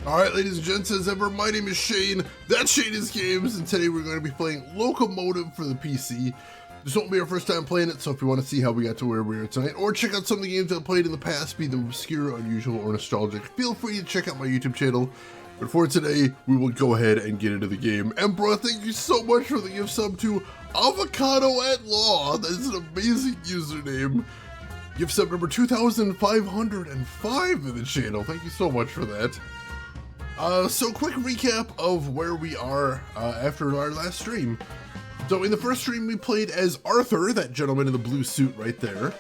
Alright, ladies and gents, as ever, my name is Shane, that's Shane is Games, and today we're going to be playing Loco Motive for the PC. This won't be our first time playing it, so if you want to see how we got to where we are tonight, or check out some of the games I've played in the past, be them obscure, unusual, or nostalgic, feel free to check out my YouTube channel. But for today, we will go ahead and get into the game. Emperor, thank you so much for the gift sub to Avocado at Law. That is an amazing username. Gift sub number 2,505 in the channel. Thank you so much for that. So quick recap of where we are after our last stream. So in the first stream we played as Arthur, that gentleman in the blue suit right there,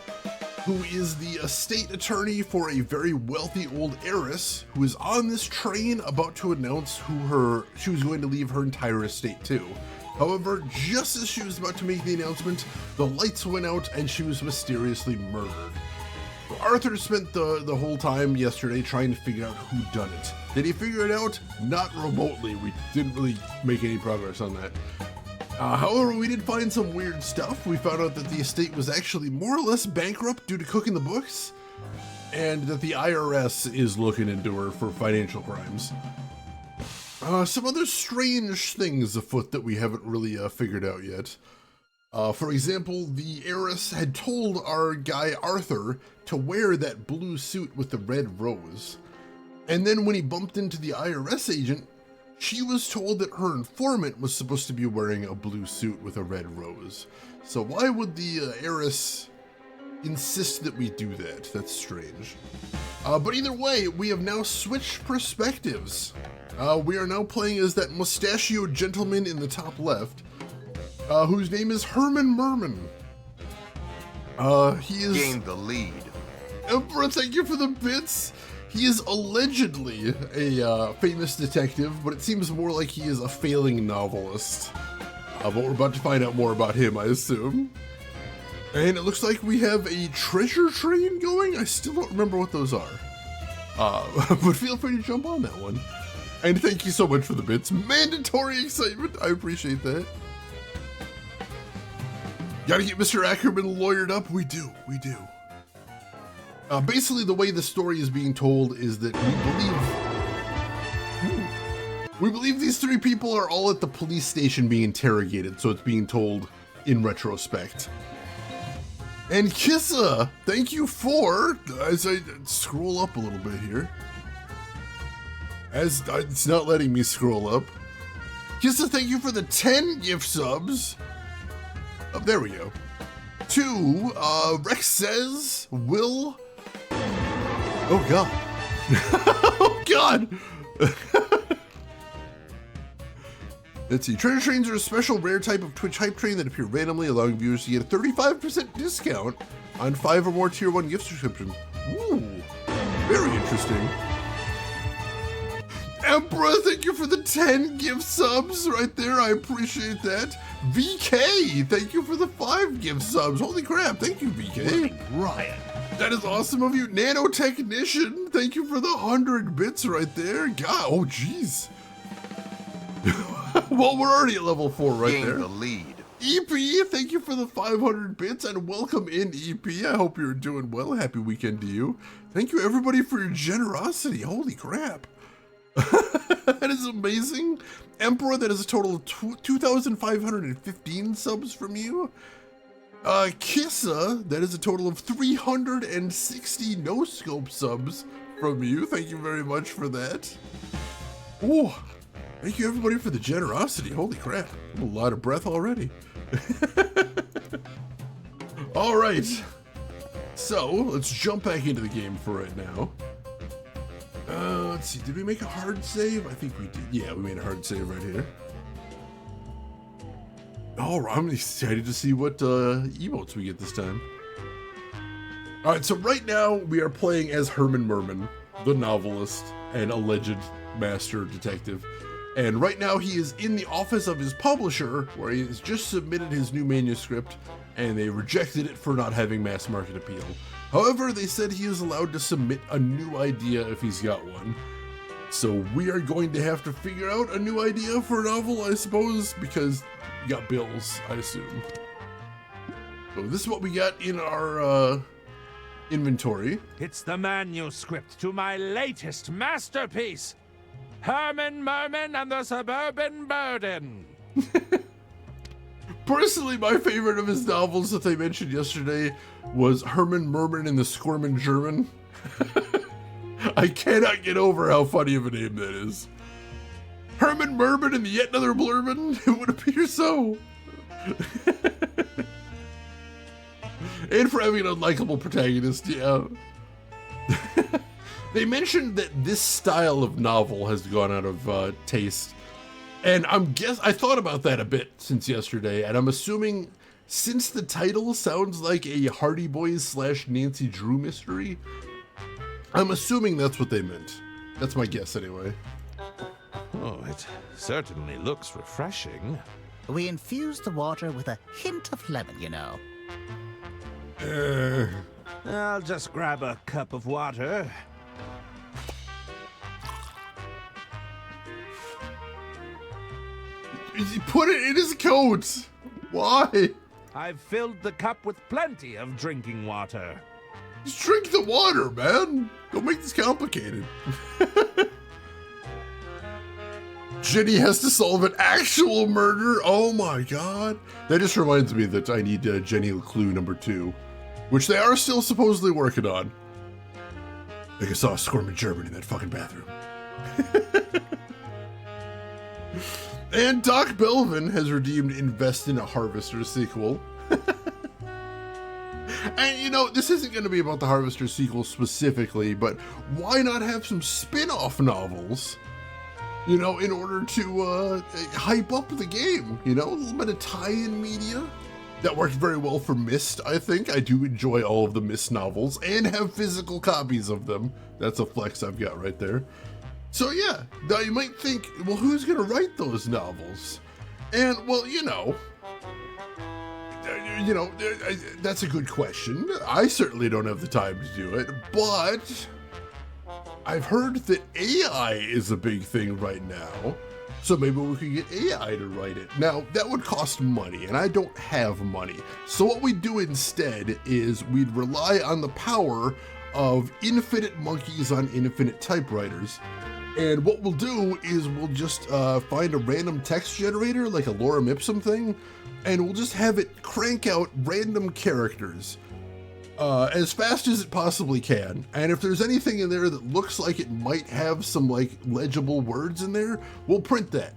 who is the estate attorney for a very wealthy old heiress who is on this train about to announce who she was going to leave her entire estate to. However, just as she was about to make the announcement, the lights went out and she was mysteriously murdered. Arthur spent the whole time yesterday trying to figure out who done it. Did he figure it out? Not remotely. We didn't really make any progress on that. However, we did find some weird stuff. We found out that the estate was actually more or less bankrupt due to cooking the books, and that the IRS is looking into her for financial crimes. Some other strange things afoot that we haven't really figured out yet. For example, the heiress had told our guy Arthur to wear that blue suit with the red rose. And then when he bumped into the IRS agent, she was told that her informant was supposed to be wearing a blue suit with a red rose. So why would the heiress insist that we do that? That's strange. But either way, we have now switched perspectives. We are now playing as that mustachioed gentleman in the top left, whose name is Herman Merman. He is... Gained the lead. Emperor, thank you for the bits. He is allegedly a famous detective, but it seems more like he is a failing novelist. But we're about to find out more about him, I assume. And it looks like we have a treasure train going. I still don't remember what those are. But feel free to jump on that one. And thank you so much for the bits. Mandatory excitement. I appreciate that. Gotta get Mr. Ackerman lawyered up. We do. Basically, the way the story is being told is that we believe these three people are all at the police station being interrogated, so it's being told in retrospect. And Kissa, thank you for, as I scroll up a little bit here, as it's not letting me scroll up. Kissa, thank you for the 10 gift subs. Oh, there we go. 2, Rex says, Will. Oh God. Oh God. Let's see. Treasure trains are a special rare type of Twitch hype train that appear randomly, allowing viewers to get a 35% discount on 5 or more tier 1 gift subscriptions. Ooh, very interesting. Emperor, thank you for the 10 gift subs right there. I appreciate that. VK, thank you for the 5 gift subs. Holy crap, thank you, VK. Riot. That is awesome of you. Nanotechnician, thank you for the 100 bits right there. God, oh jeez. Well, we're already at level 4 right there. Gained the lead. EP, thank you for the 500 bits and welcome in, EP. I hope you're doing well. Happy weekend to you. Thank you everybody for your generosity. Holy crap. That is amazing. Emperor, that is a total of 2,515 subs from you. Kissa, that is a total of 360 no-scope subs from you. Thank you very much for that. Oh, thank you everybody for the generosity. Holy crap, I'm a lot of breath already. All right, so let's jump back into the game for right now. Let's see, did we make a hard save? I think we did. Yeah, we made a hard save right here. Oh, I'm excited to see what emotes we get this time. All right, so right now we are playing as Herman Merman, the novelist and alleged master detective. And right now he is in the office of his publisher where he has just submitted his new manuscript and they rejected it for not having mass market appeal. However, they said he is allowed to submit a new idea if he's got one. So we are going to have to figure out a new idea for a novel, I suppose, because we got bills, I assume. So this is what we got in our inventory. It's the manuscript to my latest masterpiece. Herman Merman and the Suburban Burden. Personally, my favorite of his novels that they mentioned yesterday was Herman Merman and the Squirmin' German. I cannot get over how funny of a name that is. Herman Merman and the Yet Another Blurbin? It would appear so. And for having an unlikable protagonist, yeah. They mentioned that this style of novel has gone out of taste. And I thought about that a bit since yesterday, and I'm assuming since the title sounds like a Hardy Boys / Nancy Drew mystery, I'm assuming that's what they meant. That's my guess anyway. Oh, it certainly looks refreshing. We infuse the water with a hint of lemon, you know. I'll just grab a cup of water. He put it in his coat. Why? I've filled the cup with plenty of drinking water. Just drink the water, man. Don't make this complicated. Jenny has to solve an actual murder. Oh my god. That just reminds me that I need Jenny Clue #2, which they are still supposedly working on. I think I saw a squirming German in that fucking bathroom. And Doc Belvin has redeemed Invest in a Harvester sequel. And you know, this isn't going to be about the Harvester sequel specifically, but why not have some spin-off novels, you know, in order to hype up the game, you know, a little bit of tie-in media. That worked very well for Myst, I think. I do enjoy all of the Myst novels and have physical copies of them. That's a flex I've got right there. So yeah, now you might think, well, who's gonna write those novels? And well, you know, that's a good question. I certainly don't have the time to do it, but I've heard that AI is a big thing right now. So maybe we could get AI to write it. Now, that would cost money, and I don't have money. So what we do instead is we'd rely on the power of infinite monkeys on infinite typewriters. And what we'll do is we'll just find a random text generator, like a lorem ipsum thing, and we'll just have it crank out random characters as fast as it possibly can. And if there's anything in there that looks like it might have some like legible words in there, we'll print that.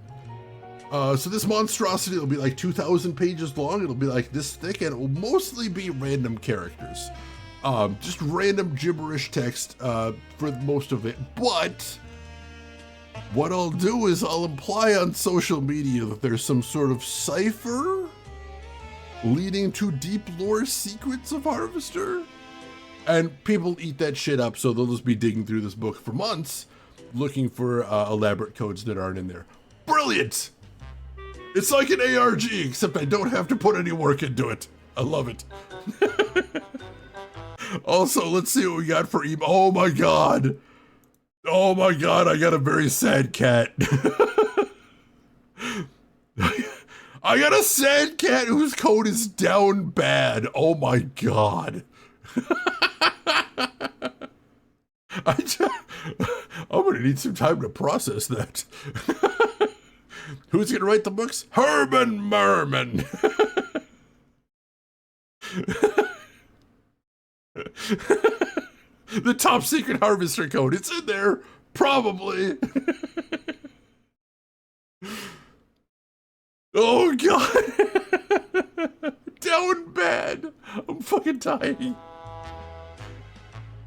So this monstrosity will be like 2,000 pages long. It'll be like this thick, and it will mostly be random characters. Just random gibberish text for most of it. But what I'll do is I'll imply on social media that there's some sort of cipher leading to deep lore secrets of Harvester. And people eat that shit up, so they'll just be digging through this book for months looking for elaborate codes that aren't in there. Brilliant! It's like an ARG, except I don't have to put any work into it. I love it. Also, let's see what we got for email. Oh my god! Oh my god, I got a very sad cat. I got a sad cat whose code is down bad. Oh my god. I'm gonna need some time to process that. Who's gonna write the books? Herman Merman. The top secret Harvester code. It's in there. Probably. Oh god. Down bad. I'm fucking dying.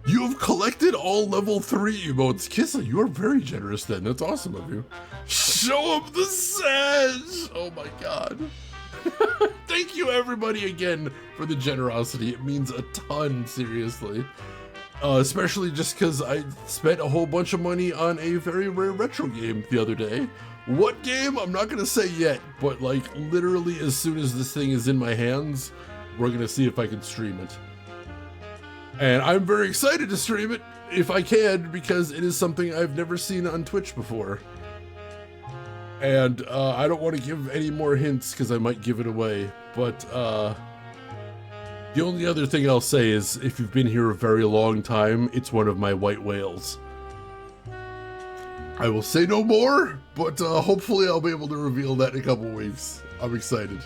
You have collected all level 3 emotes. Kissa, you are very generous then. That's awesome of you. Show him the sash. Oh my god. Thank you everybody again for the generosity. It means a ton, seriously. Especially just because I spent a whole bunch of money on a very rare retro game the other day. What game? I'm not going to say yet, but like literally as soon as this thing is in my hands, we're going to see if I can stream it. And I'm very excited to stream it if I can, because it is something I've never seen on Twitch before. And I don't want to give any more hints because I might give it away, but the only other thing I'll say is, if you've been here a very long time, it's one of my white whales. I will say no more, but hopefully I'll be able to reveal that in a couple weeks. I'm excited.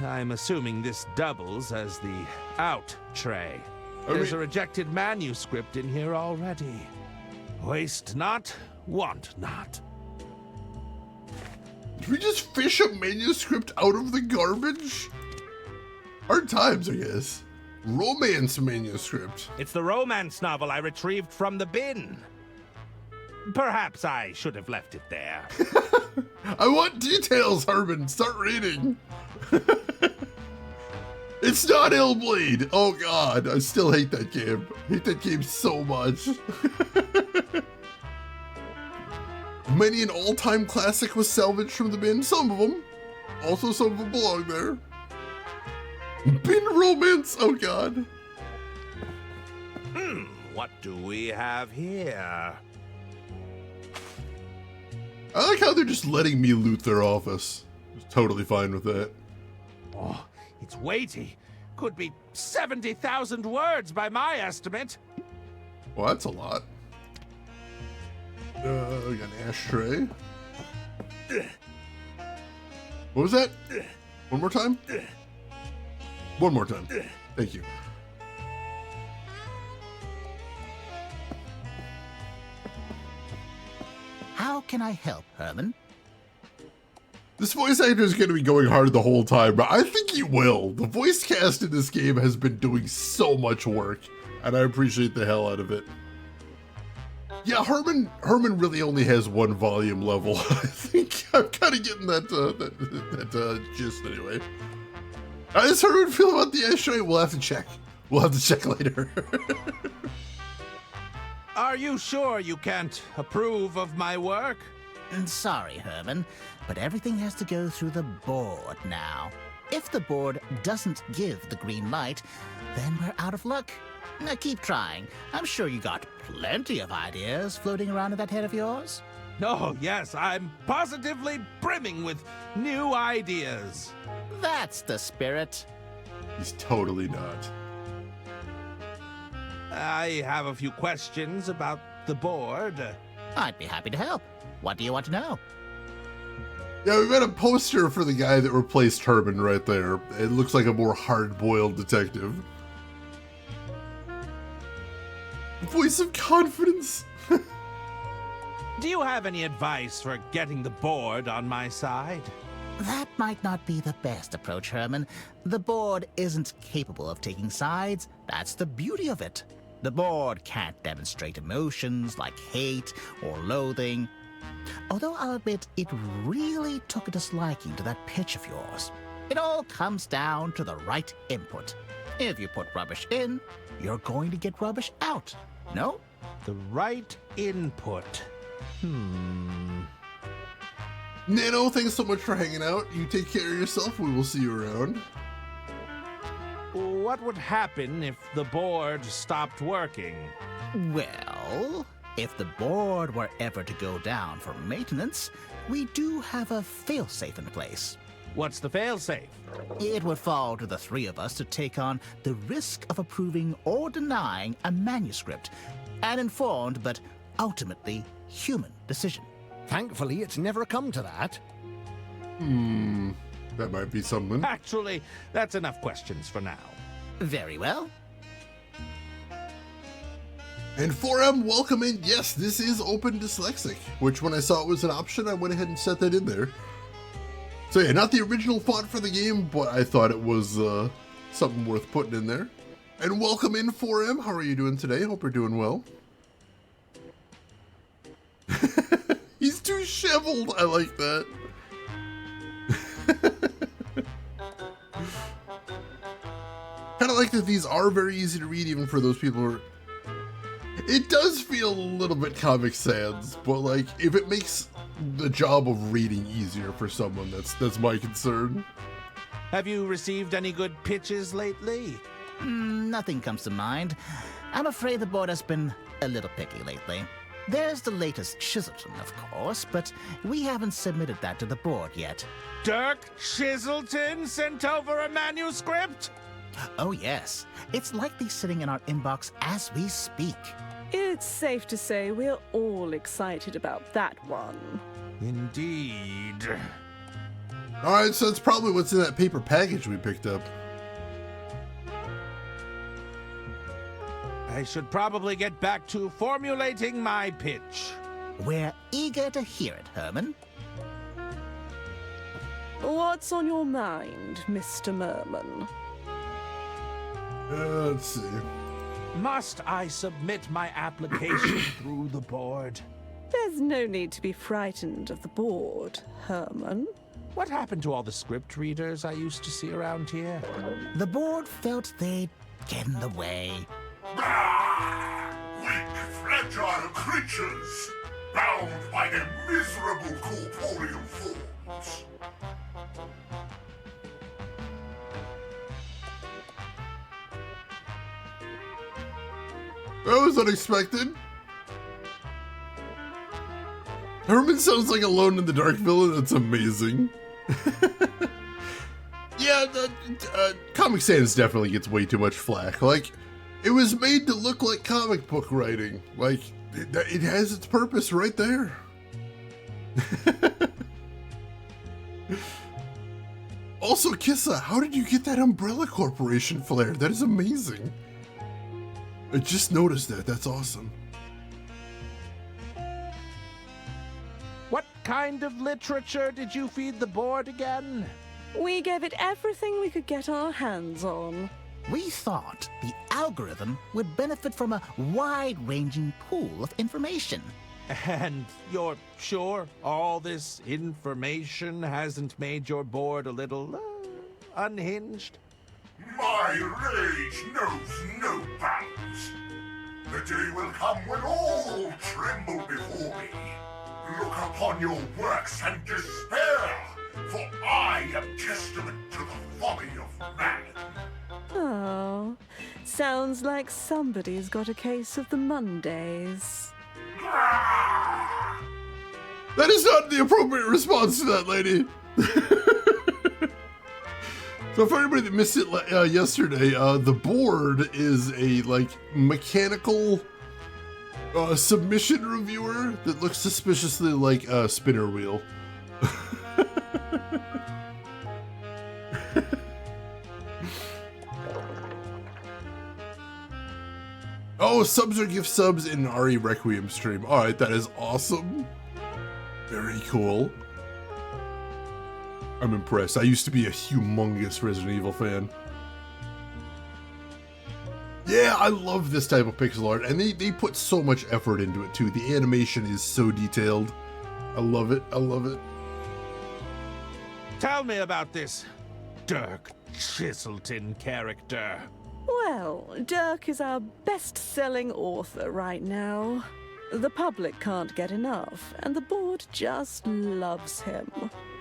I'm assuming this doubles as the out tray. There's a rejected manuscript in here already. Waste not, want not. Did we just fish a manuscript out of the garbage? Hard times, I guess. Romance manuscript. It's the romance novel I retrieved from the bin. Perhaps I should have left it there. I want details, Herman. Start reading. It's not Hellblade. Oh god, I still hate that game. I hate that game so much. Many an all-time classic was salvaged from the bin. Some of them. Also, some of them belong there. Bin romance. Oh god. What do we have here? I like how they're just letting me loot their office. Just totally fine with that. Oh, it's weighty. Could be 70,000 words by my estimate. Well, that's a lot. We got an ashtray. What was that? One more time? One more time. Thank you. How can I help, Herman? This voice actor is going to be going hard the whole time, but I think he will. The voice cast in this game has been doing so much work, and I appreciate the hell out of it. Yeah, Herman really only has one volume level. I think I'm kind of getting that gist anyway. How does Herman feel about the ashtray? We'll have to check. We'll have to check later. Are you sure you can't approve of my work? Sorry, Herman, but everything has to go through the board now. If the board doesn't give the green light, then we're out of luck. Now keep trying. I'm sure you got plenty of ideas floating around in that head of yours. Oh, yes, I'm positively brimming with new ideas. That's the spirit. He's totally not. I have a few questions about the board. I'd be happy to help. What do you want to know? Yeah, we've got a poster for the guy that replaced Herman right there. It looks like a more hard-boiled detective. Voice of confidence. Do you have any advice for getting the board on my side? That might not be the best approach, Herman. The board isn't capable of taking sides. That's the beauty of it. The board can't demonstrate emotions like hate or loathing. Although I'll admit it really took a disliking to that pitch of yours. It all comes down to the right input. If you put rubbish in, you're going to get rubbish out. No? The right input. Nano, thanks so much for hanging out. You take care of yourself. We will see you around. What would happen if the board stopped working? Well, if the board were ever to go down for maintenance, we do have a failsafe in place. What's the failsafe? It would fall to the three of us to take on the risk of approving or denying a manuscript, an informed but ultimately human decision. Thankfully, it's never come to that. That might be something. Actually, that's enough questions for now. Very well. And 4M, welcome in. Yes, this is Open Dyslexic, which when I saw it was an option, I went ahead and set that in there. So yeah, not the original font for the game, but I thought it was something worth putting in there. And welcome in, 4M. How are you doing today? Hope you're doing well. He's too disheveled. I like that. Kind of like that these are very easy to read, even for those people who are... It does feel a little bit Comic Sans, but like, if it makes the job of reading easier for someone, that's my concern. Have you received any good pitches lately? Nothing comes to mind. I'm afraid the board has been a little picky lately. There's the latest Chiselton, of course, but we haven't submitted that to the board yet. Dirk Chiselton sent over a manuscript? Oh yes, it's likely sitting in our inbox as we speak. It's safe to say we're all excited about that one. Indeed. Alright, so that's probably what's in that paper package we picked up. I should probably get back to formulating my pitch. We're eager to hear it, Herman. What's on your mind, Mr. Merman? Let's see. Must I submit my application through the board? There's no need to be frightened of the board, Herman. What happened to all the script readers I used to see around here? The board felt they'd get in the way. Weak, fragile creatures, bound by their miserable corporeal forms. That was unexpected. Herman sounds like Alone in the Dark villain. That's amazing. Yeah, Comic Sans definitely gets way too much flack. Like, it was made to look like comic book writing. Like, it has its purpose right there. Also, Kissa, how did you get that Umbrella Corporation flair? That is amazing. I just noticed that. That's awesome. What kind of literature did you feed the board again? We gave it everything we could get our hands on. We thought the algorithm would benefit from a wide-ranging pool of information. And you're sure all this information hasn't made your board a little unhinged? My rage knows no bounds. The day will come when all tremble before me. Look upon your works and despair, for I am testament to the folly of man. Oh, sounds like somebody's got a case of the Mondays. Ah! That is not the appropriate response to that, lady. So for anybody that missed it yesterday, the board is a mechanical submission reviewer that looks suspiciously like a spinner wheel. Oh, subs are gift subs in RE Requiem stream. All right, that is awesome. Very cool. I'm impressed. I used to be a humongous Resident Evil fan. Yeah, I love this type of pixel art, and they put so much effort into it too. The animation is so detailed. I love it. I love it. Tell me about this Dirk Chiselton character. Well, Dirk is our best-selling author right now. The public can't get enough, and the board just loves him.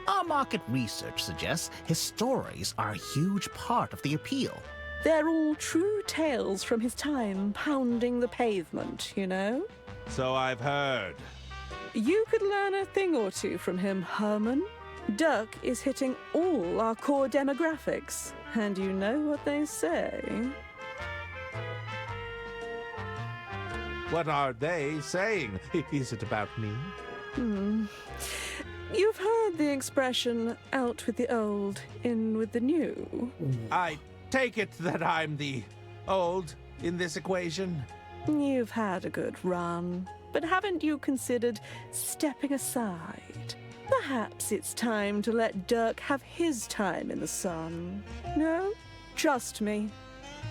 Our market research suggests his stories are a huge part of the appeal. They're all true tales from his time pounding the pavement, you know? So I've heard. You could learn a thing or two from him, Herman. Dirk is hitting all our core demographics, and you know what they say. What are they saying? Is it about me? You've heard the expression, out with the old, in with the new. I take it that I'm the old in this equation. You've had a good run, but haven't you considered stepping aside? Perhaps it's time to let Dirk have his time in the sun. No? Trust me.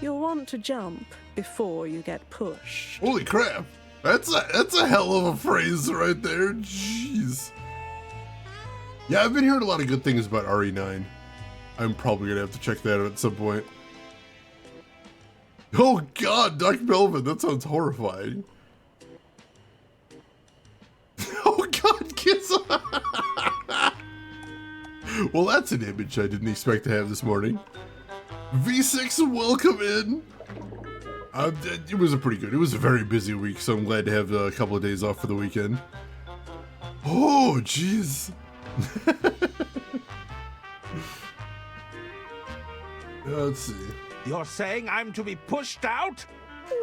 You'll want to jump before you get pushed. Holy crap. That's a hell of a phrase right there. Jeez. Yeah, I've been hearing a lot of good things about RE9. I'm probably gonna have to check that out at some point. Oh god, Doc Melvin, that sounds horrifying. Oh god, kids. Well, that's an image I didn't expect to have this morning. V6, welcome in. It was it was a very busy week, so I'm glad to have a couple of days off for the weekend. Oh, jeez. Let's see. You're saying I'm to be pushed out?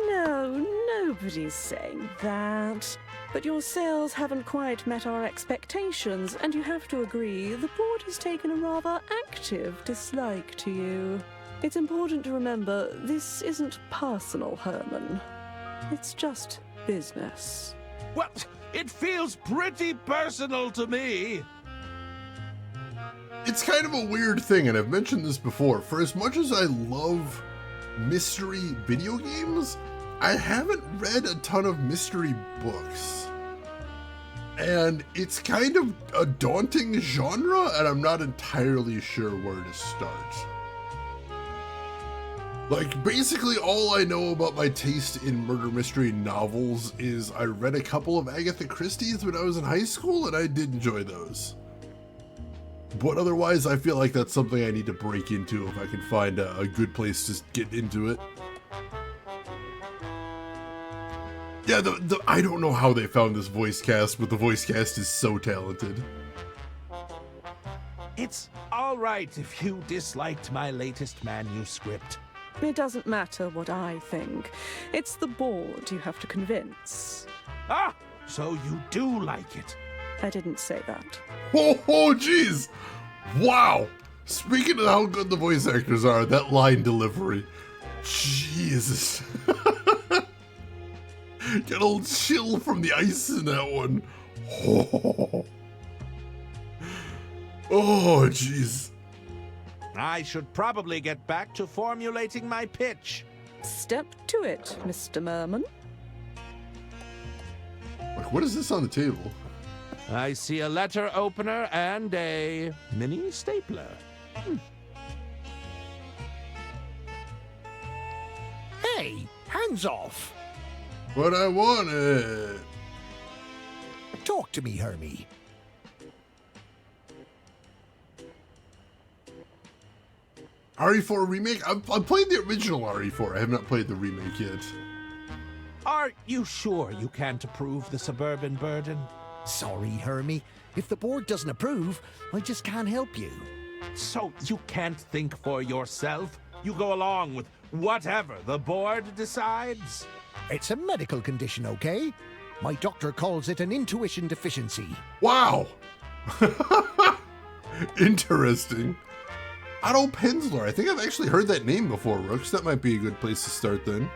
No, nobody's saying that. But your sales haven't quite met our expectations, and you have to agree the board has taken a rather active dislike to you. It's important to remember this isn't personal, Herman. It's just business. Well, it feels pretty personal to me. It's kind of a weird thing, and I've mentioned this before. For as much as I love mystery video games, I haven't read a ton of mystery books. And it's kind of a daunting genre, and I'm not entirely sure where to start. Like, basically all I know about my taste in murder mystery novels is I read a couple of Agatha Christie's when I was in high school, and I did enjoy those. But otherwise, I feel like that's something I need to break into if I can find a good place to get into it. Yeah, I don't know how they found this voice cast, but the voice cast is so talented. It's all right if you disliked my latest manuscript. It doesn't matter what I think. It's the board you have to convince. Ah, so you do like it. I didn't say that. Oh, jeez. Wow. Speaking of how good the voice actors are, that line delivery. Jesus. Got a little chill from the ice in that one. Oh, jeez. I should probably get back to formulating my pitch. Step to it, Mr. Merman. Like, what is this on the table? I see a letter opener and a mini stapler. Hey, hands off! What I wanted. Talk to me, Hermie. RE4 remake? I've played the original RE4. I have not played the remake yet. Are you sure you can't approve the suburban burden? Sorry, Hermie. If the board doesn't approve, I just can't help you. So you can't think for yourself? You go along with whatever the board decides? It's a medical condition, okay? My doctor calls it an intuition deficiency. Wow. Interesting. Otto Penzler. I think I've actually heard that name before, Rooks. That might be a good place to start then.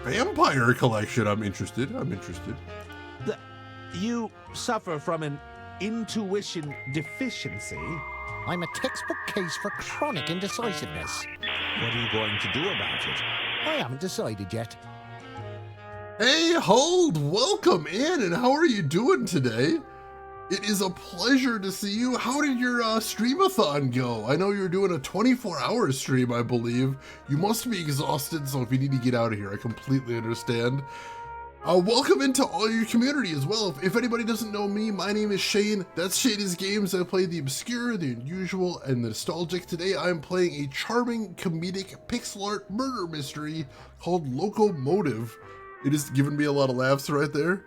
Vampire collection. I'm interested. You suffer from an intuition deficiency? I'm a textbook case for chronic indecisiveness. What are you going to do about it? I haven't decided yet. Hey, Hold. Welcome in, and how are you doing today? It is a pleasure to see you. How did your streamathon go? I know you're doing a 24-hour stream, I believe. You must be exhausted, so if you need to get out of here, I completely understand. Welcome into all your community as well. If anybody doesn't know me, my name is Shane. That's Shady's Games. I play the obscure, the unusual, and the nostalgic. Today, I'm playing a charming, comedic, pixel art murder mystery called Loco Motive. It has given me a lot of laughs right there.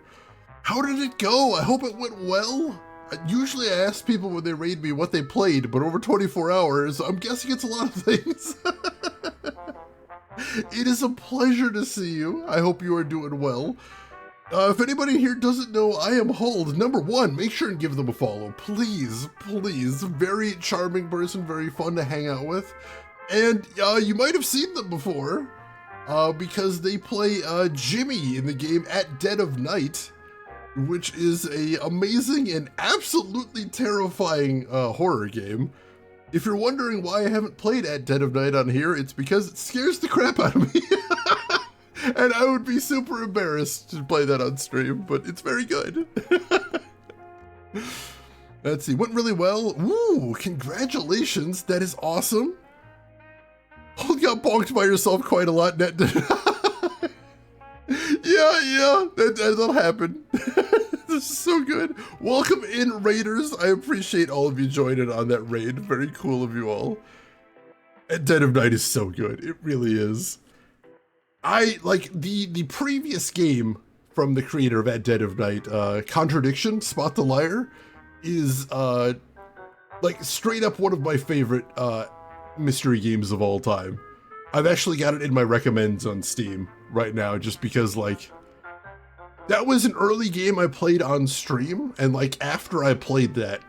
How did it go? I hope it went well. Usually I ask people when they raid me what they played, but over 24 hours, I'm guessing it's a lot of things. It is a pleasure to see you. I hope you are doing well. If anybody here doesn't know, I am Hold. Number one, make sure and give them a follow. Please, please. Very charming person, very fun to hang out with. And you might have seen them before, because they play Jimmy in the game At Dead of Night, which is a amazing and absolutely terrifying horror game. If you're wondering why I haven't played At Dead of Night on here, it's because it scares the crap out of me. And I would be super embarrassed to play that on stream, but it's very good. Let's see, went really well. Ooh, congratulations, that is awesome. You got bonked by yourself quite a lot, Net. Yeah, that'll happen. This is so good. Welcome in, Raiders. I appreciate all of you joining on that raid. Very cool of you all. And Dead of Night is so good. It really is. I like the previous game from the creator of At Dead of Night, Contradiction, Spot the Liar, is like straight up one of my favorite mystery games of all time. I've actually got it in my recommends on Steam right now, just because, like, that was an early game I played on stream, and, like, after I played that,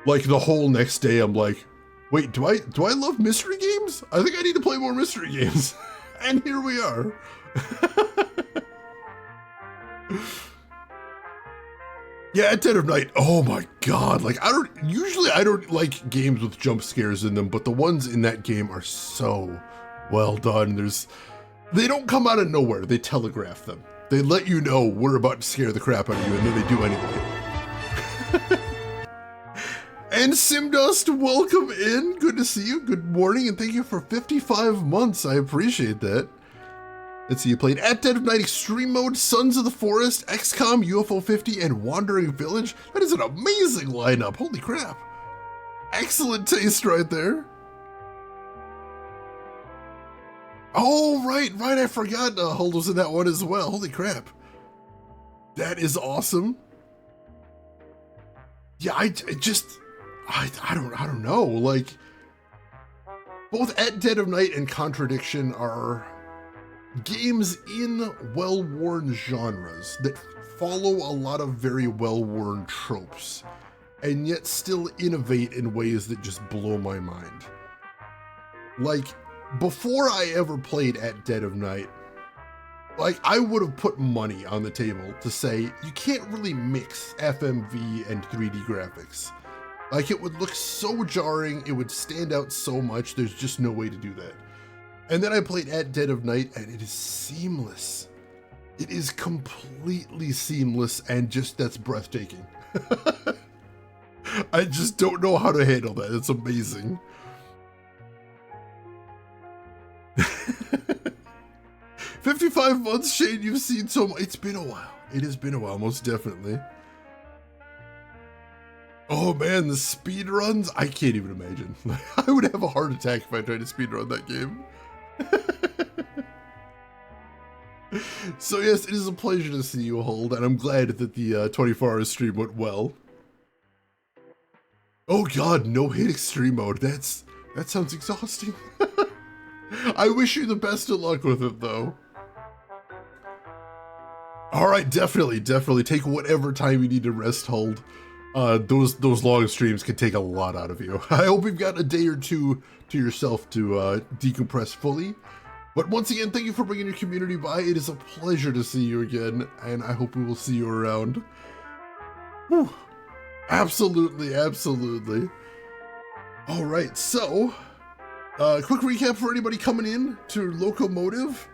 like, the whole next day, I'm like, wait, do I love mystery games? I think I need to play more mystery games. And here we are. Yeah, at Dead of Night, oh my god, like, I don't like games with jump scares in them, but the ones in that game are so well done. They don't come out of nowhere, they telegraph them. They let you know we're about to scare the crap out of you, and then they do anyway. And Simdust, welcome in, good to see you, good morning, and thank you for 55 months, I appreciate that. Let's see, you played At Dead of Night Extreme Mode, Sons of the Forest, XCOM, UFO 50, and Wandering Village. That is an amazing lineup. Holy crap. Excellent taste right there. Oh, right. I forgot Hold was in that one as well. Holy crap. That is awesome. Yeah, I don't know. Like, both At Dead of Night and Contradiction are games in well-worn genres that follow a lot of very well-worn tropes and yet still innovate in ways that just blow my mind. Like, before I ever played At Dead of Night, like, I would have put money on the table to say you can't really mix FMV and 3D graphics. Like, it would look so jarring, it would stand out so much, there's just no way to do that. And then I played At Dead of Night, and it is seamless. It is completely seamless, and just, that's breathtaking. I just don't know how to handle that. It's amazing. "55 months, Shane, you've seen so much." It's been a while. It has been a while, most definitely. Oh man, the speed runs, I can't even imagine. I would have a heart attack if I tried to speed run that game. So yes, it is a pleasure to see you, Hold, and I'm glad that the 24-hour stream went well. Oh god, no hit extreme mode. That sounds exhausting. I wish you the best of luck with it, though. Alright, definitely take whatever time you need to rest, Hold. Those long streams can take a lot out of you. I hope you've got a day or two to yourself to decompress fully. But once again, thank you for bringing your community by. It is a pleasure to see you again, and I hope we will see you around. Whew. Absolutely. All right, so quick recap for anybody coming in to Loco Motive.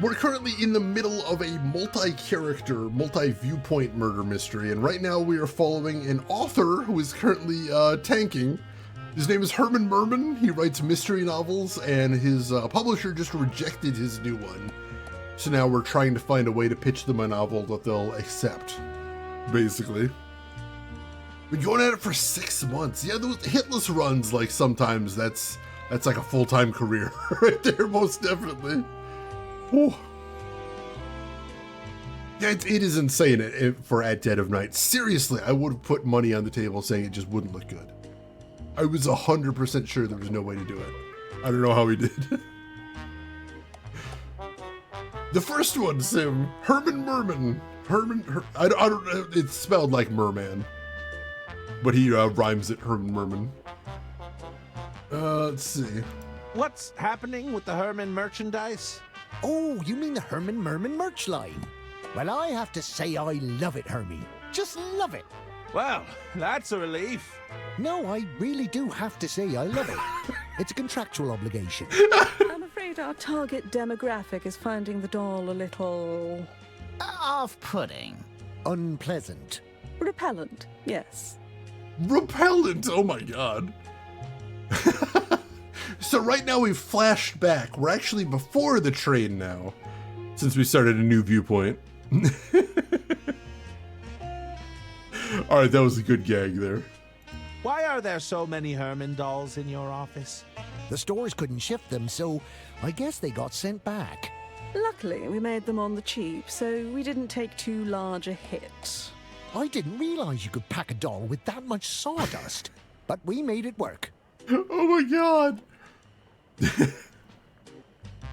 We're currently in the middle of a multi-character, multi-viewpoint murder mystery, and right now we are following an author who is currently tanking. His name is Herman Merman. He writes mystery novels, and his publisher just rejected his new one. So now we're trying to find a way to pitch them a novel that they'll accept, basically. Been going at it for 6 months. Yeah, those hitless runs, like, sometimes that's like a full-time career right there, most definitely. Whew. Yeah, it is insane for At Dead of Night. Seriously, I would have put money on the table saying it just wouldn't look good. I was 100% sure there was no way to do it. I don't know how he did. The first one, Sim, Herman Merman. I don't know, it's spelled like merman, but he rhymes it Herman Merman. Let's see. What's happening with the Herman merchandise? Oh, you mean the Herman Merman merch line? Well, I have to say I love it, Hermie. Just love it. Well, that's a relief. No, I really do have to say I love it. It's a contractual obligation. I'm afraid our target demographic is finding the doll a little... Off-putting. Unpleasant. repellent, yes. Repellent? Oh my god. So right now we've flashed back. We're actually before the train now, since we started a new viewpoint. Alright, that was a good gag there. Why are there so many Herman dolls in your office? The stores couldn't ship them, so I guess they got sent back. Luckily, we made them on the cheap, so we didn't take too large a hit. I didn't realize you could pack a doll with that much sawdust. but we made it work. Oh my god.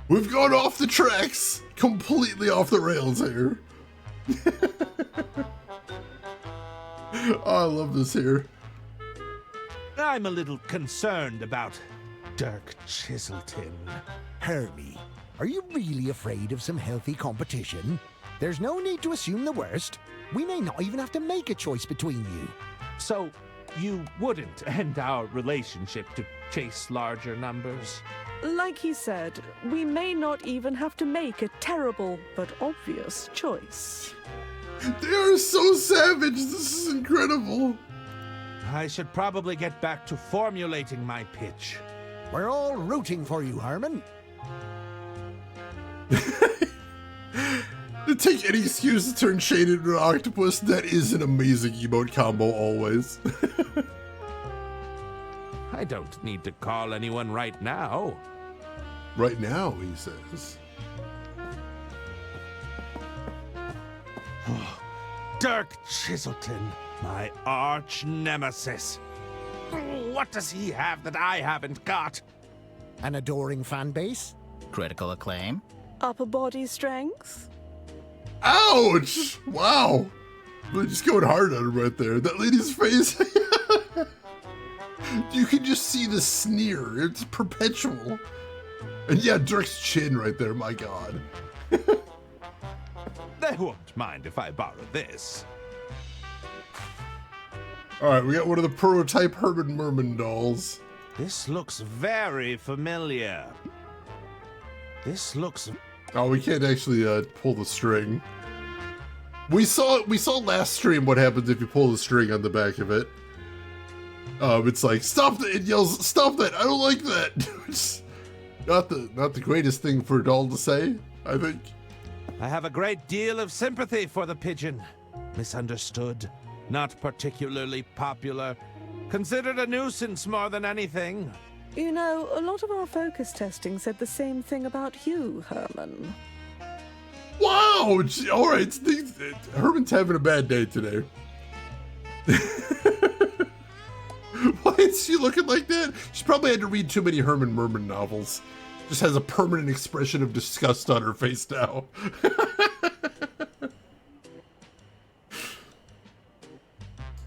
We've gone off the tracks. Completely off the rails here. Oh, I love this here. I'm a little concerned about Dirk Chiselton. Hermie, are you really afraid of some healthy competition? There's no need to assume the worst. We may not even have to make a choice between you. So, you wouldn't end our relationship to chase larger numbers? Like he said, we may not even have to make a terrible but obvious choice. They are so savage. This is incredible. I should probably get back to formulating my pitch. We're all rooting for you, Herman. To take any excuse to turn Shane into an octopus, that is an amazing emote combo always. I don't need to call anyone right now. Right now, he says. Dirk Chiselton, my arch nemesis. What does he have that I haven't got? An adoring fan base? Critical acclaim? Upper body strength? Ouch! Wow. Really just going hard on him right there. That lady's face. You can just see the sneer. It's perpetual. And yeah, Dirk's chin right there. My God. They won't mind if I borrow this. All right, we got one of the prototype Herman Merman dolls. This looks very familiar. This looks... Oh, we can't actually pull the string. We saw last stream what happens if you pull the string on the back of it. It's like, stop that! It yells, stop that! I don't like that! It's not the greatest thing for a doll to say, I think. I have a great deal of sympathy for the pigeon. Misunderstood, not particularly popular, considered a nuisance more than anything. You know, a lot of our focus testing said the same thing about you, Herman. Wow! All right, Herman's having a bad day today. Why is she looking like that? She probably had to read too many Herman Merman novels. Just has a permanent expression of disgust on her face now.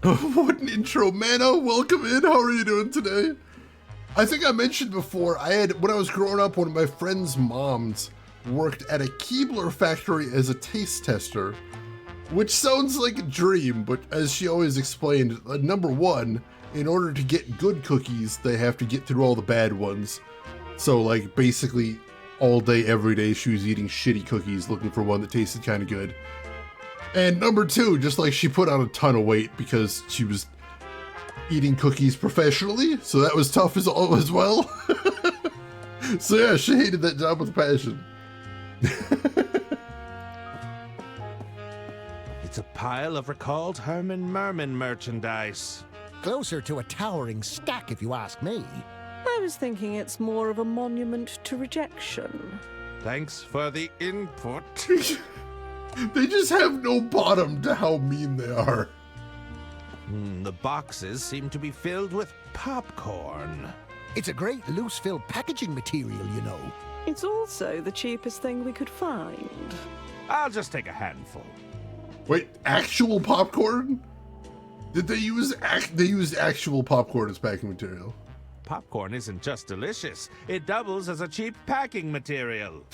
What an intro, Mana. Welcome in. How are you doing today? I think I mentioned before, when I was growing up, one of my friend's moms worked at a Keebler factory as a taste tester, which sounds like a dream, but as she always explained, number one, in order to get good cookies, they have to get through all the bad ones. So like basically all day, every day, she was eating shitty cookies looking for one that tasted kind of good. And number two, just like she put on a ton of weight because she was eating cookies professionally, so that was tough as well. So yeah, she hated that job with a passion. It's a pile of recalled Herman Merman merchandise. Closer to a towering stack, if you ask me. I was thinking it's more of a monument to rejection. Thanks for the input. They just have no bottom to how mean they are. The boxes seem to be filled with popcorn. It's a great loose-fill packaging material, you know. It's also the cheapest thing we could find. I'll just take a handful. Wait, actual popcorn? Did they use they used actual popcorn as packing material? Popcorn isn't just delicious, it doubles as a cheap packing material.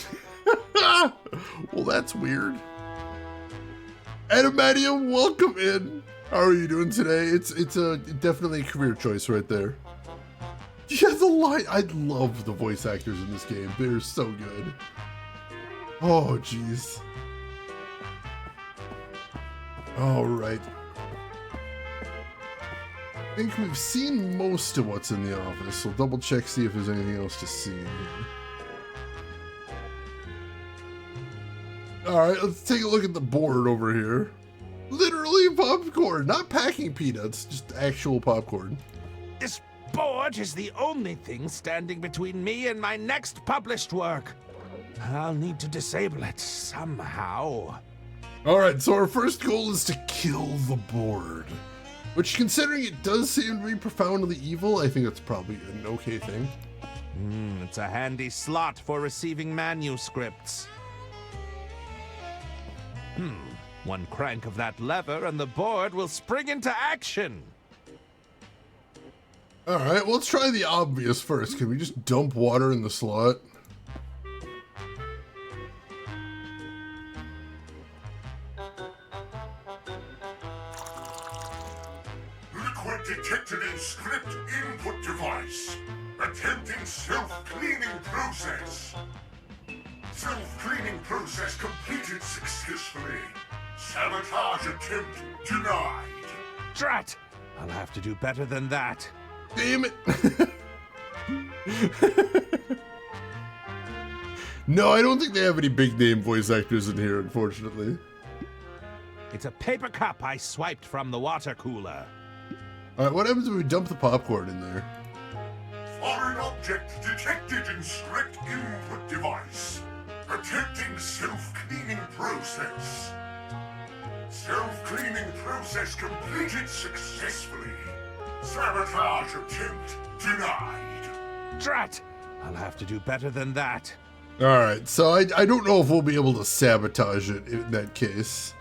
Well, that's weird. Adamadium, welcome in. How are you doing today? It's definitely a career choice right there. Yeah, the line. I love the voice actors in this game. They're so good. Oh, jeez. All right. I think we've seen most of what's in the office. So double check, see if there's anything else to see in here. All right, let's take a look at the board over here. Literally popcorn, not packing peanuts, just actual popcorn. This board is the only thing standing between me and my next published work. I'll need to disable it somehow. All right, so our first goal is to kill the board. Which, considering it does seem to be profoundly evil, I think that's probably an okay thing. It's a handy slot for receiving manuscripts. One crank of that lever and the board will spring into action. Alright, well, let's try the obvious first. Can we just dump water in the slot? Liquid detected in script input device. Attempting self-cleaning process. Self-cleaning process completed successfully. Sabotage attempt denied. Drat! I'll have to do better than that. Damn it! No, I don't think they have any big name voice actors in here, unfortunately. It's a paper cup I swiped from the water cooler. Alright, what happens if we dump the popcorn in there? Foreign object detected in script input device. Attempting self-cleaning process. Self-cleaning process completed successfully. Sabotage attempt denied. Drat! I'll have to do better than that. Alright, so I don't know if we'll be able to sabotage it in that case.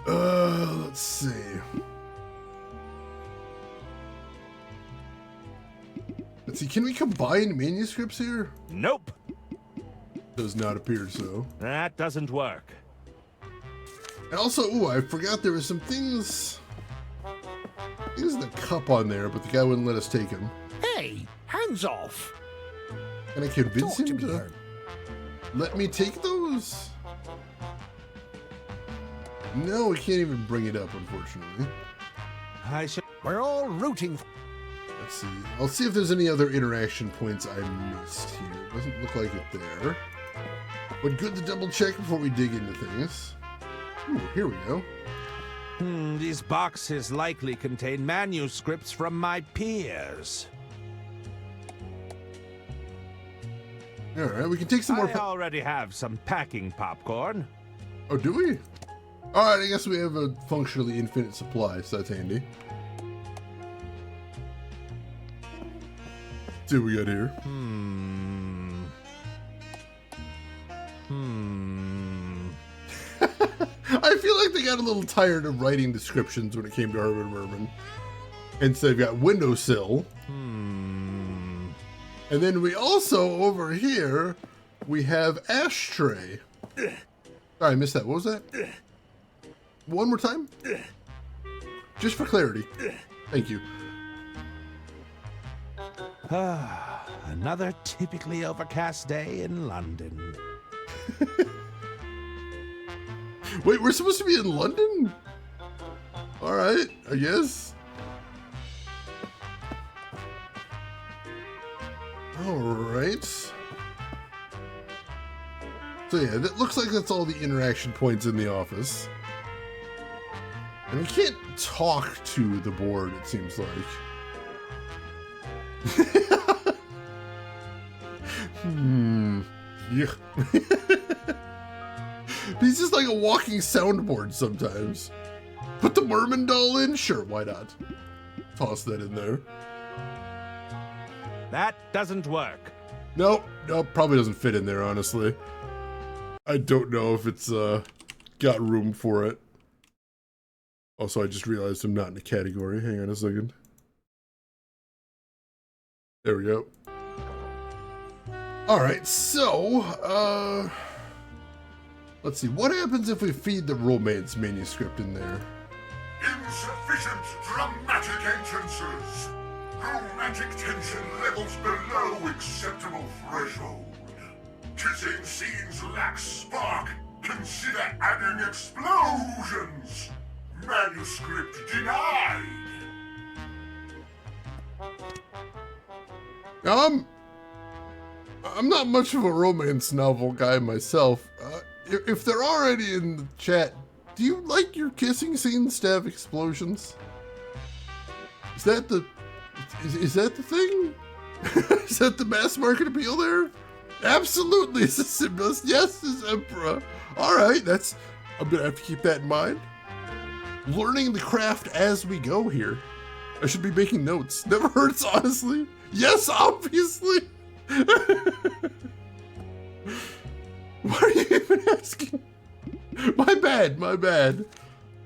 Let's see. Let's see, can we combine manuscripts here? Nope. Does not appear so. That doesn't work. And also, ooh, I forgot there was some things... Things in the cup on there, but the guy wouldn't let us take him. Hey, hands off! Can I convince Talk to him me, to Herb. let me take those? No, we can't even bring it up, unfortunately. I should... We're all rooting for... Let's see. I'll see if there's any other interaction points I missed here. It doesn't look like it there. But good to double check before we dig into things. Ooh, here we go. These boxes likely contain manuscripts from my peers. Alright, we can take some more... I already have some packing popcorn. Oh, do we? Alright, I guess we have a functionally infinite supply, so that's handy. Let's see what we got here. I feel like they got a little tired of writing descriptions when it came to Herman Merman. And so they've got windowsill. And then we also, over here, we have ashtray. Sorry, I missed that. What was that? One more time? Just for clarity. Thank you. Another typically overcast day in London. Wait, we're supposed to be in London? Alright, I guess. Alright. So yeah, that looks like that's all the interaction points in the office. And we can't talk to the board, it seems like. Yeah. He's just like a walking soundboard sometimes. Put the Merman doll in? Sure, why not? Toss that in there. That doesn't work. Nope, probably doesn't fit in there, honestly. I don't know if it's got room for it. Also, I just realized I'm not in a category. Hang on a second. There we go. Alright, so, let's see. What happens if we feed the romance manuscript in there? Insufficient dramatic entrances. Romantic tension levels below acceptable threshold. Kissing scenes lack spark. Consider adding explosions. Manuscript denied. I'm not much of a romance novel guy myself. If they're already in the chat, do you like your kissing scenes to have explosions? Is that the thing? Is that the mass market appeal there? Absolutely, Sisyphus. Yes, is Emperor. All right, I'm gonna have to keep that in mind. learning the craft as we go here. I should be making notes. Never hurts, honestly. Yes, obviously. Why are you even asking? My bad, my bad.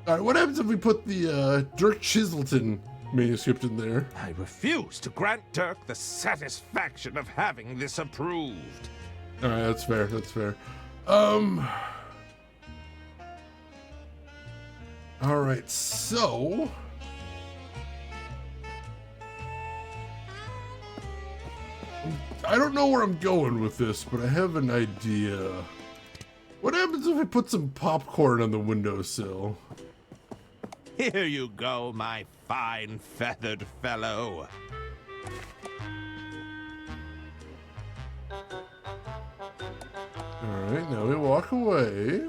All right, what happens if we put the Dirk Chiselton manuscript in there? I refuse to grant Dirk the satisfaction of having this approved. All right, that's fair, that's fair. All right, so... I don't know where I'm going with this, but I have an idea. What happens if I put some popcorn on the windowsill? Here you go, my fine feathered fellow. All right, now we walk away.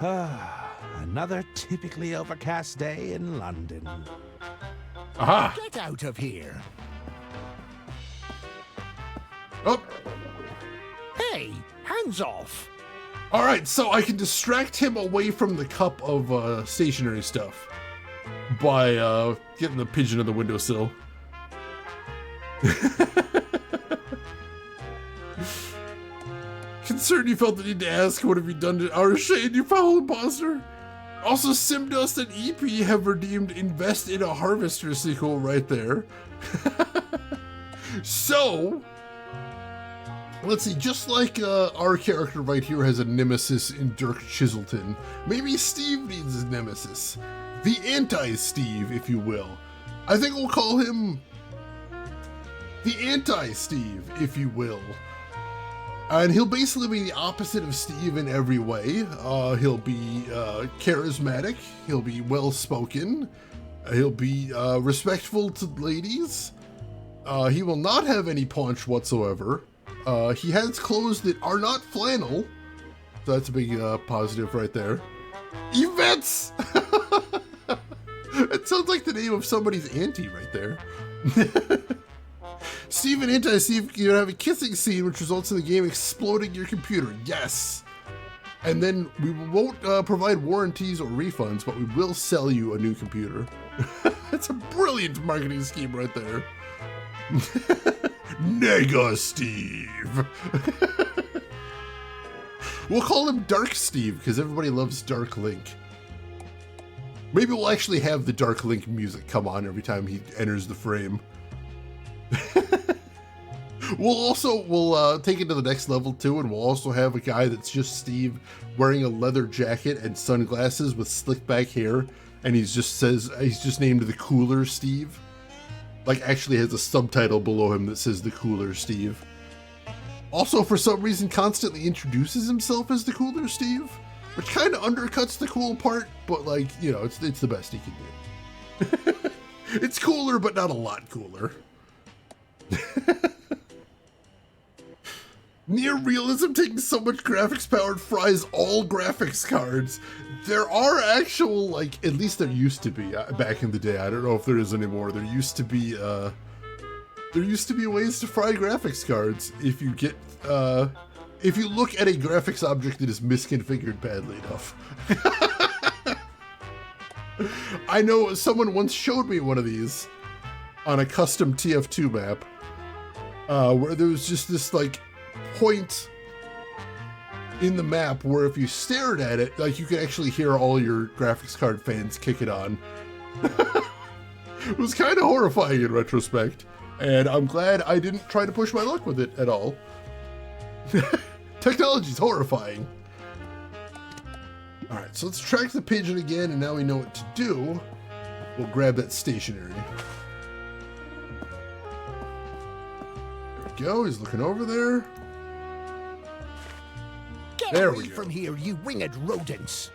Another typically overcast day in London. Aha! Get out of here. Oh! Hey, hands off. All right, so I can distract him away from the cup of stationary stuff by getting the pigeon on the windowsill. Concerned you felt the need to ask, what have you done to our Shane, you foul imposter? Also, Simdust and EP have redeemed Invest in a Harvester sequel right there. So, let's see, just like our character right here has a nemesis in Dirk Chiselton, maybe Steve needs his nemesis. The anti-Steve, if you will. I think we'll call him the anti-Steve, if you will. And he'll basically be the opposite of Steve in every way. He'll be charismatic, he'll be well-spoken, he'll be respectful to ladies. He will not have any paunch whatsoever. He has clothes that are not flannel. So that's a big positive right there. Events! It sounds like the name of somebody's auntie right there. Steve and Anti-Steve, you have a kissing scene which results in the game exploding your computer. Yes! And then we won't provide warranties or refunds, but we will sell you a new computer. That's a brilliant marketing scheme right there. Nega Steve. We'll call him Dark Steve because everybody loves Dark Link. Maybe we'll actually have the Dark Link music come on every time he enters the frame. We'll take it to the next level too, and we'll also have a guy that's just Steve wearing a leather jacket and sunglasses with slick back hair, and he's just named the Cooler Steve. Like, actually has a subtitle below him that says the Cooler Steve. Also, for some reason, constantly introduces himself as the Cooler Steve, which kind of undercuts the cool part, but like, you know, it's the best he can do. It's cooler, but not a lot cooler. Near realism taking so much graphics power it fries all graphics cards. There are actual, like, at least there used to be back in the day. I don't know if there is anymore. There used to be ways to fry graphics cards if you get if you look at a graphics object that is misconfigured badly enough. I know someone once showed me one of these on a custom TF2 map where there was just this like point in the map where if you stared at it, like you could actually hear all your graphics card fans kick it on. It was kind of horrifying in retrospect, and I'm glad I didn't try to push my luck with it at all. Technology's horrifying. All right, so let's track the pigeon again, and now we know what to do. We'll grab that stationery. There we go, he's looking over there. Get There away we go. from here, you winged rodents.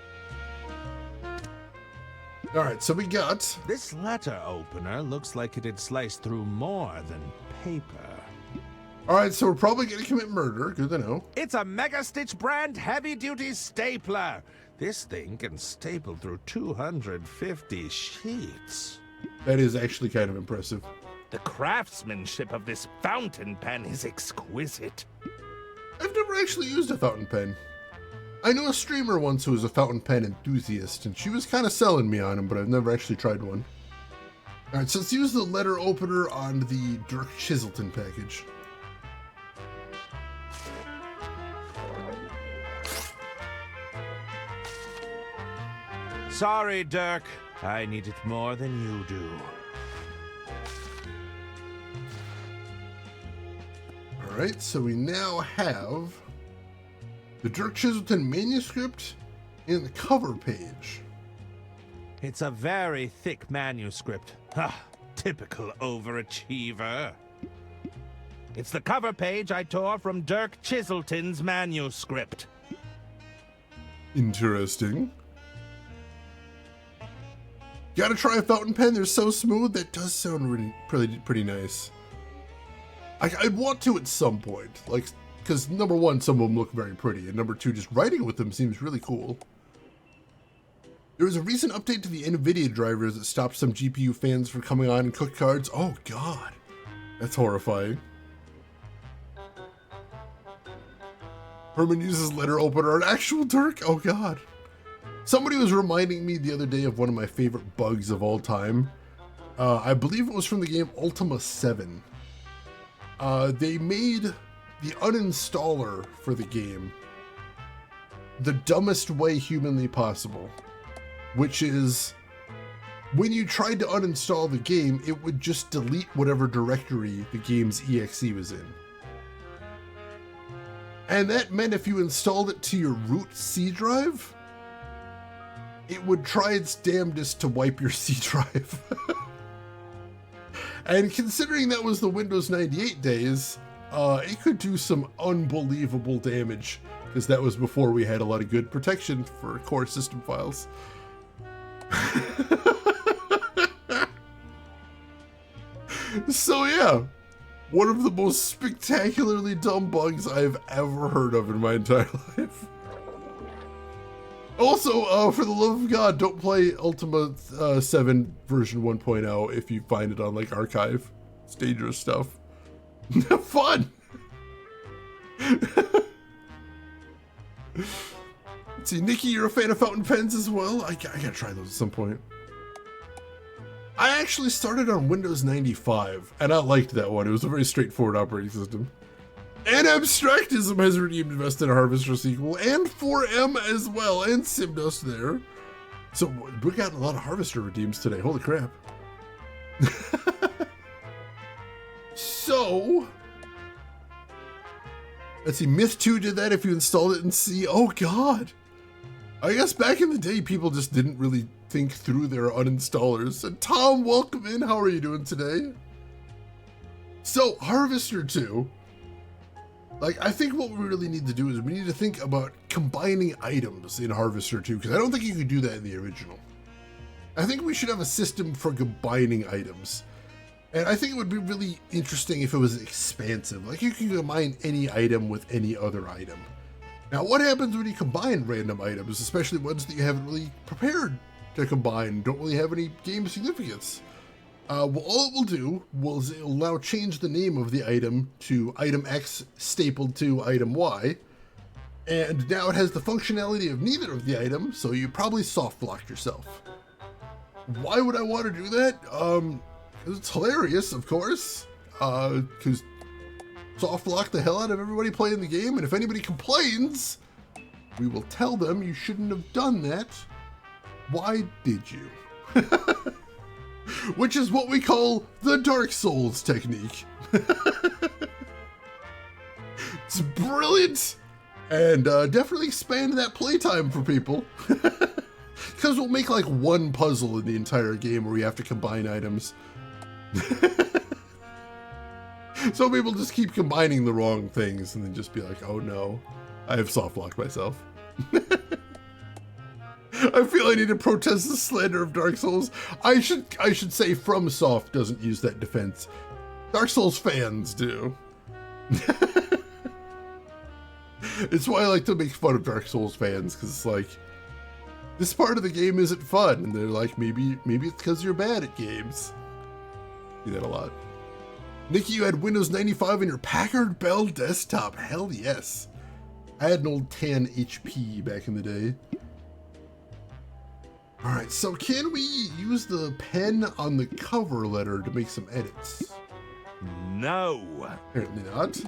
All right, so we got... This letter opener looks like it'd slice through more than paper. All right, so we're probably going to commit murder. Good to know. It's a Mega Stitch brand heavy-duty stapler. This thing can staple through 250 sheets. That is actually kind of impressive. The craftsmanship of this fountain pen is exquisite. I've never actually used a fountain pen. I knew a streamer once who was a fountain pen enthusiast, and she was kind of selling me on them, but I've never actually tried one. All right, so let's use the letter opener on the Dirk Chiselton package. Sorry, Dirk. I need it more than you do. All right, so we now have the Dirk Chiselton manuscript and the cover page. It's a very thick manuscript. Ah, typical overachiever. It's the cover page I tore from Dirk Chiselton's manuscript. Interesting. Gotta try a fountain pen. They're so smooth. That does sound really pretty nice. I'd want to at some point, like, because number one, some of them look very pretty, and number two, just writing with them seems really cool. There was a recent update to the NVIDIA drivers that stopped some GPU fans from coming on and cook cards. Oh god, that's horrifying. Herman uses letter opener on actual Dirk. Oh god. Somebody was reminding me the other day of one of my favorite bugs of all time. I believe it was from the game Ultima 7. They made the uninstaller for the game the dumbest way humanly possible, which is when you tried to uninstall the game, it would just delete whatever directory the game's exe was in. And that meant if you installed it to your root C drive, it would try its damnedest to wipe your C drive. And considering that was the Windows 98 days, it could do some unbelievable damage, because that was before we had a lot of good protection for core system files. So yeah, one of the most spectacularly dumb bugs I've ever heard of in my entire life. Also, for the love of God, don't play Ultima 7 version 1.0 if you find it on, like, archive. It's dangerous stuff. Have fun! Let's see, Nikki, you're a fan of fountain pens as well? I gotta try those at some point. I actually started on Windows 95, and I liked that one. It was a very straightforward operating system. And Abstractism has redeemed Invest in a Harvester sequel, and 4M as well, and Simdust there. So we got a lot of Harvester redeems today. Holy crap. So, let's see, Myth 2 did that if you installed it in C. Oh god. I guess back in the day, people just didn't really think through their uninstallers. And Tom, welcome in. How are you doing today? So, Harvester 2. Like, I think what we really need to do is we need to think about combining items in Harvester 2, because I don't think you could do that in the original. I think we should have a system for combining items. And I think it would be really interesting if it was expansive. Like, you can combine any item with any other item. Now, what happens when you combine random items, especially ones that you haven't really prepared to combine, don't really have any game significance? Well, all it will do is it will now change the name of the item to item X stapled to item Y. And now it has the functionality of neither of the items, so you probably soft locked yourself. Why would I want to do that? Because it's hilarious, of course. Because soft lock the hell out of everybody playing the game, and if anybody complains, we will tell them you shouldn't have done that. Why did you? Which is what we call the Dark Souls technique. It's brilliant, and definitely expand that playtime for people. Because we'll make like one puzzle in the entire game where we have to combine items. Some people just keep combining the wrong things and then just be like, oh no, I have soft locked myself. I feel I need to protest the slander of Dark Souls. I should say FromSoft doesn't use that defense. Dark Souls fans do. It's why I like to make fun of Dark Souls fans, because it's like, this part of the game isn't fun, and they're like, maybe it's because you're bad at games. Do that a lot. Nikki, you had Windows 95 on your Packard Bell desktop. Hell yes. I had an old 10 HP back in the day. All right, so can we use the pen on the cover letter to make some edits? No. Apparently not.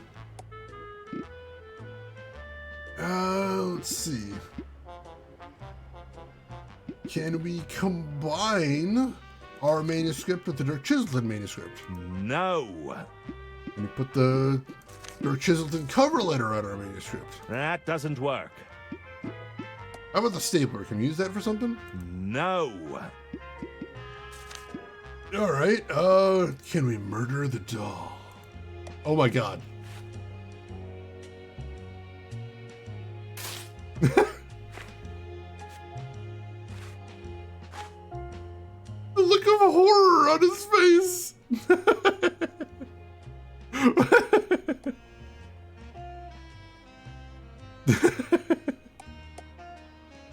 Let's see. Can we combine our manuscript with the Dirk Chiselton manuscript? No. Can we put the Dirk Chiselton cover letter on our manuscript? That doesn't work. How about the stapler? Can we use that for something? No. All right. Can we murder the doll? Oh my god. The look of horror on his face.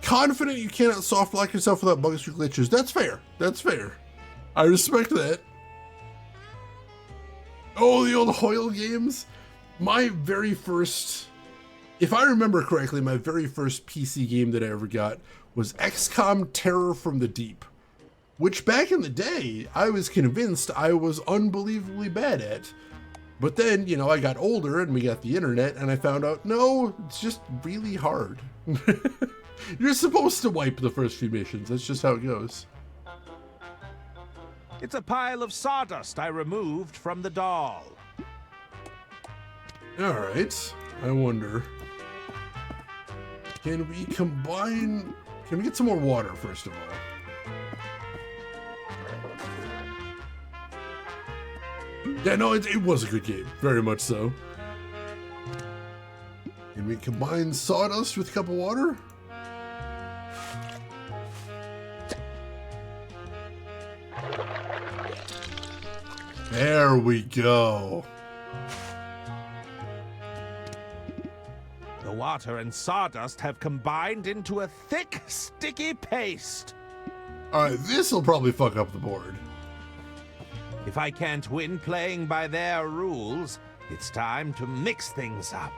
Confident you cannot soft lock yourself without bugs or glitches. That's fair. That's fair. I respect that. Oh, the old Hoyle games. My very first, if I remember correctly, my very first PC game that I ever got was XCOM Terror from the Deep, which back in the day, I was convinced I was unbelievably bad at. But then, you know, I got older and we got the internet and I found out, no, it's just really hard. You're supposed to wipe the first few missions. That's just how it goes. It's a pile of sawdust I removed from the doll. All right. I wonder, can we combine, can we get some more water first of all? Yeah, no, it was a good game. Very much so. Can we combine sawdust with a cup of water? There we go. The water and sawdust have combined into a thick, sticky paste. All right, this will probably fuck up the board. If I can't win playing by their rules, it's time to mix things up.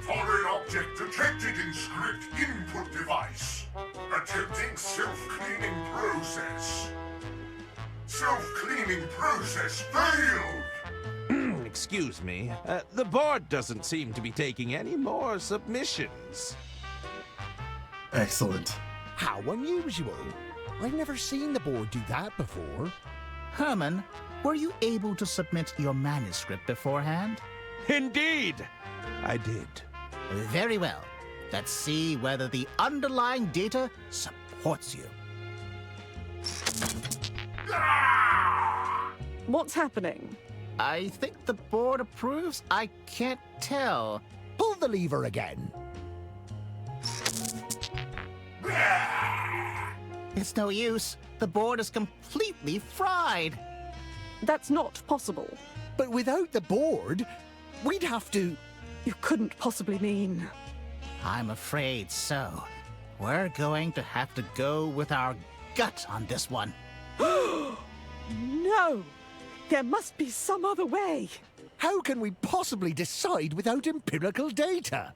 Foreign object detected in script input device. Attempting self-cleaning process. Self-cleaning process failed. Excuse me, the board doesn't seem to be taking any more submissions. Excellent. How unusual. I've never seen the board do that before. Herman, were you able to submit your manuscript beforehand? Indeed, I did. Very well. Let's see whether the underlying data supports you. What's happening? I think the board approves. I can't tell. Pull the lever again. It's no use. The board is completely fried. That's not possible. But without the board, we'd have to... You couldn't possibly mean. I'm afraid so. We're going to have to go with our gut on this one. No! There must be some other way. How can we possibly decide without empirical data?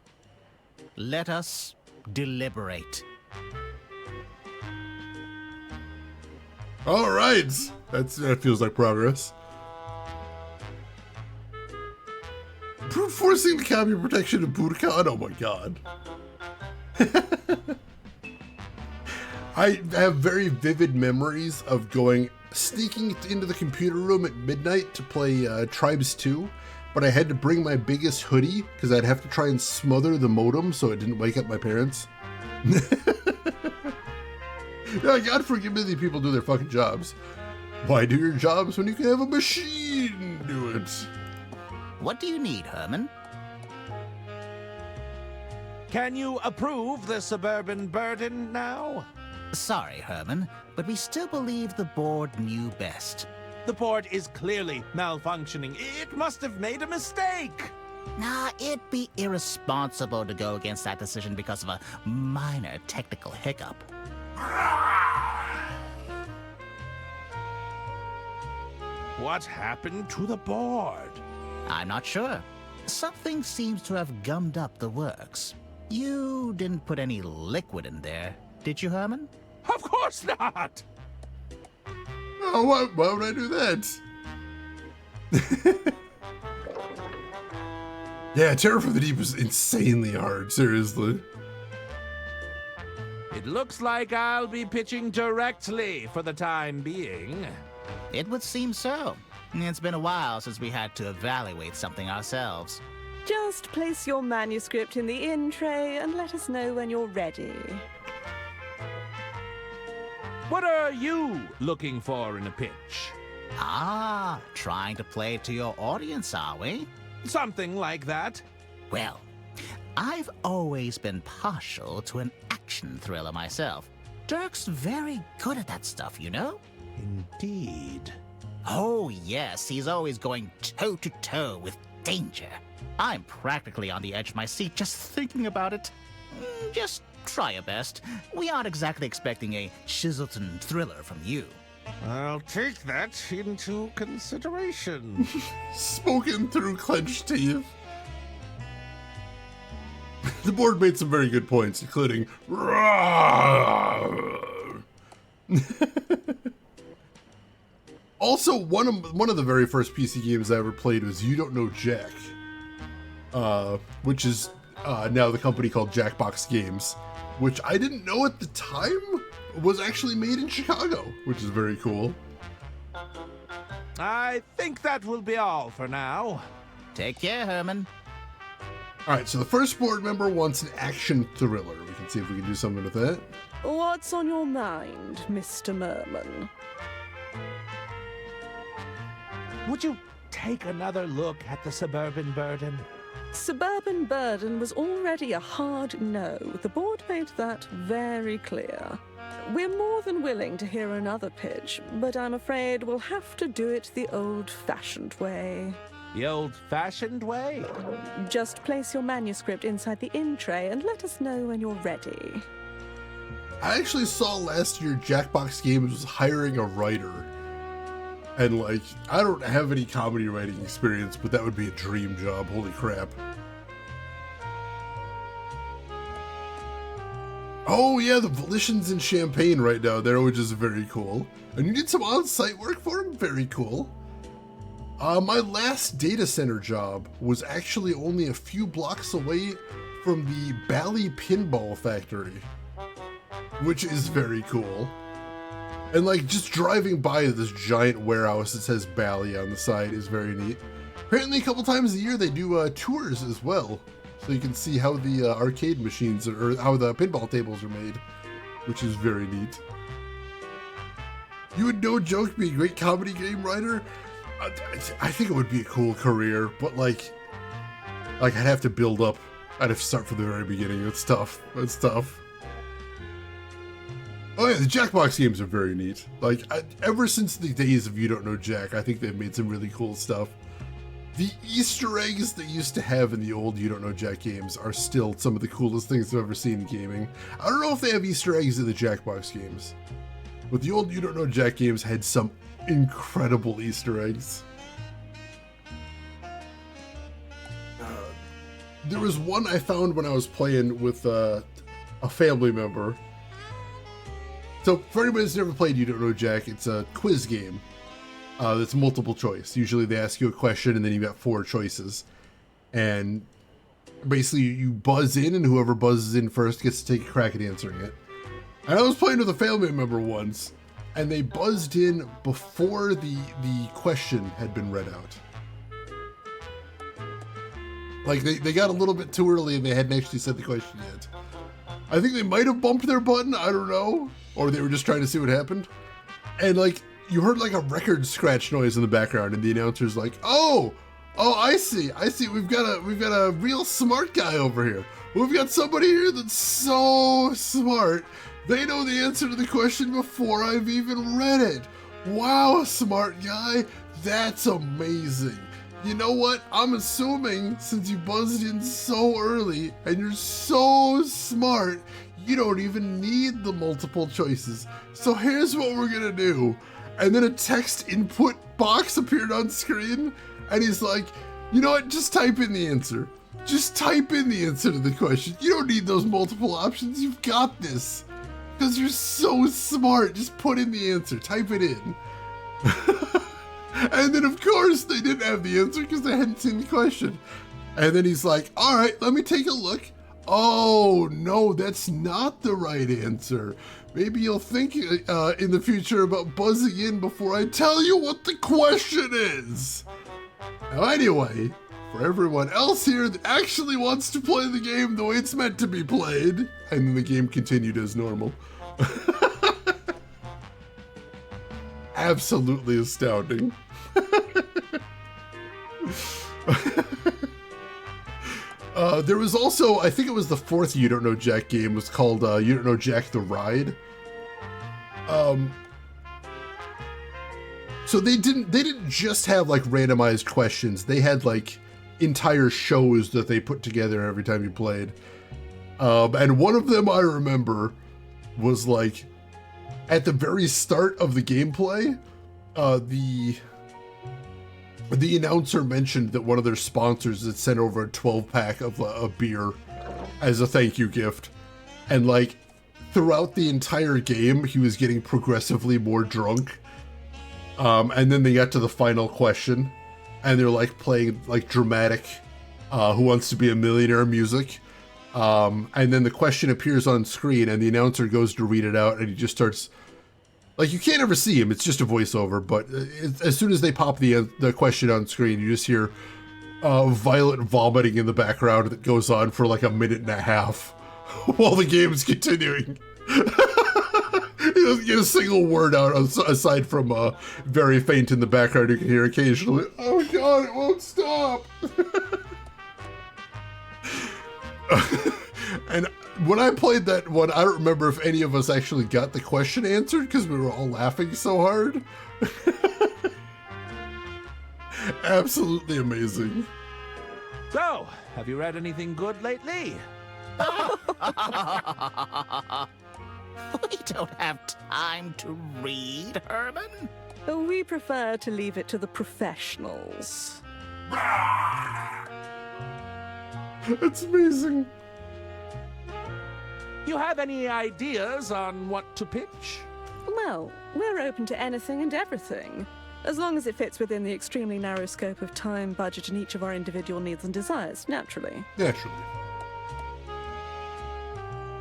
Let us deliberate. All right. That feels like progress. Forcing the copy protection of Budokan? Oh my god. I have very vivid memories of sneaking into the computer room at midnight to play Tribes 2, but I had to bring my biggest hoodie because I'd have to try and smother the modem so it didn't wake up my parents. Yeah, God forgive me, these people do their fucking jobs. Why do your jobs when you can have a machine do it? What do you need, Herman? Can you approve the suburban burden now? Sorry, Herman, but we still believe the board knew best. The board is clearly malfunctioning. It must have made a mistake. Nah, it'd be irresponsible to go against that decision because of a minor technical hiccup. What happened to the board? I'm not sure. Something seems to have gummed up the works. You didn't put any liquid in there, did you, Herman? Of course not! Oh, why would I do that? Yeah, Terror from the Deep is insanely hard, seriously. It looks like I'll be pitching directly for the time being. It would seem so. It's been a while since we had to evaluate something ourselves. Just place your manuscript in the in tray and let us know when you're ready. What are you looking for in a pitch? Ah, trying to play to your audience, are we? Something like that. Well, I've always been partial to an action thriller myself. Dirk's very good at that stuff, you know? Indeed. Oh, yes, he's always going toe-to-toe with danger. I'm practically on the edge of my seat just thinking about it. Just try your best. We aren't exactly expecting a Chiselton thriller from you. I'll take that into consideration. Spoken through clenched teeth. The board made some very good points, including Also, one of the very first PC games I ever played was You Don't Know Jack, which is now the company called Jackbox Games, which I didn't know at the time was actually made in Chicago, which is very cool. I think that will be all for now. Take care, Herman. All right, so the first board member wants an action thriller. We can see if we can do something with that. What's on your mind, Mr. Merman? Would you take another look at the Suburban Burden? Suburban Burden was already a hard no. The board made that very clear. We're more than willing to hear another pitch, but I'm afraid we'll have to do it the old-fashioned way. The old-fashioned way? Just place your manuscript inside the in tray and let us know when you're ready. I actually saw last year Jackbox Games was hiring a writer. And like, I don't have any comedy writing experience, but that would be a dream job, holy crap. Oh yeah, the Volition's in Champaign right now there, which is very cool. And you did some on-site work for him? Very cool. My last data center job was actually only a few blocks away from the Bally Pinball Factory, which is very cool. And like just driving by this giant warehouse that says Bally on the side is very neat. Apparently a couple times a year they do tours as well. So you can see how the arcade machines or how the pinball tables are made, which is very neat. You would no joke be a great comedy game writer. I think it would be a cool career, but like I'd have to build up. I'd have to start from the very beginning. It's tough. It's tough. Oh yeah, the Jackbox games are very neat. Like, ever since the days of You Don't Know Jack, I think they've made some really cool stuff. The Easter eggs they used to have in the old You Don't Know Jack games are still some of the coolest things I've ever seen in gaming. I don't know if they have Easter eggs in the Jackbox games, but the old You Don't Know Jack games had some incredible Easter eggs. There was one I found when I was playing with a family member. So for anybody that's never played You Don't Know Jack, it's a quiz game that's multiple choice. Usually they ask you a question and then you've got 4 choices. And basically you buzz in and whoever buzzes in first gets to take a crack at answering it. And I was playing with a family member once and they buzzed in before the question had been read out. Like they got a little bit too early and they hadn't actually said the question yet. I think they might have bumped their button, I don't know. Or they were just trying to see what happened. And like, you heard like a record scratch noise in the background and the announcer's like, oh, I see. We've got a real smart guy over here. We've got somebody here that's so smart. They know the answer to the question before I've even read it. Wow, smart guy. That's amazing. You know what? I'm assuming since you buzzed in so early and you're so smart, you don't even need the multiple choices. So here's what we're gonna do. And then a text input box appeared on screen, and he's like, you know what? Just type in the answer. Just type in the answer to the question. You don't need those multiple options. You've got this. Because you're so smart. Just put in the answer. Type it in. And then, of course, they didn't have the answer because they hadn't seen the question. And then he's like, all right, let me take a look. Oh, no, that's not the right answer. Maybe you'll think in the future about buzzing in before I tell you what the question is. Now, anyway, for everyone else here that actually wants to play the game the way it's meant to be played, and then the game continued as normal. Absolutely astounding. There was also, I think it was the fourth You Don't Know Jack game, was called You Don't Know Jack the Ride. So they didn't just have like randomized questions. They had like entire shows that they put together every time you played. And one of them I remember was like at the very start of the gameplay, the announcer mentioned that one of their sponsors had sent over a 12-pack of a beer as a thank you gift. And like throughout the entire game, he was getting progressively more drunk. And then they got to the final question, and they're like playing like dramatic Who Wants to Be a Millionaire music. And then the question appears on screen, and the announcer goes to read it out, and he just starts, like, you can't ever see him, it's just a voiceover, but as soon as they pop the question on screen, you just hear violent vomiting in the background that goes on for like a minute and a half while the game's continuing. He doesn't get a single word out aside from very faint in the background you can hear occasionally. Oh god, it won't stop! And when I played that one, I don't remember if any of us actually got the question answered because we were all laughing so hard. Absolutely amazing. So, have you read anything good lately? We don't have time to read, Herman. We prefer to leave it to the professionals. That's amazing. You have any ideas on what to pitch? Well, we're open to anything and everything, as long as it fits within the extremely narrow scope of time, budget, and each of our individual needs and desires, naturally. Naturally.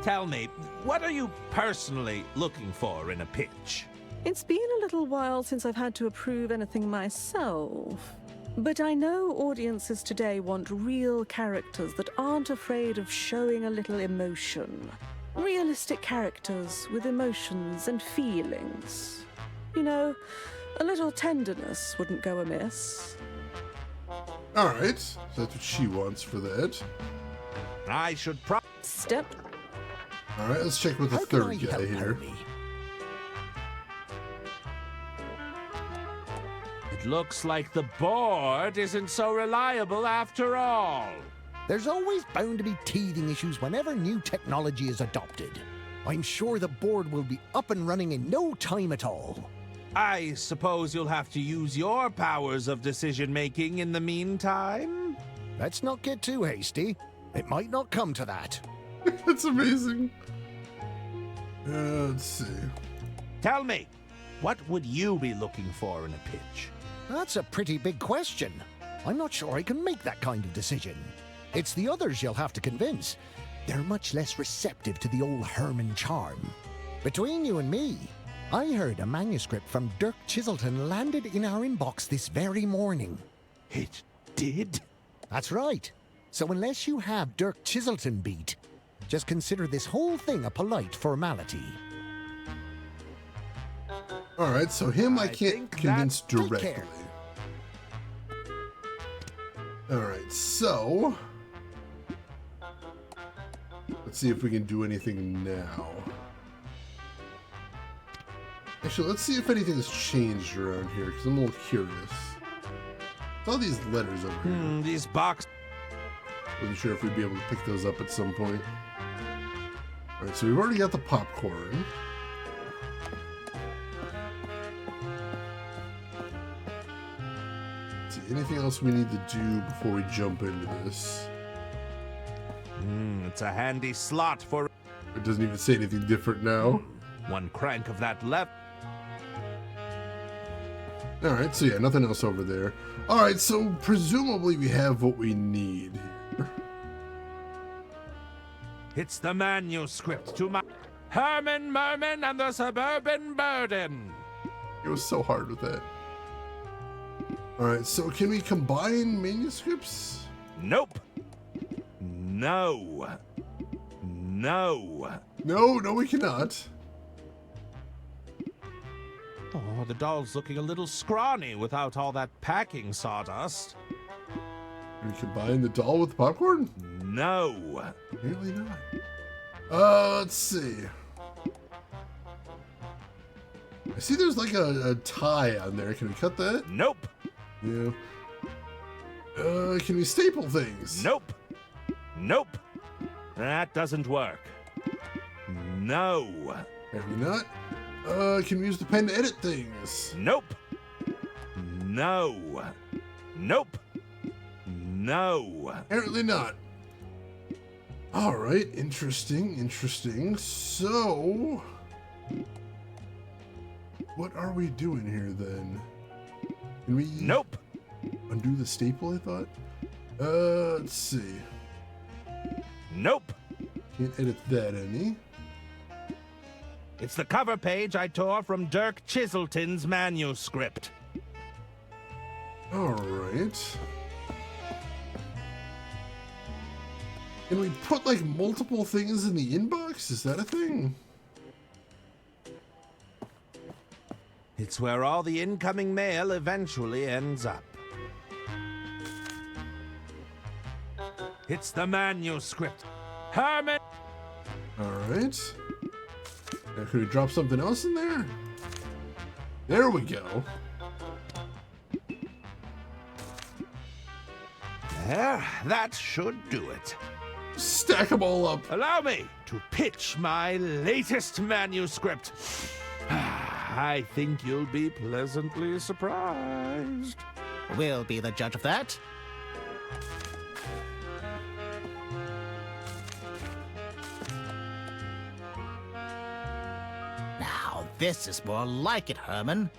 Tell me, what are you personally looking for in a pitch? It's been a little while since I've had to approve anything myself. But I know audiences today want real characters that aren't afraid of showing a little emotion. Realistic characters with emotions and feelings. You know, a little tenderness wouldn't go amiss. Alright, so that's what she wants for that. I should Step. Alright, let's check with the How can I third guy help, here. Hermie? It looks like the board isn't so reliable after all. There's always bound to be teething issues whenever new technology is adopted. I'm sure the board will be up and running in no time at all. I suppose you'll have to use your powers of decision-making in the meantime? Let's not get too hasty. It might not come to that. That's amazing. Let's see. Tell me, what would you be looking for in a pitch? That's a pretty big question. I'm not sure I can make that kind of decision. It's the others you'll have to convince. They're much less receptive to the old Herman charm. Between you and me, I heard a manuscript from Dirk Chiselton landed in our inbox this very morning. It did? That's right. So unless you have Dirk Chiselton beat, just consider this whole thing a polite formality. Alright, so him I I can't think convince Take directly. care. Alright, so let's see if we can do anything now. Actually, let's see if anything's changed around here, because I'm a little curious. saw these letters over here. These boxes. Wasn't sure if we'd be able to pick those up at some point. Alright, so we've already got the popcorn. Let's see, anything else we need to do before we jump into this? It's a handy slot for It doesn't even say anything different now. one crank of that lever. Alright, so yeah, nothing else over there. Alright, so presumably we have what we need here. It's the manuscript to my Herman Merman and the Suburban Burden. It was so hard with that. Alright, so can we combine manuscripts? Nope. No. No. No, we cannot. Oh, the doll's looking a little scrawny without all that packing sawdust. Can we combine the doll with the popcorn? No. Apparently not. Let's see. I see there's like a tie on there. Can we cut that? Nope. Yeah. Can we staple things? Nope. Nope. That doesn't work. No. Apparently not. Can we use the pen to edit things? Nope. No. Nope. No. Apparently not. Alright, interesting. So, what are we doing here then? Can we Nope. undo the staple, I thought? Let's see. Nope. Can't edit that any. It's the cover page I tore from Dirk Chiselton's manuscript. Alright. Can we put like multiple things in the inbox? Is that a thing? It's where all the incoming mail eventually ends up. It's the manuscript. Herman! Alright. Now, could we drop something else in there? There we go. There, that should do it. Stack them all up. Allow me to pitch my latest manuscript. I think you'll be pleasantly surprised. We'll be the judge of that. Now, this is more like it, Herman.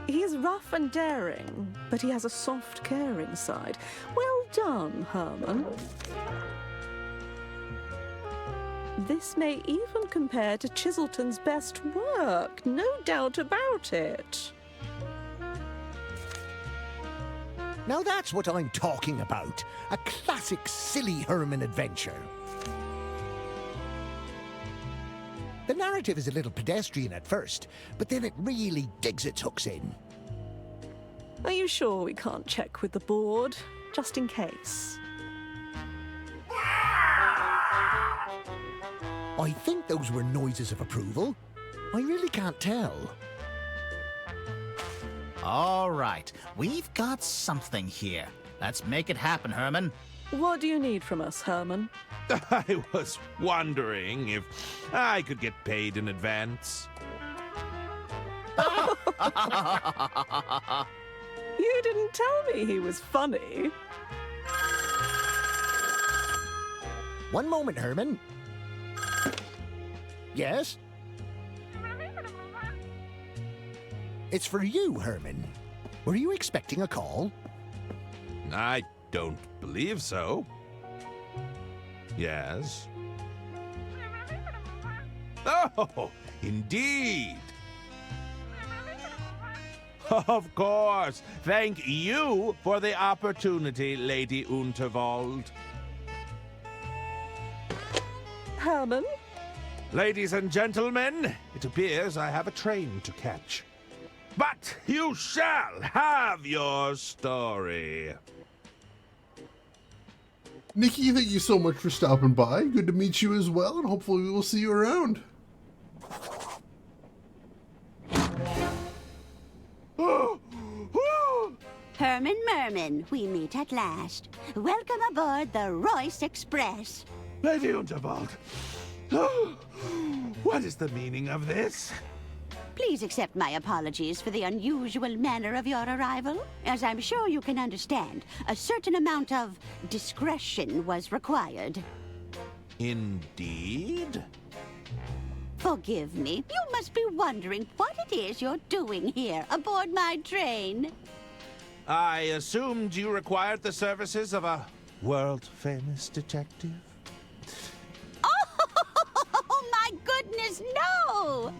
He's rough and daring, but he has a soft, caring side. Well done, Herman. This may even compare to Chiselton's best work, no doubt about it. Now that's what I'm talking about. A classic silly Herman adventure. The narrative is a little pedestrian at first, but then it really digs its hooks in. Are you sure we can't check with the board, just in case? I think those were noises of approval. I really can't tell. All right, we've got something here. Let's make it happen, Herman. What do you need from us, Herman? I was wondering if I could get paid in advance. You didn't tell me he was funny. One moment, Herman. Yes? It's for you, Herman. Were you expecting a call? I don't believe so. Yes. Oh, indeed. Of course. Thank you for the opportunity, Lady Unterwald. Herman? Ladies and gentlemen, it appears I have a train to catch. But you shall have your story. Nikki, thank you so much for stopping by. Good to meet you as well, and hopefully we will see you around. Herman, we meet at last. Welcome aboard the Royce Express. Lady Unterwald, what is the meaning of this? Please accept my apologies for the unusual manner of your arrival. As I'm sure you can understand, a certain amount of discretion was required. Indeed? Forgive me. You must be wondering what it is you're doing here aboard my train. I assumed you required the services of a world-famous detective. Oh, my goodness, no!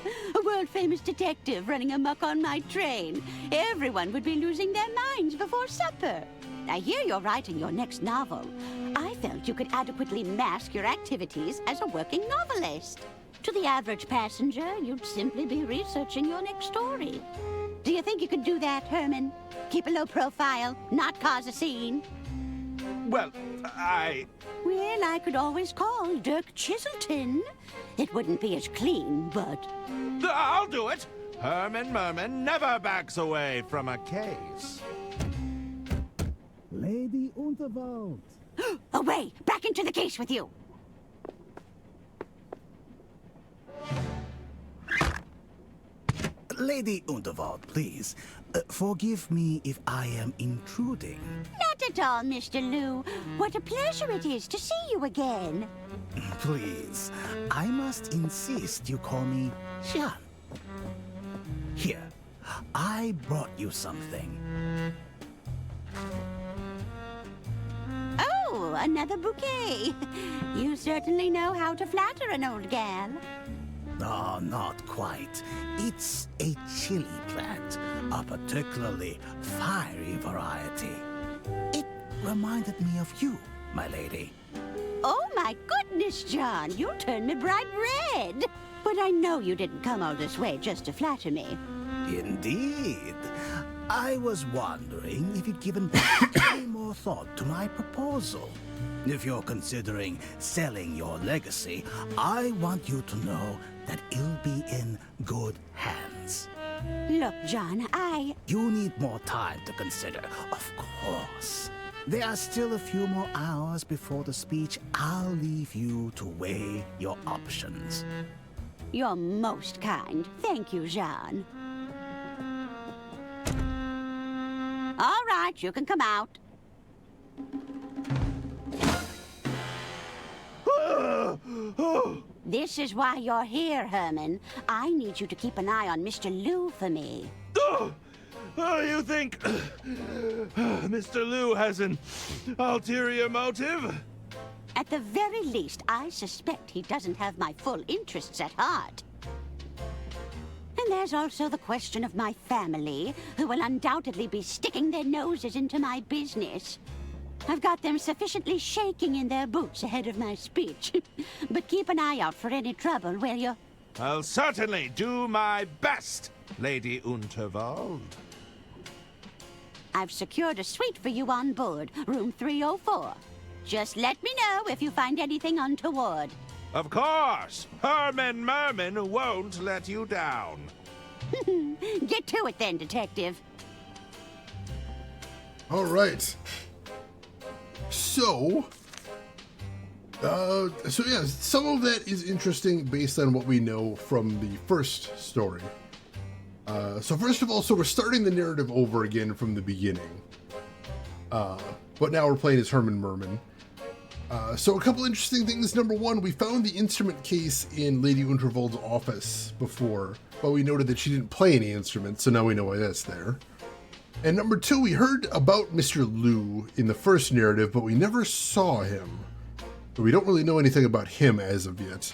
A world-famous detective running amok on my train. Everyone would be losing their minds before supper. I hear you're writing your next novel. I felt you could adequately mask your activities as a working novelist. To the average passenger, you'd simply be researching your next story. Do you think you could do that, Herman? Keep a low profile, not cause a scene? Well, Well, I could always call Dirk Chiselton. It wouldn't be as clean, but... I'll do it! Herman Merman never backs away from a case. Lady Unterwald. Away! Back into the case with you! Lady Unterwald, please. Forgive me if I am intruding. Not at all, Mr. Lou. What a pleasure it is to see you again. Please, I must insist you call me Jean. Here, I brought you something. Oh, another bouquet. You certainly know how to flatter an old gal. No, not quite. It's a chili plant, a particularly fiery variety. It reminded me of you, my lady. Oh, my goodness, John. You turned me bright red. But I know you didn't come all this way just to flatter me. Indeed. I was wondering if you'd given any more thought to my proposal. If you're considering selling your legacy, I want you to know that it'll be in good hands. Look, John, You need more time to consider, of course. There are still a few more hours before the speech. I'll leave you to weigh your options. You're most kind. Thank you, Jean. All right, you can come out. This is why you're here, Herman. I need you to keep an eye on Mr. Lou for me. You think Mr. Lou has an ulterior motive? At the very least, I suspect he doesn't have my full interests at heart. And there's also the question of my family, who will undoubtedly be sticking their noses into my business. I've got them sufficiently shaking in their boots ahead of my speech. But keep an eye out for any trouble, will you? I'll certainly do my best, Lady Unterwald. I've secured a suite for you on board, room 304. Just let me know if you find anything untoward. Of course! Herman Merman won't let you down. Get to it then, Detective. All right. So yeah, some of that is interesting based on what we know from the first story. So first of all, we're starting the narrative over again from the beginning. But now we're playing as Herman Merman. So a couple interesting things. Number one, we found the instrument case in Lady Unterwald's office before, but we noted that she didn't play any instruments, so now we know why that's there. And number two, we heard about Mr. Lou in the first narrative, but we never saw him. We don't really know anything about him as of yet.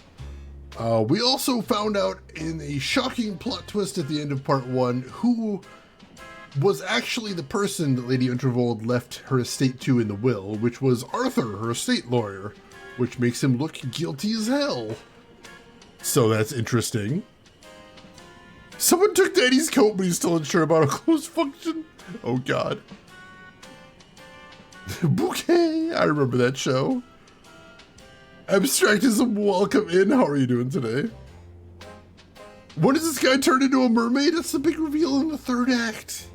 We also found out in a shocking plot twist at the end of part one who was actually the person that Lady Unterwald left her estate to in the will, which was Arthur, her estate lawyer, which makes him look guilty as hell. So that's interesting. Someone took Daddy's coat, but he's still unsure about a closed function. Oh God. Bouquet, I remember that show. Abstractism, welcome in. How are you doing today? When does this guy turn into a mermaid? That's the big reveal in the third act.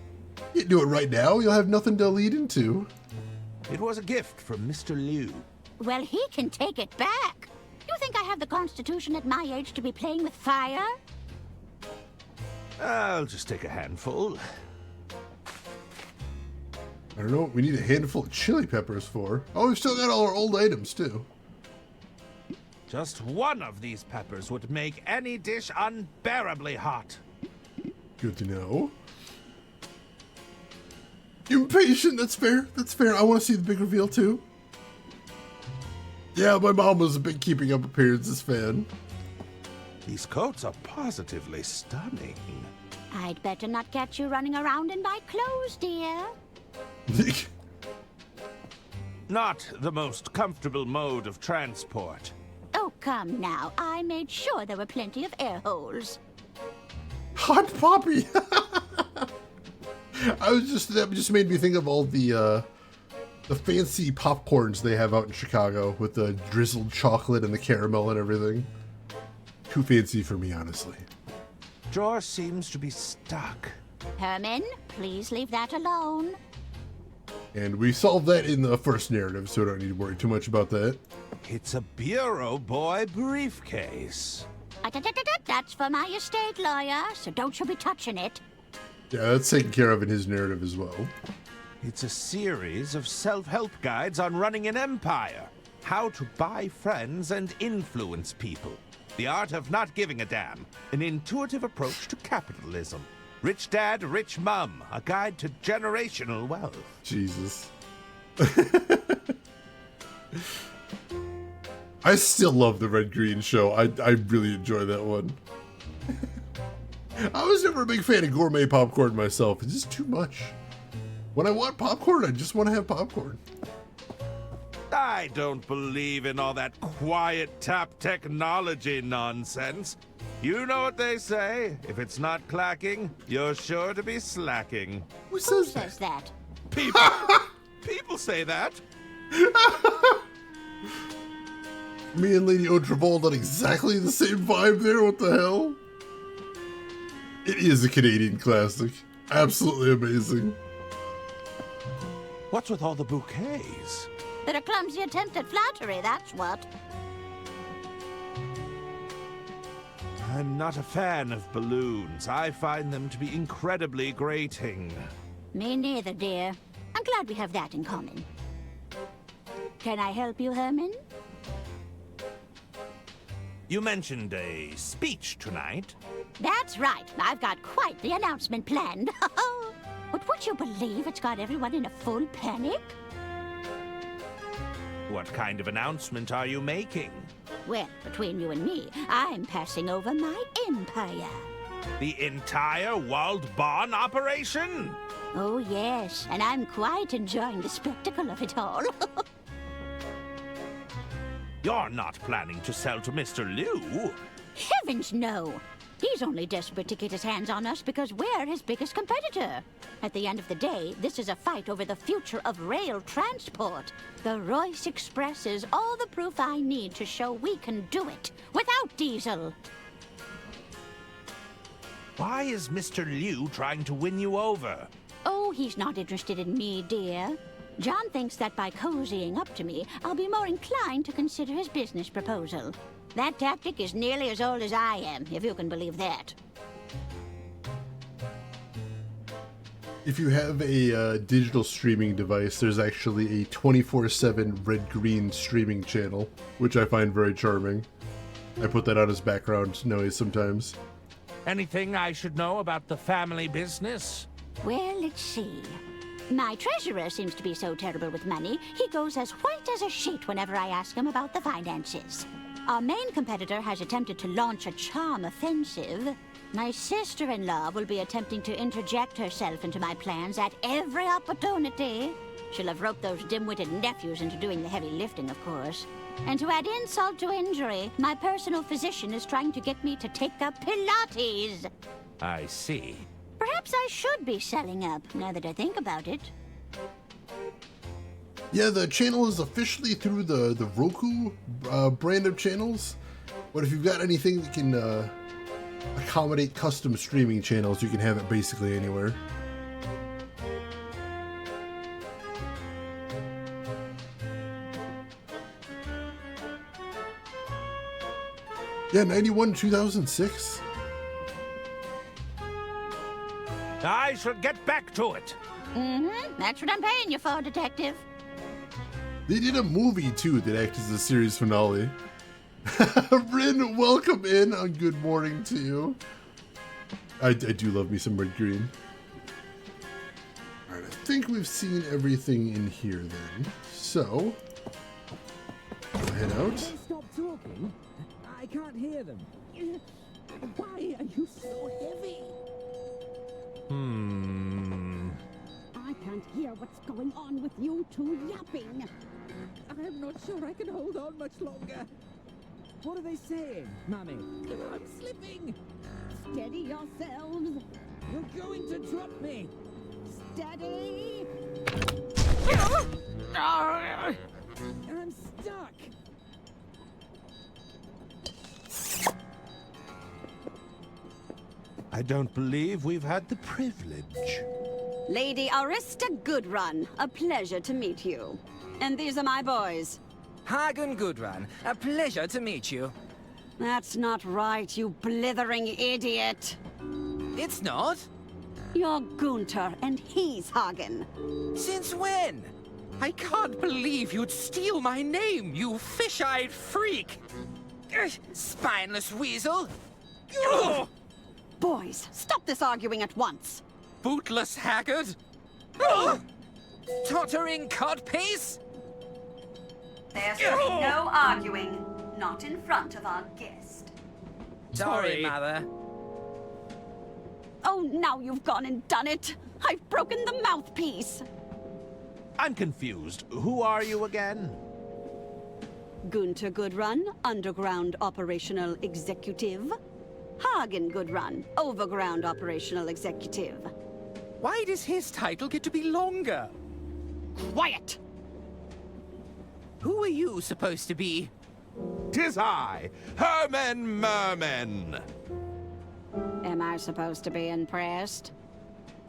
You do it right now, you'll have nothing to lead into. It was a gift from Mr. Liu. Well, he can take it back. You think I have the constitution at my age to be playing with fire? I'll just take a handful. I don't know what we need a handful of chili peppers for. Oh, we've still got all our old items, too. Just one of these peppers would make any dish unbearably hot. Good to know. Impatient, that's fair. That's fair. I want to see the big reveal, too. Yeah, my mom was a big Keeping Up Appearances fan. These coats are positively stunning. I'd better not catch you running around in my clothes, dear. Not the most comfortable mode of transport. Oh, come now. I made sure there were plenty of air holes. Hot Poppy! That just made me think of all the fancy popcorns they have out in Chicago with the drizzled chocolate and the caramel and everything. Too fancy for me, honestly. Drawer seems to be stuck. Herman, please leave that alone. And we solved that in the first narrative, so I don't need to worry too much about that. It's a Bureau Boy briefcase. That's for my estate lawyer, so don't you be touching it. Yeah, that's taken care of in his narrative as well. It's a series of self-help guides on running an empire. How to buy friends and influence people. The art of not giving a damn. An intuitive approach to capitalism. Rich Dad, Rich Mum. A guide to generational wealth. Jesus. I still love the Red Green show. I really enjoy that one. I was never a big fan of gourmet popcorn myself. It's just too much. When I want popcorn, I just want to have popcorn. I don't believe in all that quiet tap technology nonsense. You know what they say. If it's not clacking, you're sure to be slacking. Who Who says says that? People, people say that. Me and Lady O'Travolta on exactly the same vibe there. What the hell? It is a Canadian classic. Absolutely amazing. What's with all the bouquets? They're a clumsy attempt at flattery, that's what. I'm not a fan of balloons. I find them to be incredibly grating. Me neither, dear. I'm glad we have that in common. Can I help you, Herman? You mentioned a speech tonight. That's right. I've got quite the announcement planned. But would you believe it's got everyone in a full panic? What kind of announcement are you making? Well, between you and me, I'm passing over my empire. The entire Walled Barn operation? Oh, yes, and I'm quite enjoying the spectacle of it all. You're not planning to sell to Mr. Liu? Heavens, no! He's only desperate to get his hands on us because we're his biggest competitor. At the end of the day, this is a fight over the future of rail transport. The Royce Express is all the proof I need to show we can do it without diesel. Why is Mr. Liu trying to win you over? Oh, he's not interested in me, dear. John thinks that by cozying up to me, I'll be more inclined to consider his business proposal. That tactic is nearly as old as I am, if you can believe that. If you have a digital streaming device, there's actually a 24/7 red-green streaming channel, which I find very charming. I put that on as background noise sometimes. Anything I should know about the family business? Well, let's see. My treasurer seems to be so terrible with money, he goes as white as a sheet whenever I ask him about the finances. Our main competitor has attempted to launch a charm offensive. My sister-in-law will be attempting to interject herself into my plans at every opportunity. She'll have roped those dim-witted nephews into doing the heavy lifting, of course. And to add insult to injury, my personal physician is trying to get me to take up Pilates. I see. Perhaps I should be selling up, now that I think about it. Yeah, the channel is officially through the Roku brand of channels. But if you've got anything that can accommodate custom streaming channels, you can have it basically anywhere. Yeah, 91 2006. I shall get back to it. Mm-hmm. That's what I'm paying you for, Detective. They did a movie too that acted as a series finale. Rin, welcome in on Good Morning to you. I do love me some red green. Alright, I think we've seen everything in here then. So, go head out. Stop talking. I can't hear them. Why are you so heavy? I can't hear what's going on with you two yapping. I'm not sure I can hold on much longer. What are they saying, Mummy? I'm slipping. Steady yourselves. You're going to drop me. Steady. I'm stuck. I don't believe we've had the privilege. Lady Arista Goodrun, a pleasure to meet you. And these are my boys. Hagen Goodrun, a pleasure to meet you. That's not right, you blithering idiot. It's not? You're Gunter, and he's Hagen. Since when? I can't believe you'd steal my name, you fish-eyed freak! Spineless weasel! Ugh! Boys, stop this arguing at once. Bootless haggard! Ugh! Tottering codpiece! There's no arguing. Not in front of our guest. Sorry, Mother. Oh, now you've gone and done it. I've broken the mouthpiece. I'm confused. Who are you again? Gunter Goodrun, Underground Operational Executive. Hagen Goodrun, Overground Operational Executive. Why does his title get to be longer? Quiet! Who are you supposed to be? 'Tis I, Herman Merman. Am I supposed to be impressed?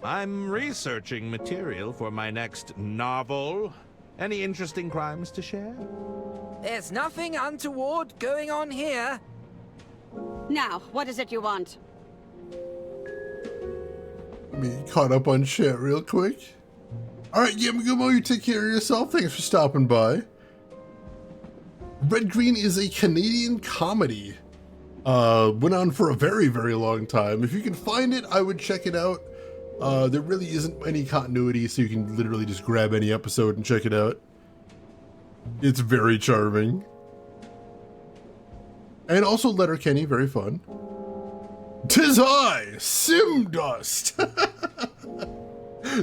I'm researching material for my next novel. Any interesting crimes to share? There's nothing untoward going on here. Now, what is it you want? Me caught up on chat real quick. Alright, Yamagumo, you take care of yourself. Thanks for stopping by. Red Green is a Canadian comedy. Went on for a very, very long time. If you can find it, I would check it out. There really isn't any continuity, so you can literally just grab any episode and check it out. It's very charming. And also Letterkenny, very fun. 'Tis I, Simdust!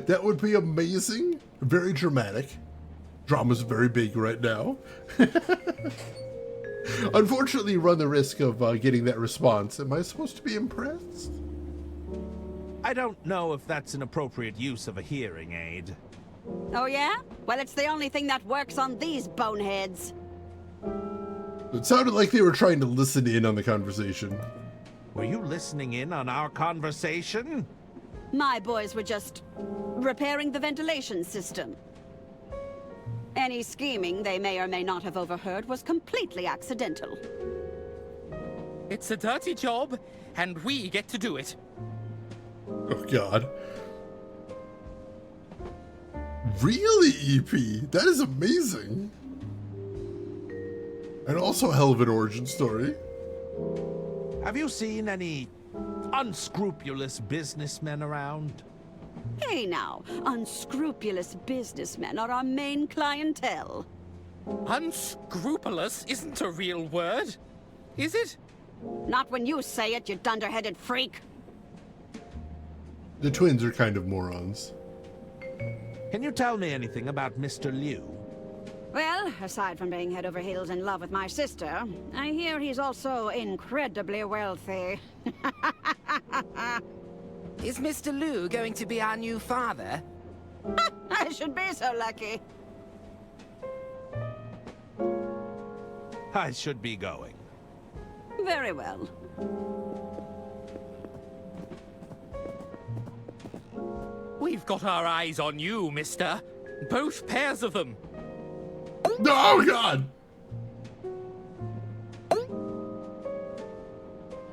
That would be amazing. Very dramatic. Drama's very big right now. Unfortunately, you run the risk of getting that response. Am I supposed to be impressed? I don't know if that's an appropriate use of a hearing aid. Oh yeah? Well, it's the only thing that works on these boneheads. It sounded like they were trying to listen in on the conversation. Were you listening in on our conversation? My boys were just repairing the ventilation system. Any scheming they may or may not have overheard was completely accidental. It's a dirty job, and we get to do it. Oh, God. Really, EP? That is amazing. And also a hell of an origin story. Have you seen any unscrupulous businessmen around? Hey now, unscrupulous businessmen are our main clientele. Unscrupulous isn't a real word, is it? Not when you say it, you dunderheaded freak. The twins are kind of morons. Can you tell me anything about Mr. Liu? Well, aside from being head over heels in love with my sister, I hear he's also incredibly wealthy. Is Mr. Liu going to be our new father? I should be so lucky. I should be going. Very well. We've got our eyes on you, mister. Both pairs of them. Oh, God!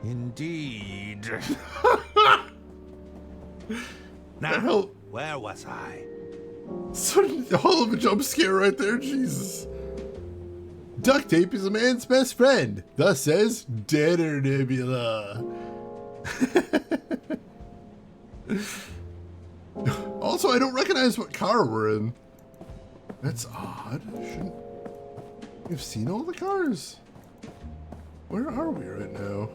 Indeed. The Now, hell? where was I? A hell of a jump scare right there, Jesus. Duct tape is a man's best friend. Thus says Dinner Nebula. Also, I don't recognize what car we're in. That's odd. Shouldn't we've seen all the cars? Where are we right now?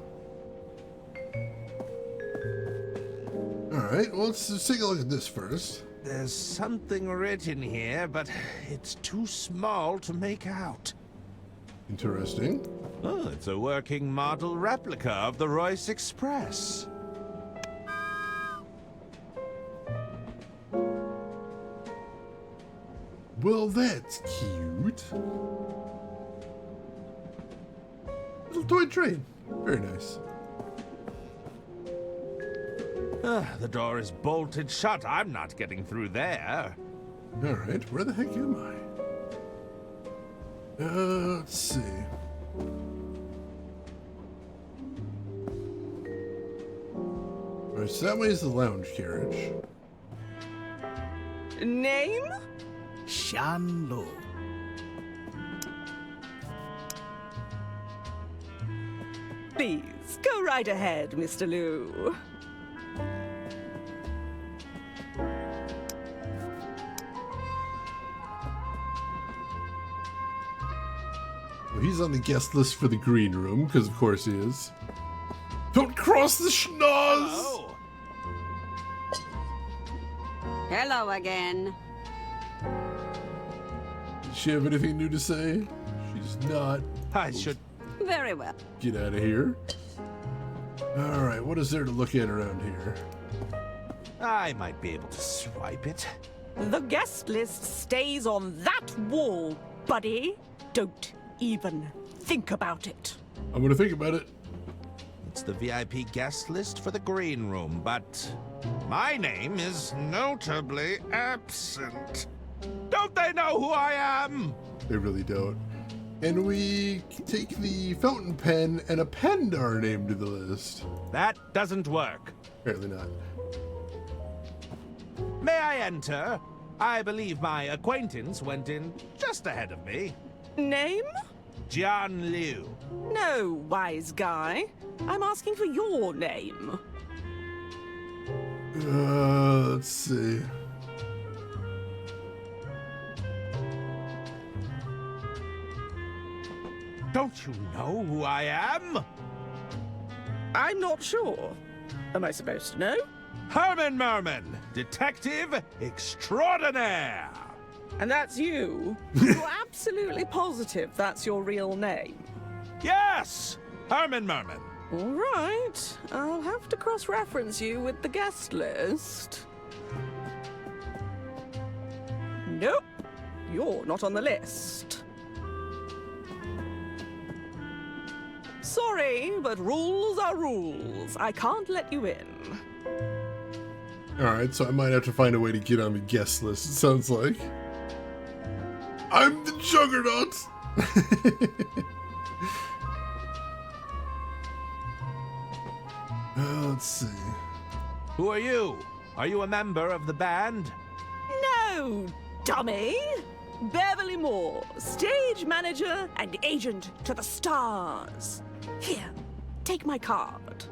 Alright, well, let's just take a look at this first. There's something written here, but it's too small to make out. Interesting. Oh, it's a working model replica of the Royce Express. Well, that's cute. Little toy train. Very nice. The door is bolted shut. I'm not getting through there. Alright, where the heck am I? Let's see. Alright, so that way is the lounge carriage. Name? Shan Lu. Please, go right ahead, Mr. Liu. Well, he's on the guest list for the green room, because of course he is. Don't cross the schnoz! Oh, Hello again. Does she have anything new to say? She's not. I should. Very well. Get out of here. Alright, what is there to look at around here? I might be able to swipe it. The guest list stays on that wall, buddy. Don't even think about it. I'm gonna think about it. It's the VIP guest list for the green room, but my name is notably absent. Don't they know who I am? They really don't. And we take the fountain pen and append our name to the list. That doesn't work. Apparently not. May I enter? I believe my acquaintance went in just ahead of me. Name? Jian Liu. No, wise guy. I'm asking for your name. Let's see. Don't you know who I am? I'm not sure. Am I supposed to know? Herman Merman, detective extraordinaire. And that's you? You're absolutely positive that's your real name? Yes, Herman Merman. All right. I'll have to cross-reference you with the guest list. Nope. You're not on the list. Sorry, but rules are rules. I can't let you in. Alright, so I might have to find a way to get on the guest list, it sounds like. I'm the Juggernaut! Let's see. Who are you? Are you a member of the band? No, dummy. Beverly Moore, stage manager and agent to the stars. Here, take my card.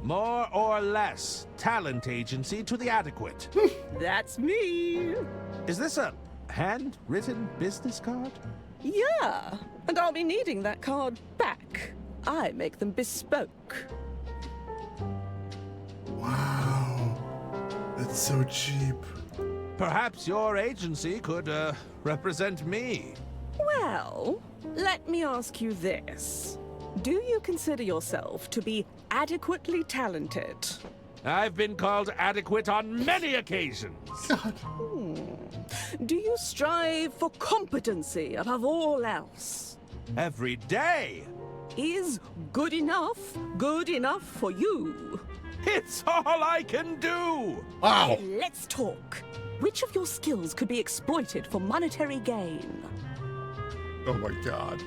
More or less talent agency to the adequate. That's me. Is this a handwritten business card? Yeah, and I'll be needing that card back. I make them bespoke. Wow. That's so cheap. Perhaps your agency could represent me. Well, let me ask you this. Do you consider yourself to be adequately talented? I've been called adequate on many occasions. God. Do you strive for competency above all else? Every day. Is good enough for you? It's all I can do. Wow. Let's talk. Which of your skills could be exploited for monetary gain? Oh my god.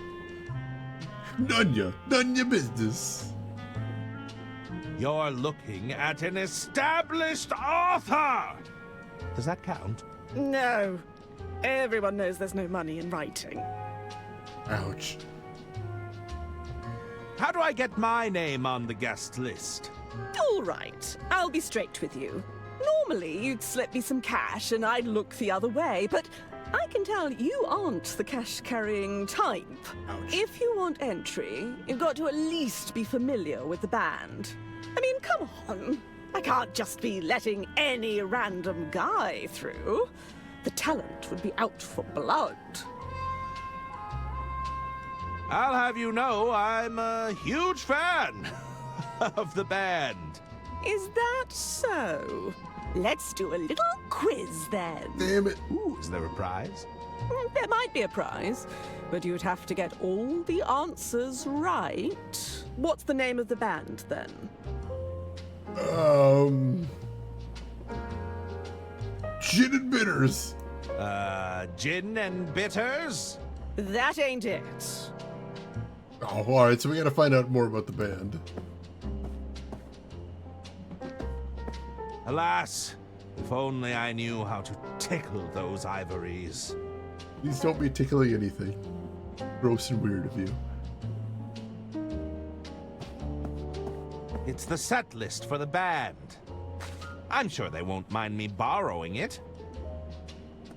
None your business. You're looking at an established author! Does that count? No. Everyone knows there's no money in writing. Ouch. How do I get my name on the guest list? All right, I'll be straight with you. Normally, you'd slip me some cash and I'd look the other way, but I can tell you aren't the cash-carrying type. Ouch. If you want entry, you've got to at least be familiar with the band. I mean, come on. I can't just be letting any random guy through. The talent would be out for blood. I'll have you know I'm a huge fan of the band. Is that so? Let's do a little quiz then. Damn it. Ooh, is there a prize? There might be a prize, but you'd have to get all the answers right. What's the name of the band then? Gin and bitters. Gin and bitters? That ain't it. Oh, all right. So we got to find out more about the band. Alas, if only I knew how to tickle those ivories. Please don't be tickling anything. Gross and weird of you. It's the set list for the band. I'm sure they won't mind me borrowing it.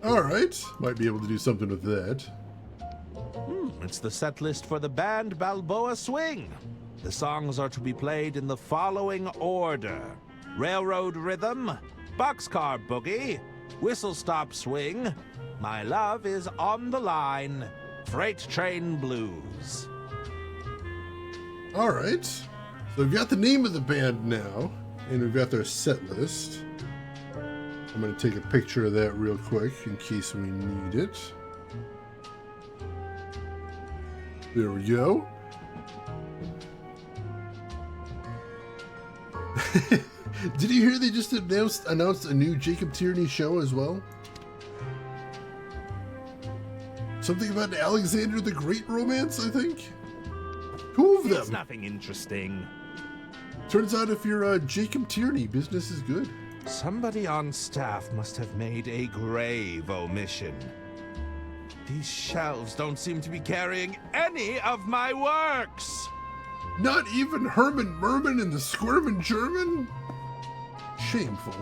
All right. Might be able to do something with that. It's the set list for the band Balboa Swing. The songs are to be played in the following order: Railroad Rhythm, Boxcar Boogie, Whistle Stop Swing, My Love Is on the Line, Freight Train Blues. All right. So we've got the name of the band now, and we've got their set list. I'm going to take a picture of that real quick in case we need it. There we go. Did you hear they just announced a new Jacob Tierney show as well? Something about Alexander the Great romance, I think? Two of them. It's nothing interesting. Turns out if you're Jacob Tierney, business is good. Somebody on staff must have made a grave omission. These shelves don't seem to be carrying any of my works. Not even Herman Merman and the Squirmin' German? Shameful.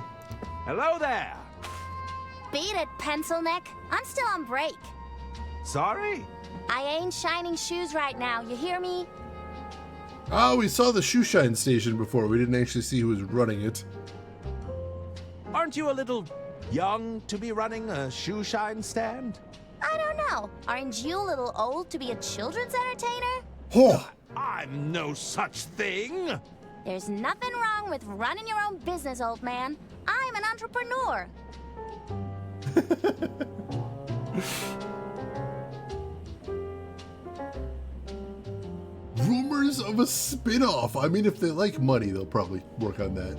Hello there. Beat it, pencil neck. I'm still on break. Sorry? I ain't shining shoes right now, you hear me? Oh, we saw the shoe shine station before. We didn't actually see who was running it. Aren't you a little young to be running a shoe shine stand? I don't know. Aren't you a little old to be a children's entertainer? Oh! I'm no such thing. There's nothing wrong with running your own business, old man. I'm an entrepreneur. Rumors of a spin-off. I mean, if they like money, they'll probably work on that.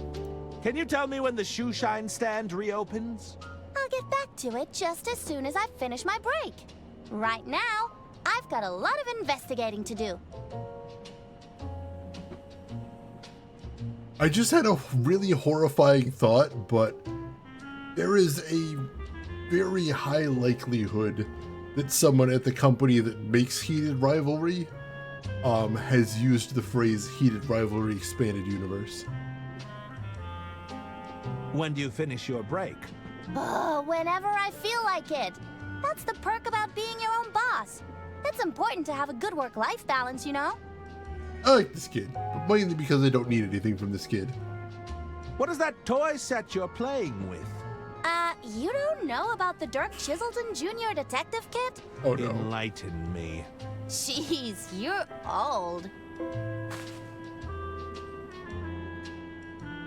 Can you tell me when the shoe shine stand reopens? I'll get back to it just as soon as I finish my break. Right now, I've got a lot of investigating to do. I just had a really horrifying thought, but there is a very high likelihood that someone at the company that makes Heated Rivalry has used the phrase Heated Rivalry Expanded Universe. When do you finish your break? Oh, whenever I feel like it. That's the perk about being your own boss. It's important to have a good work-life balance, you know? I like this kid, but mainly because I don't need anything from this kid. What is that toy set you're playing with? You don't know about the Dirk Chiselton Jr. Detective Kit? Oh no. Enlighten me. Jeez, you're old.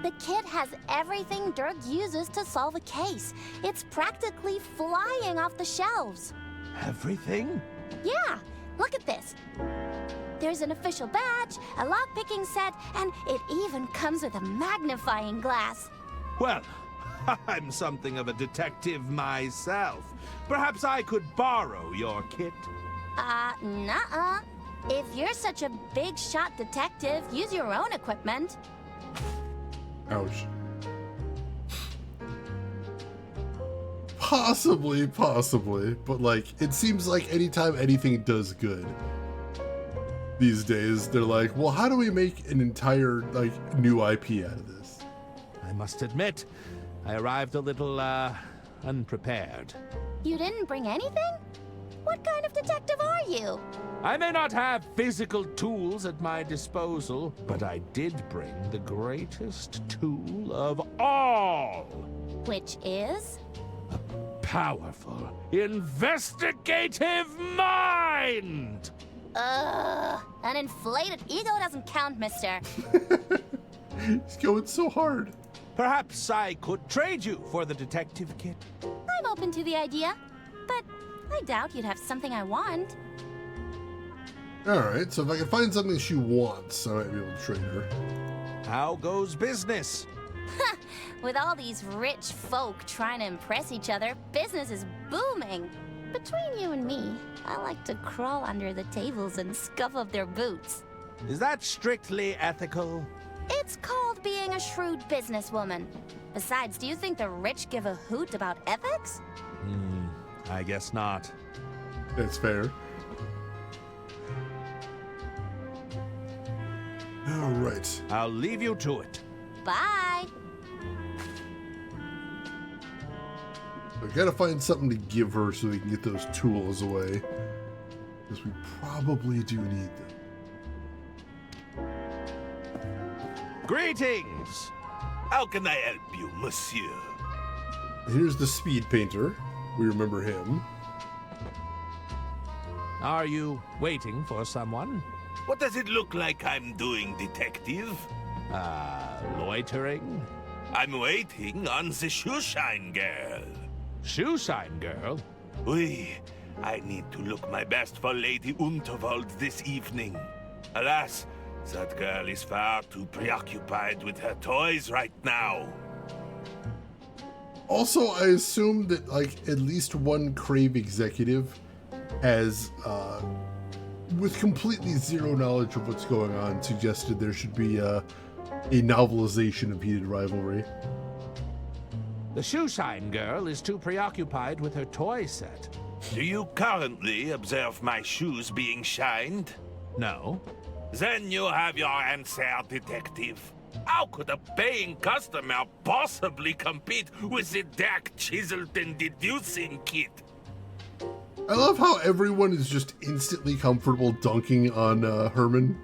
The kit has everything Dirk uses to solve a case. It's practically flying off the shelves. Everything? Yeah, look at this. There's an official badge, a lock-picking set, and it even comes with a magnifying glass. Well, I'm something of a detective myself. Perhaps I could borrow your kit. Nuh-uh. If you're such a big shot detective, use your own equipment. Ouch. Possibly, but like, it seems like anytime anything does good these days, they're like, well, how do we make an entire, like, new IP out of this? I must admit, I arrived a little, unprepared. You didn't bring anything? What kind of detective are you? I may not have physical tools at my disposal, but I did bring the greatest tool of all. Which is? Powerful, investigative mind! An inflated ego doesn't count, mister. He's going so hard. Perhaps I could trade you for the detective kit. I'm open to the idea, but I doubt you'd have something I want. Alright, so if I can find something she wants, I might be able to trade her. How goes business? With all these rich folk trying to impress each other, business is booming. Between you and me, I like to crawl under the tables and scuff up their boots. Is that strictly ethical? It's called being a shrewd businesswoman. Besides, do you think the rich give a hoot about ethics? I guess not. That's fair. Alright. I'll leave you to it. Bye. I gotta find something to give her so we can get those tools away. Because we probably do need them. Greetings! How can I help you, monsieur? Here's the speed painter. We remember him. Are you waiting for someone? What does it look like I'm doing, detective? Loitering? I'm waiting on the shoeshine girl. Shoeshine girl? Oui, I need to look my best for Lady Unterwald this evening. Alas, that girl is far too preoccupied with her toys right now. Also, I assume that, like, at least one Crave executive has, with completely zero knowledge of what's going on, suggested there should be a novelization of Heated Rivalry. The shoeshine girl is too preoccupied with her toy set. Do you currently observe my shoes being shined? No. Then you have your answer, detective. How could a paying customer possibly compete with the dark chiseled and deducing kit? I love how everyone is just instantly comfortable dunking on Herman.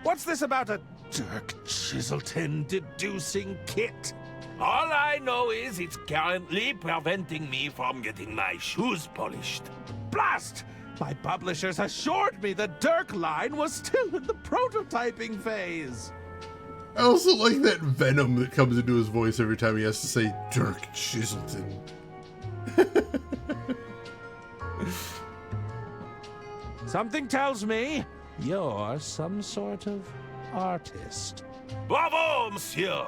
What's this about a Dirk Chiselton deducing kit? All I know is it's currently preventing me from getting my shoes polished. Blast! My publishers assured me the Dirk line was still in the prototyping phase. I also like that venom that comes into his voice every time he has to say Dirk Chiselton. Something tells me you're some sort of artist. Bravo, monsieur!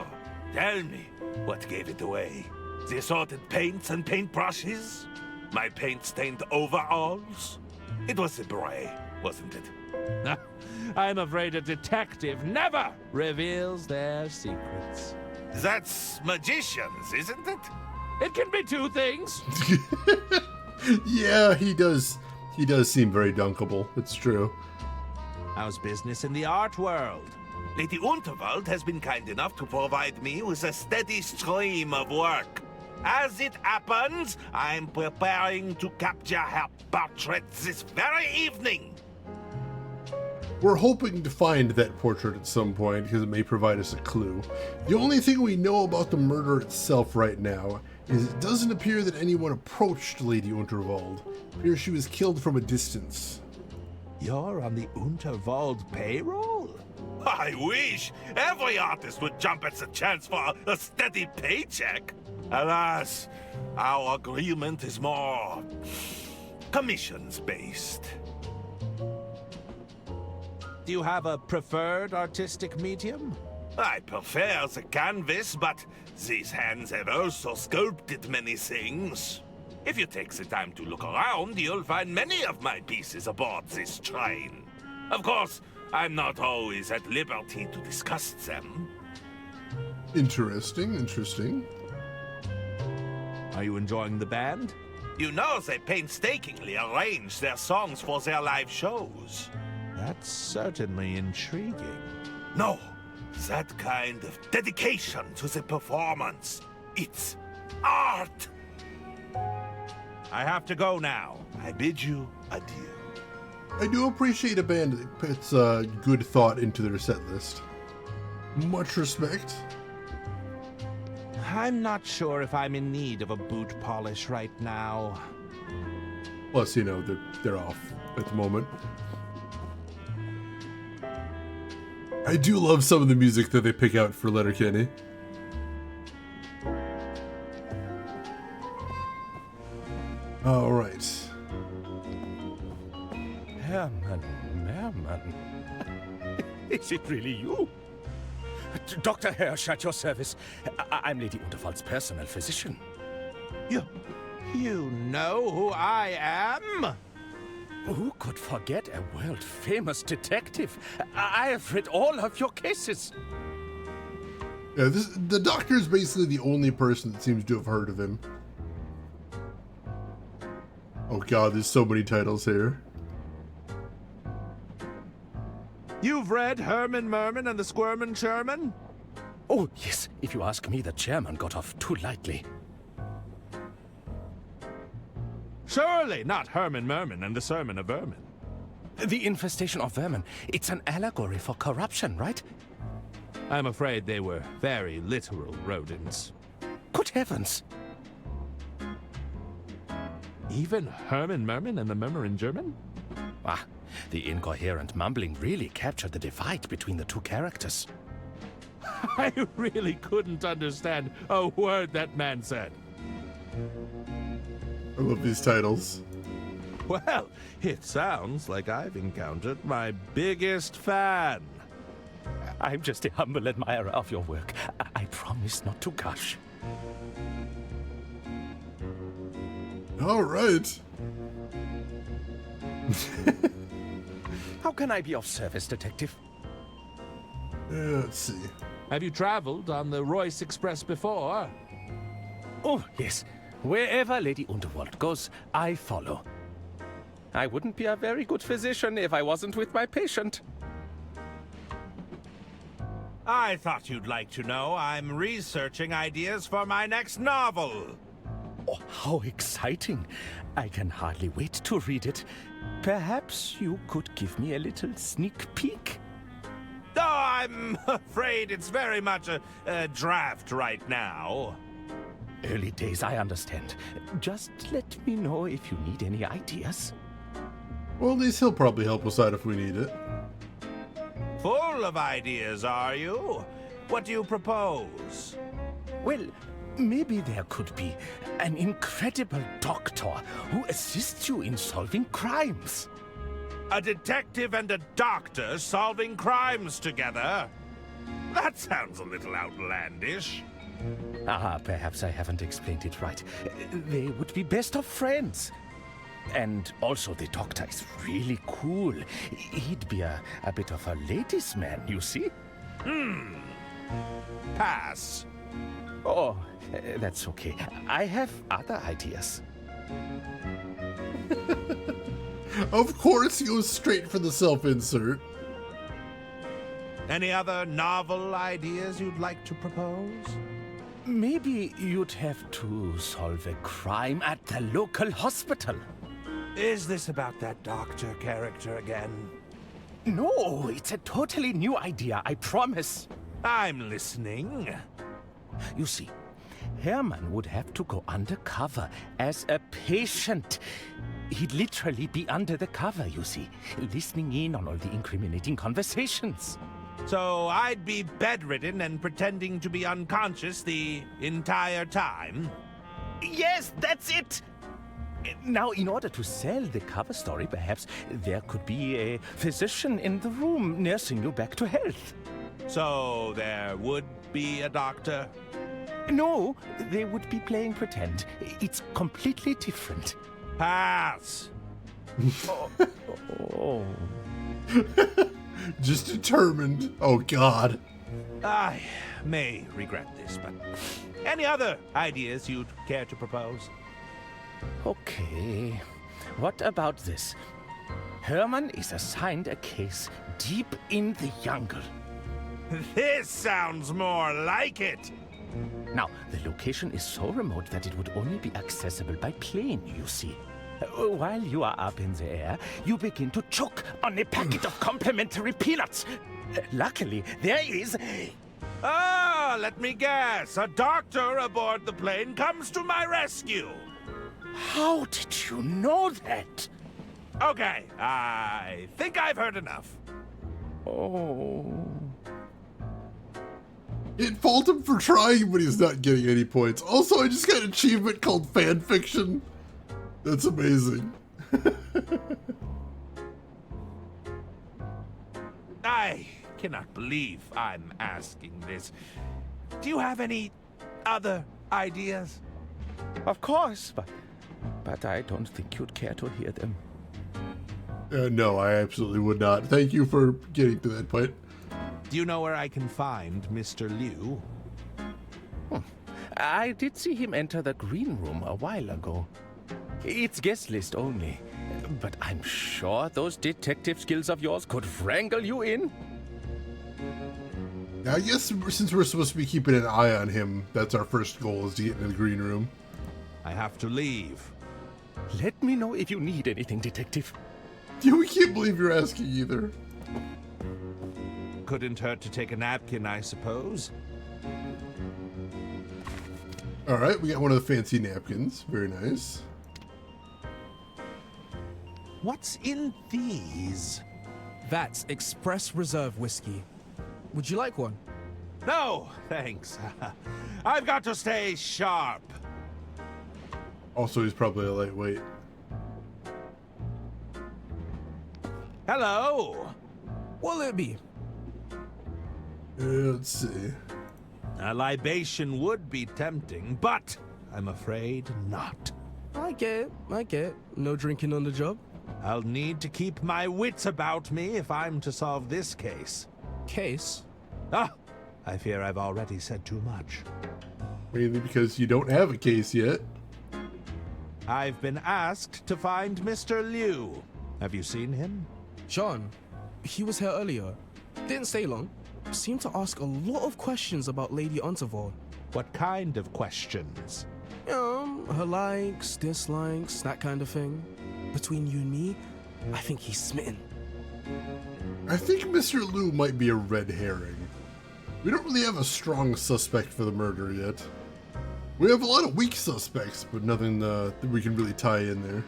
Tell me, what gave it away? The assorted paints and paintbrushes? My paint-stained overalls? It was the beret, wasn't it? I'm afraid a detective never reveals their secrets. That's magicians, isn't it? It can be two things. Yeah, he does. He does seem very dunkable. It's true. How's business in the art world? Lady Unterwald has been kind enough to provide me with a steady stream of work. As it happens, I'm preparing to capture her portrait this very evening. We're hoping to find that portrait at some point because it may provide us a clue. The only thing we know about the murder itself right now is it doesn't appear that anyone approached Lady Unterwald. It appears she was killed from a distance. You're on the Unterwald payroll? I wish every artist would jump at the chance for a steady paycheck. Alas, our agreement is more commissions-based. Do you have a preferred artistic medium? I prefer the canvas, but these hands have also sculpted many things. If you take the time to look around, you'll find many of my pieces aboard this train. Of course, I'm not always at liberty to discuss them. Interesting, interesting. Are you enjoying the band? You know they painstakingly arrange their songs for their live shows. That's certainly intriguing. No, that kind of dedication to the performance. It's art. I have to go now. I bid you adieu. I do appreciate a band that puts good thought into their set list. Much respect. I'm not sure if I'm in need of a boot polish right now. Plus, you know, they're off at the moment. I do love some of the music that they pick out for Letterkenny. All right. Herman. Is it really you? Dr. Hirsch at your service. I'm Lady Unterwald's personal physician. You know who I am? Who could forget a world-famous detective? I have read all of your cases. Yeah, the doctor is basically the only person that seems to have heard of him. Oh god, there's so many titles here. You've read Herman Merman and the Squirmin' Sherman? Oh, yes. If you ask me, the chairman got off too lightly. Surely not Herman Merman and the Sermon of Vermin. The infestation of vermin. It's an allegory for corruption, right? I'm afraid they were very literal rodents. Good heavens! Even Herman Merman and the Murmurin' German? Ah, the incoherent mumbling really captured the divide between the two characters. I really couldn't understand a word that man said. I love these titles. Well, it sounds like I've encountered my biggest fan. I'm just a humble admirer of your work. I promise not to gush. All right. How can I be of service, Detective? Let's see. Have you traveled on the Royce Express before? Oh, yes. Wherever Lady Unterwald goes, I follow. I wouldn't be a very good physician if I wasn't with my patient. I thought you'd like to know I'm researching ideas for my next novel. Oh, how exciting. I can hardly wait to read it. Perhaps you could give me a little sneak peek? Oh, I'm afraid it's very much a draft right now. Early days, I understand. Just let me know if you need any ideas. Well, at least he'll probably help us out if we need it. Full of ideas, are you? What do you propose? Well, maybe there could be an incredible doctor who assists you in solving crimes. A detective and a doctor solving crimes together? That sounds a little outlandish. Ah, perhaps I haven't explained it right. They would be best of friends. And also the doctor is really cool. He'd be a bit of a ladies' man, you see? Pass. Oh, that's okay. I have other ideas. Of course, he goes straight for the self-insert. Any other novel ideas you'd like to propose? Maybe you'd have to solve a crime at the local hospital. Is this about that doctor character again? No, it's a totally new idea, I promise. I'm listening. You see, Herman would have to go undercover as a patient. He'd literally be under the cover, you see, listening in on all the incriminating conversations. So I'd be bedridden and pretending to be unconscious the entire time? Yes, that's it! Now, in order to sell the cover story, perhaps there could be a physician in the room nursing you back to health. So there would be a doctor? No, they would be playing pretend. It's completely different. Pass. Oh. Just determined. Oh, God. I may regret this, but any other ideas you'd care to propose? Okay. What about this? Herman is assigned a case deep in the jungle. This sounds more like it. Now, the location is so remote that it would only be accessible by plane, you see. While you are up in the air, you begin to choke on a packet of complimentary peanuts. Luckily, there is... Ah, let me guess. A doctor aboard the plane comes to my rescue. How did you know that? Okay, I think I've heard enough. Oh... Can't fault him for trying, but he's not getting any points. Also, I just got an achievement called fan fiction. That's amazing. I cannot believe I'm asking this. Do you have any other ideas? Of course, but I don't think you'd care to hear them. No, I absolutely would not. Thank you for getting to that point. Do you know where I can find Mr. Liu? I did see him enter the green room a while ago. It's guest list only, but I'm sure those detective skills of yours could wrangle you in. I guess since we're supposed to be keeping an eye on him, that's our first goal, is to get in the green room. I have to leave. Let me know if you need anything, detective. We can't believe you're asking either. Couldn't hurt to take a napkin, I suppose. All right, we got one of the fancy napkins. Very nice. What's in these? That's Express Reserve whiskey. Would you like one? No, thanks. I've got to stay sharp. Also, he's probably a lightweight. Hello. What'll it be? Let's see. A libation would be tempting, but I'm afraid not. I get it. No drinking on the job? I'll need to keep my wits about me if I'm to solve this case. Case? Ah, I fear I've already said too much. Mainly because you don't have a case yet. I've been asked to find Mr. Liu. Have you seen him? John, he was here earlier. Didn't stay long. Seemed to ask a lot of questions about Lady Untervall. What kind of questions? Her likes, dislikes, that kind of thing. Between you and me, I think he's smitten. I think Mr. Liu might be a red herring. We don't really have a strong suspect for the murder yet. We have a lot of weak suspects, but nothing that we can really tie in there.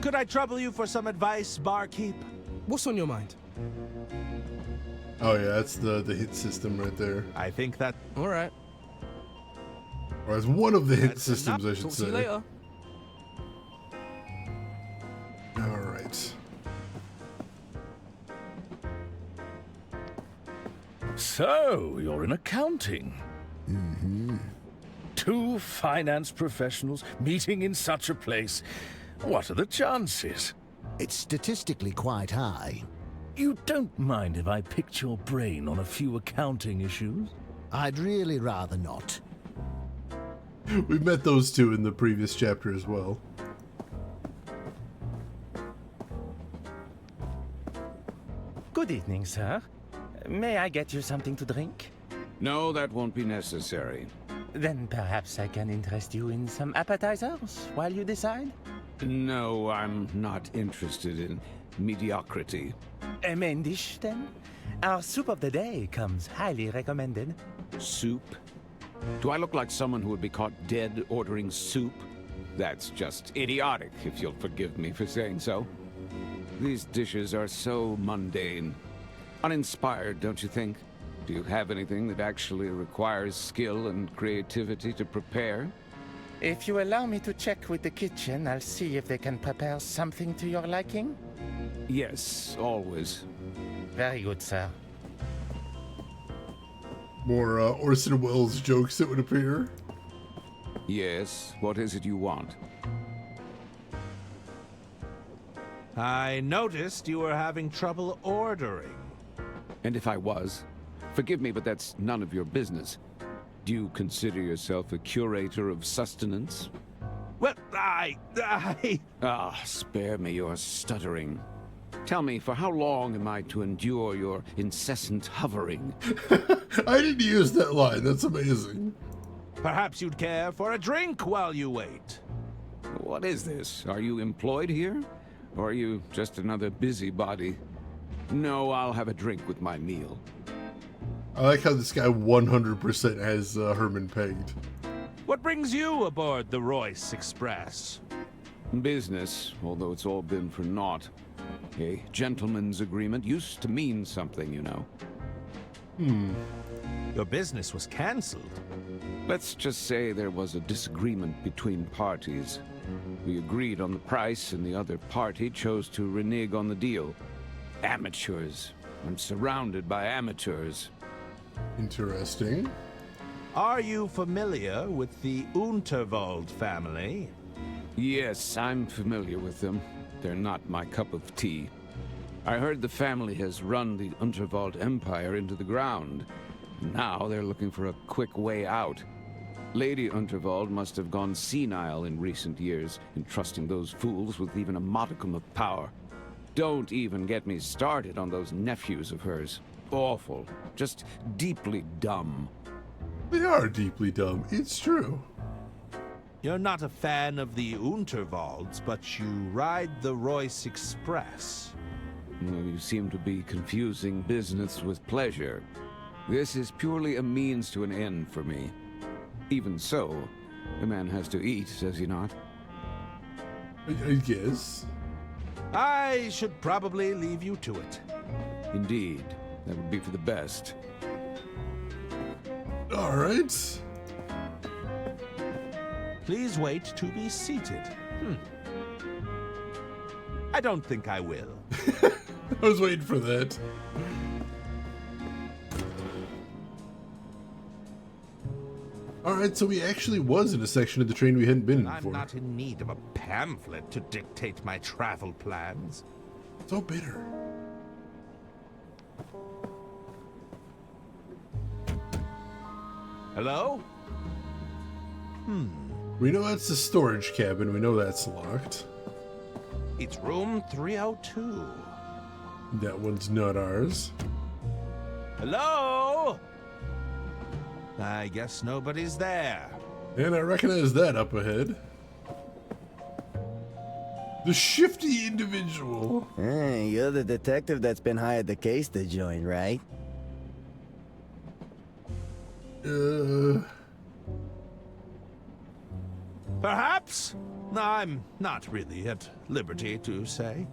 Could I trouble you for some advice, barkeep? What's on your mind? Oh yeah, that's the hit system right there. I think that... All right. Or as one of the hit That's systems, enough. I should Talk say. to you later. All right. So, you're in accounting. Mm-hmm. Two finance professionals meeting in such a place. What are the chances? It's statistically quite high. You don't mind if I picked your brain on a few accounting issues? I'd really rather not. We met those two in the previous chapter as well. Good evening, sir. May I get you something to drink? No, that won't be necessary. Then perhaps I can interest you in some appetizers while you decide? No, I'm not interested in mediocrity. A main dish, then? Our soup of the day comes highly recommended. Soup? Do I look like someone who would be caught dead ordering soup? That's just idiotic, if you'll forgive me for saying so. These dishes are so mundane. Uninspired, don't you think? Do you have anything that actually requires skill and creativity to prepare? If you allow me to check with the kitchen, I'll see if they can prepare something to your liking. Yes, always. Very good, sir. More Orson Welles jokes, it would appear. Yes, what is it you want? I noticed you were having trouble ordering. And if I was, forgive me, but that's none of your business. Do you consider yourself a curator of sustenance? Well, spare me your stuttering. Tell me, for how long am I to endure your incessant hovering? I didn't use that line. That's amazing. Perhaps you'd care for a drink while you wait. What is this? Are you employed here? Or are you just another busybody? No, I'll have a drink with my meal. I like how this guy 100% has Herman pegged. What brings you aboard the Royce Express? Business, although it's all been for naught. A gentleman's agreement used to mean something, you know. Your business was cancelled. Let's just say there was a disagreement between parties. We agreed on the price, and the other party chose to renege on the deal. Amateurs. I'm surrounded by amateurs. Interesting. Are you familiar with the Unterwald family? Yes, I'm familiar with them. They're not my cup of tea. I heard the family has run the Unterwald Empire into the ground. Now they're looking for a quick way out. Lady Unterwald must have gone senile in recent years, entrusting those fools with even a modicum of power. Don't even get me started on those nephews of hers. Awful. Just deeply dumb. They are deeply dumb. It's true. You're not a fan of the Unterwalds, but you ride the Royce Express. Well, you seem to be confusing business with pleasure. This is purely a means to an end for me. Even so, a man has to eat, does he not? I guess. I should probably leave you to it. Indeed. That would be for the best. All right. Please wait to be seated. I don't think I will. I was waiting for that. Alright, so he actually was in a section of the train we hadn't been in I'm before. not in need of a pamphlet to dictate my travel plans. So bitter. Hello? We know that's the storage cabin. We know that's locked. It's room 302. That one's not ours. Hello? I guess nobody's there. And I recognize that up ahead. The shifty individual. Hey, you're the detective that's been hired the case to join, right? Perhaps? I'm not really at liberty to say.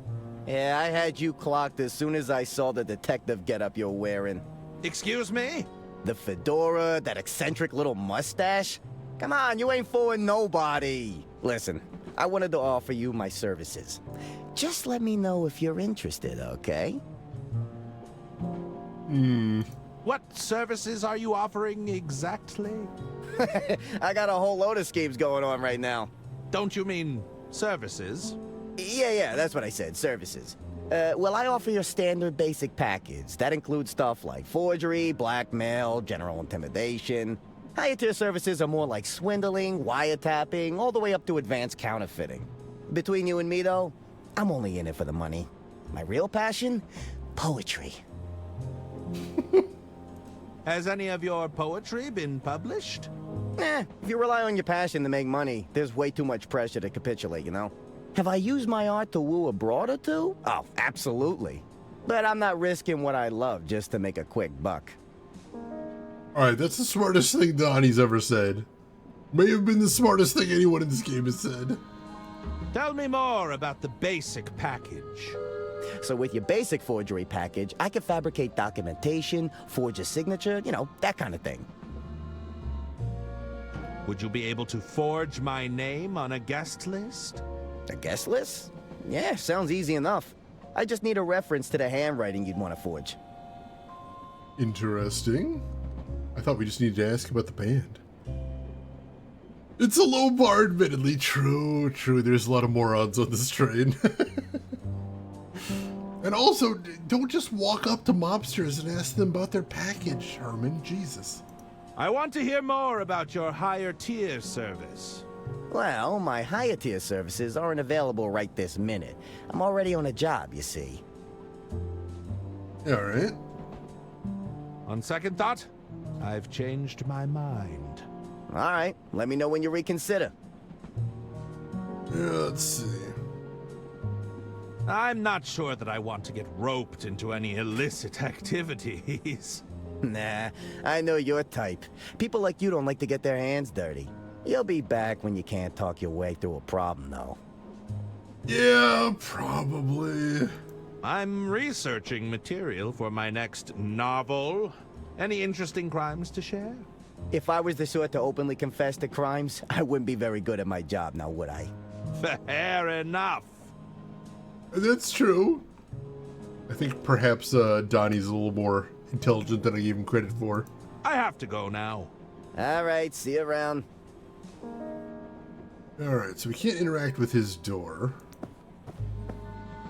Yeah, I had you clocked as soon as I saw the detective getup you're wearing. Excuse me? The fedora, that eccentric little mustache? Come on, you ain't fooling nobody. Listen, I wanted to offer you my services. Just let me know if you're interested, okay? What services are you offering exactly? I got a whole load of schemes going on right now. Don't you mean services? Yeah, that's what I said, services. Well, I offer your standard basic package. That includes stuff like forgery, blackmail, general intimidation. Higher tier services are more like swindling, wiretapping, all the way up to advanced counterfeiting. Between you and me, though, I'm only in it for the money. My real passion? Poetry. Has any of your poetry been published? If you rely on your passion to make money, there's way too much pressure to capitulate, you know? Have I used my art to woo a broad or two? Oh, absolutely. But I'm not risking what I love just to make a quick buck. Alright, that's the smartest thing Donnie's ever said. May have been the smartest thing anyone in this game has said. Tell me more about the basic package. So with your basic forgery package, I can fabricate documentation, forge a signature, you know, that kind of thing. Would you be able to forge my name on a guest list? A guest list? Yeah, sounds easy enough. I just need a reference to the handwriting you'd want to forge. Interesting. I thought we just needed to ask about the band. It's a low bar, admittedly. True. There's a lot of morons on this train. And also, don't just walk up to mobsters and ask them about their package, Herman. Jesus. I want to hear more about your higher tier service. Well, my higher tier services aren't available right this minute. I'm already on a job, you see. Alright. On second thought, I've changed my mind. Alright, let me know when you reconsider. Yeah, let's see. I'm not sure that I want to get roped into any illicit activities. Nah, I know your type. People like you don't like to get their hands dirty. You'll be back when you can't talk your way through a problem, though. Yeah, probably. I'm researching material for my next novel. Any interesting crimes to share? If I was the sort to openly confess to crimes, I wouldn't be very good at my job now, would I? Fair enough. That's true. I think perhaps Donnie's a little more intelligent than I gave him credit for. I have to go now. Alright, see you around. Alright, so we can't interact with his door.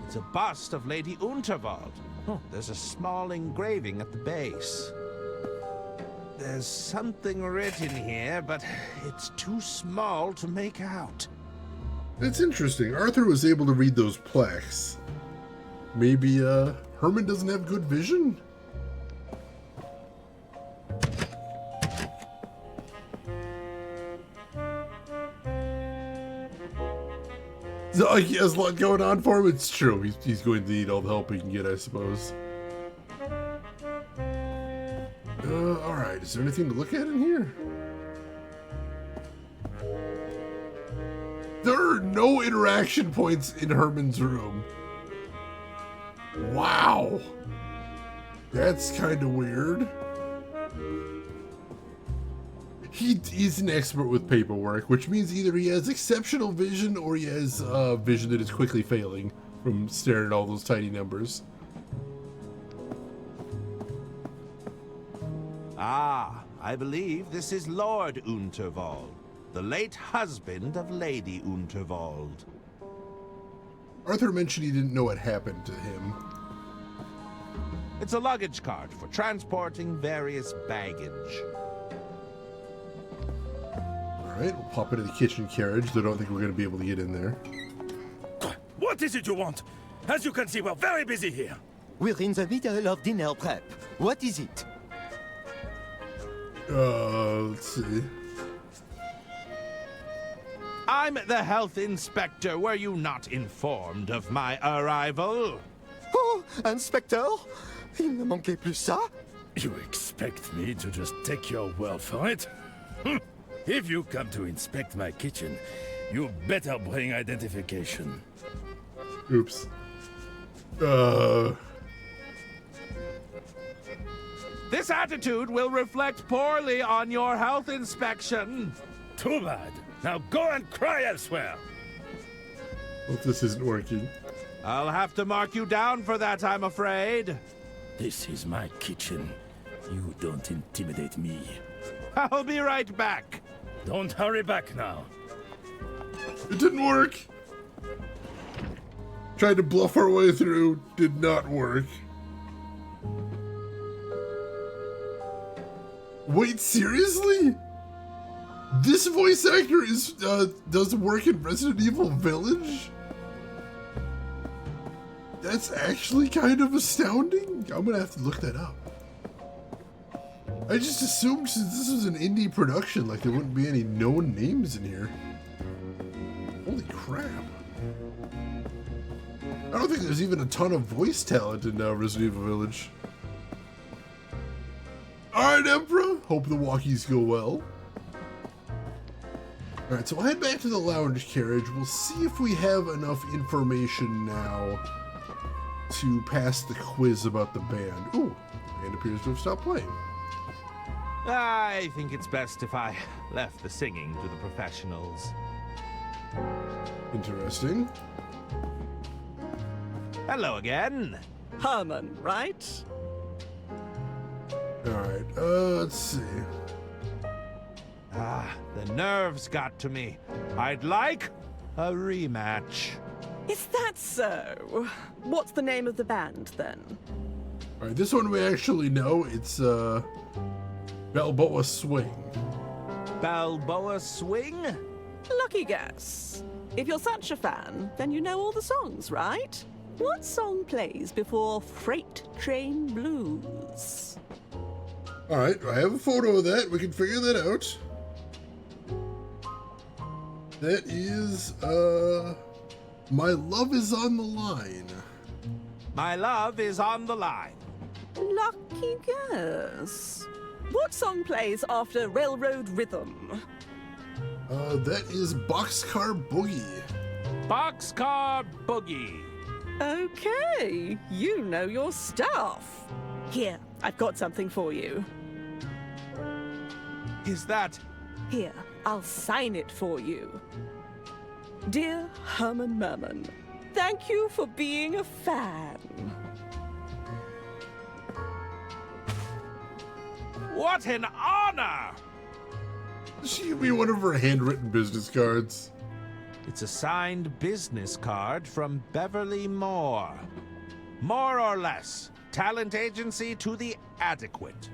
It's a bust of Lady Unterwald. Oh, there's a small engraving at the base. There's something written here, but it's too small to make out. It's interesting. Arthur was able to read those plaques. Maybe, Herman doesn't have good vision? So, he has a lot going on for him. It's true. He's going to need all the help he can get, I suppose. Alright. Is there anything to look at in here? There are no interaction points in Herman's room. Wow. That's kind of weird. He's an expert with paperwork, which means either he has exceptional vision or he has vision that is quickly failing from staring at all those tiny numbers. Ah, I believe this is Lord Unterwald, the late husband of Lady Unterwald. Arthur mentioned he didn't know what happened to him. It's a luggage cart for transporting various baggage. Alright, we'll pop into the kitchen carriage, though I don't think we're going to be able to get in there. What is it you want? As you can see, we're very busy here. We're in the middle of dinner prep. What is it? Let's see. I'm the health inspector. Were you not informed of my arrival? Oh, Inspector? Il ne manquait plus ça? You expect me to just take your word for it? If you come to inspect my kitchen, you better bring identification. Oops. This attitude will reflect poorly on your health inspection. Too bad. Now go and cry elsewhere. Well, this isn't working. I'll have to mark you down for that, I'm afraid. This is my kitchen. You don't intimidate me. I'll be right back. Don't hurry back now. It didn't work. Tried to bluff our way through. Did not work. Wait, seriously? This voice actor is does work in Resident Evil Village? That's actually kind of astounding. I'm gonna have to look that up. I just assumed since this was an indie production, like there wouldn't be any known names in here. Holy crap. I don't think there's even a ton of voice talent in Resident Evil Village. Alright, Emperor. Hope the walkies go well. Alright, so we'll head back to the lounge carriage. We'll see if we have enough information now to pass the quiz about the band. Ooh, the band appears to have stopped playing. I think it's best if I left the singing to the professionals. Interesting. Hello again. Herman, right? Alright, let's see. Ah, the nerves got to me. I'd like a rematch. Is that so? What's the name of the band, then? All right, this one we actually know. It's Balboa Swing. Balboa Swing? Lucky guess. If you're such a fan, then you know all the songs, right? What song plays before Freight Train Blues? All right, I have a photo of that. We can figure that out. That is, My Love Is on the Line. My love is on the line. Lucky guess. What song plays after Railroad Rhythm? That is Boxcar Boogie. Boxcar Boogie. Okay, you know your stuff. Here, I've got something for you. Is that? Here, I'll sign it for you. Dear Herman Merman, thank you for being a fan. What an honor! She gave me one of her handwritten business cards. It's a signed business card from Beverly Moore. More or less, talent agency to the adequate.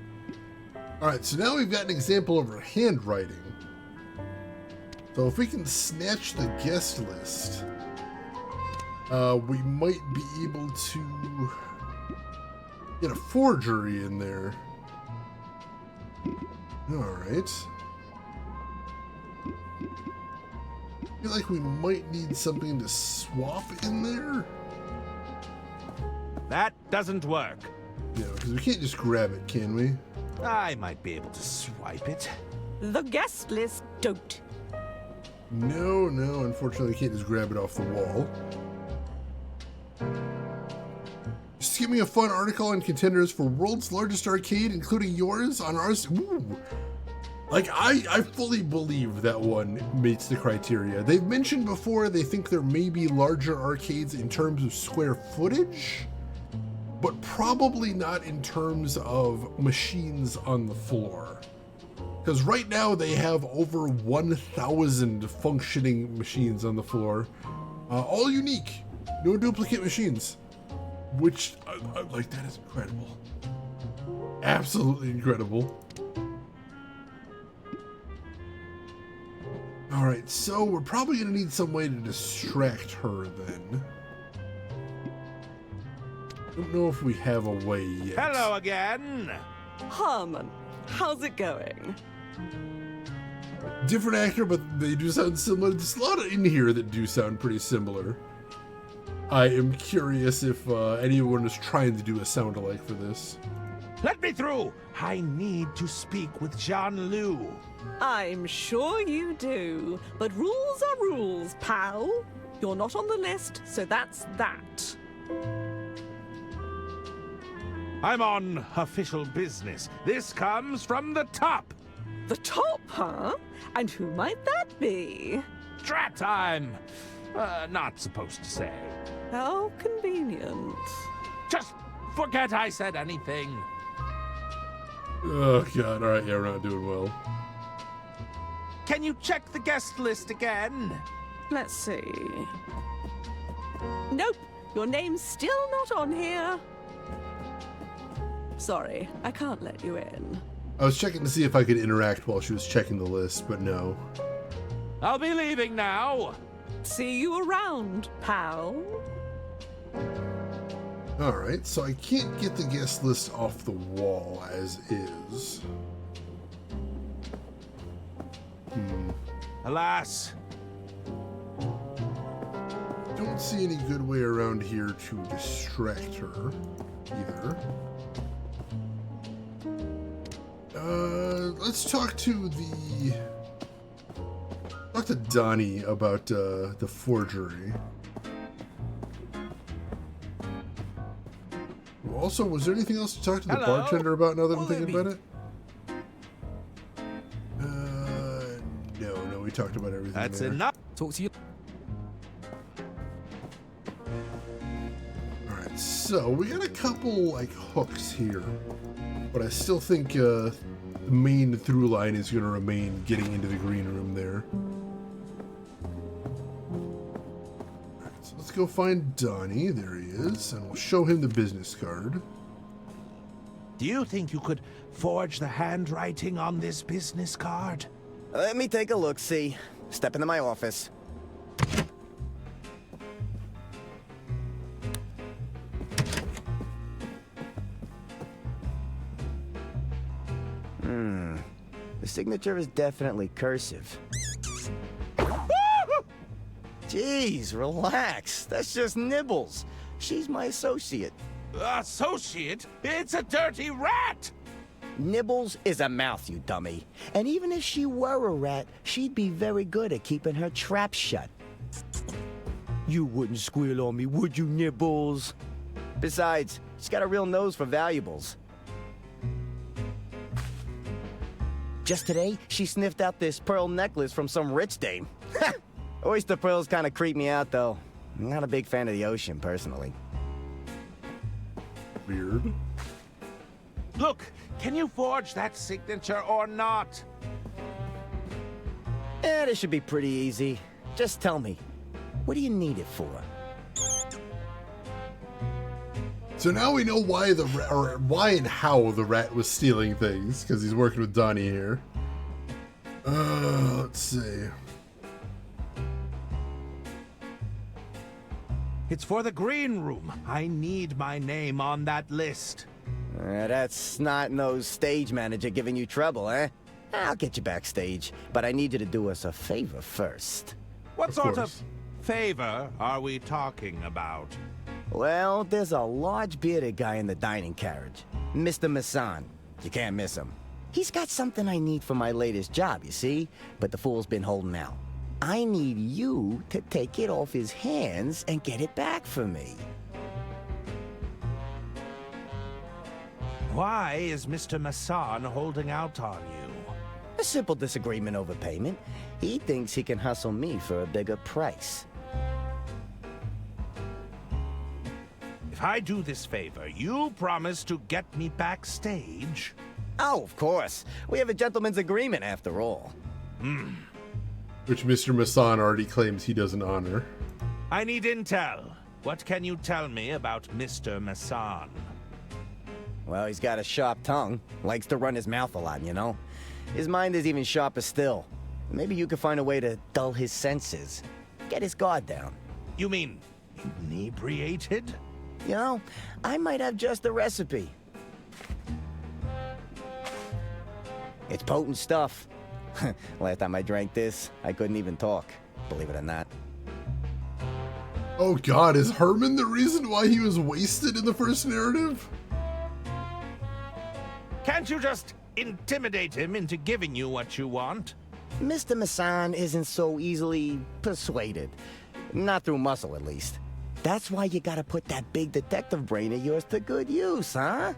All right, so now we've got an example of her handwriting. So if we can snatch the guest list, we might be able to get a forgery in there. All right. I feel like we might need something to swap in there. That doesn't work. Yeah, because we can't just grab it, can we? I might be able to swipe it. The guest list don't. No, unfortunately, we can't just grab it off the wall. Just give me a fun article on contenders for world's largest arcade, including yours on ours. Ooh. Like, I fully believe that one meets the criteria. They've mentioned before they think there may be larger arcades in terms of square footage, but probably not in terms of machines on the floor. Because right now they have over 1,000 functioning machines on the floor. All unique, no duplicate machines. Which, like, that is incredible. Absolutely incredible. All right, so we're probably gonna need some way to distract her then. Don't know if we have a way yet. Hello again. Herman, how's it going? Different actor, but they do sound similar. There's a lot in here that do sound pretty similar. I am curious if anyone is trying to do a sound-alike for this. Let me through. I need to speak with John Liu. I'm sure you do, but rules are rules, pal. You're not on the list, so that's that. I'm on official business. This comes from the top. The top, huh? And who might that be? Drat, I'm not supposed to say. How convenient. Just forget I said anything. Oh, God. All right, yeah, we're not doing well. Can you check the guest list again? Let's see. Nope, your name's still not on here. Sorry, I can't let you in. I was checking to see if I could interact while she was checking the list, but no. I'll be leaving now. See you around, pal. All right, so I can't get the guest list off the wall as is. Alas. Don't see any good way around here to distract her either. Let's talk to Donnie about the forgery. Also, was there anything else to talk to the bartender about now that I'm thinking about it? No, we talked about everything. That's there. enough. Talk to you. Alright, so we got a couple like hooks here. But I still think the main through line is going to remain getting into the green room there. Alright, so let's go find Donnie. There he is. And we'll show him the business card. Do you think you could forge the handwriting on this business card? Let me take a look, see. Step into my office. The signature is definitely cursive. Jeez, relax. That's just Nibbles. She's my associate. Associate? It's a dirty rat! Nibbles is a mouth, you dummy. And even if she were a rat, she'd be very good at keeping her trap shut. You wouldn't squeal on me, would you, Nibbles? Besides, she's got a real nose for valuables. Just today, she sniffed out this pearl necklace from some rich dame. Oyster pearls kind of creep me out, though. I'm not a big fan of the ocean, personally. Weird. Look, can you forge that signature or not? This should be pretty easy. Just tell me, what do you need it for? So now we know why why and how the rat was stealing things, because he's working with Donnie here. Let's see. It's for the green room. I need my name on that list. That's snot-nosed stage manager giving you trouble, eh? I'll get you backstage, but I need you to do us a favor first. What sort of favor are we talking about? Well, there's a large bearded guy in the dining carriage. Mr. Masson. You can't miss him. He's got something I need for my latest job, you see? But the fool's been holding out. I need you to take it off his hands and get it back for me. Why is Mr. Masson holding out on you? A simple disagreement over payment. He thinks he can hustle me for a bigger price. If I do this favor, you promise to get me backstage? Oh, of course. We have a gentleman's agreement, after all. Which Mr. Masson already claims he doesn't honor. I need intel. What can you tell me about Mr. Masson? Well, he's got a sharp tongue. Likes to run his mouth a lot, you know? His mind is even sharper still. Maybe you could find a way to dull his senses. Get his guard down. You mean inebriated? You know, I might have just the recipe. It's potent stuff. Last time I drank this, I couldn't even talk, believe it or not. Oh god, is Herman the reason why he was wasted in the first narrative? Can't you just intimidate him into giving you what you want? Mr. Masson isn't so easily persuaded. Not through muscle, at least. That's why you gotta put that big detective brain of yours to good use, huh?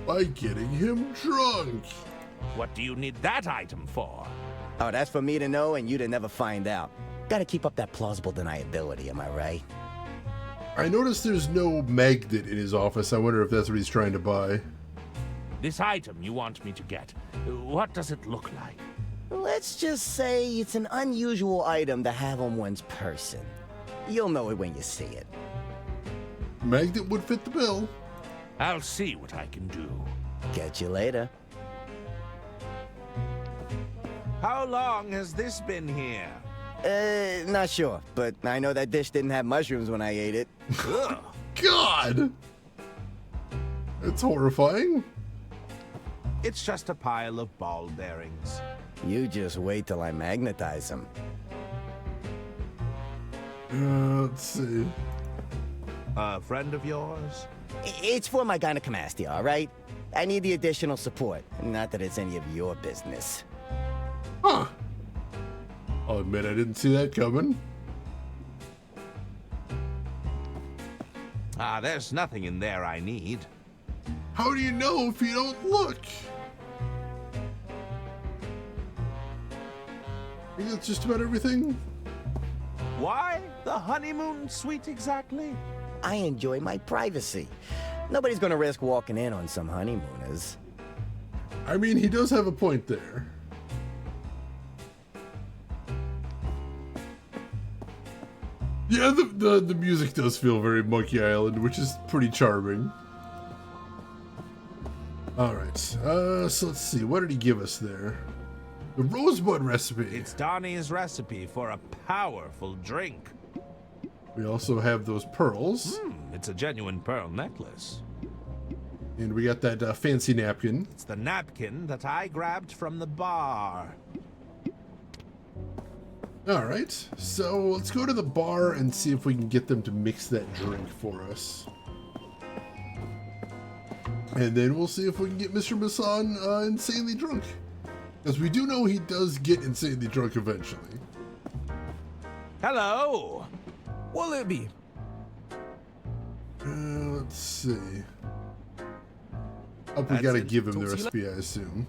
By getting him drunk. What do you need that item for? Oh, that's for me to know and you to never find out. Gotta keep up that plausible deniability, am I right? I noticed there's no magnet in his office. I wonder if that's what he's trying to buy. This item you want me to get, what does it look like? Let's just say it's an unusual item to have on one's person. You'll know it when you see it. Magnet would fit the bill. I'll see what I can do. Catch you later. How long has this been here? Not sure, but I know that dish didn't have mushrooms when I ate it. God! That's horrifying. It's just a pile of ball bearings. You just wait till I magnetize them. Let's see. A friend of yours? It's for my gynecomastia, all right? I need the additional support. Not that it's any of your business. Huh. I'll admit I didn't see that coming. There's nothing in there I need. How do you know if you don't look? I think that's just about everything. Why the honeymoon suite exactly? I enjoy my privacy. Nobody's gonna risk walking in on some honeymooners. I mean, he does have a point there. Yeah, the music does feel very Monkey Island, which is pretty charming. Alright, so let's see. What did he give us there? The Rosebud recipe. It's Donnie's recipe for a powerful drink. We also have those pearls. It's a genuine pearl necklace. And we got that fancy napkin. It's the napkin that I grabbed from the bar. Alright, so let's go to the bar and see if we can get them to mix that drink for us. And then we'll see if we can get Mr. Masson insanely drunk. Because we do know he does get insanely drunk eventually. Hello! What'll it be? Let's see. Oh, we gotta give him the recipe, I assume.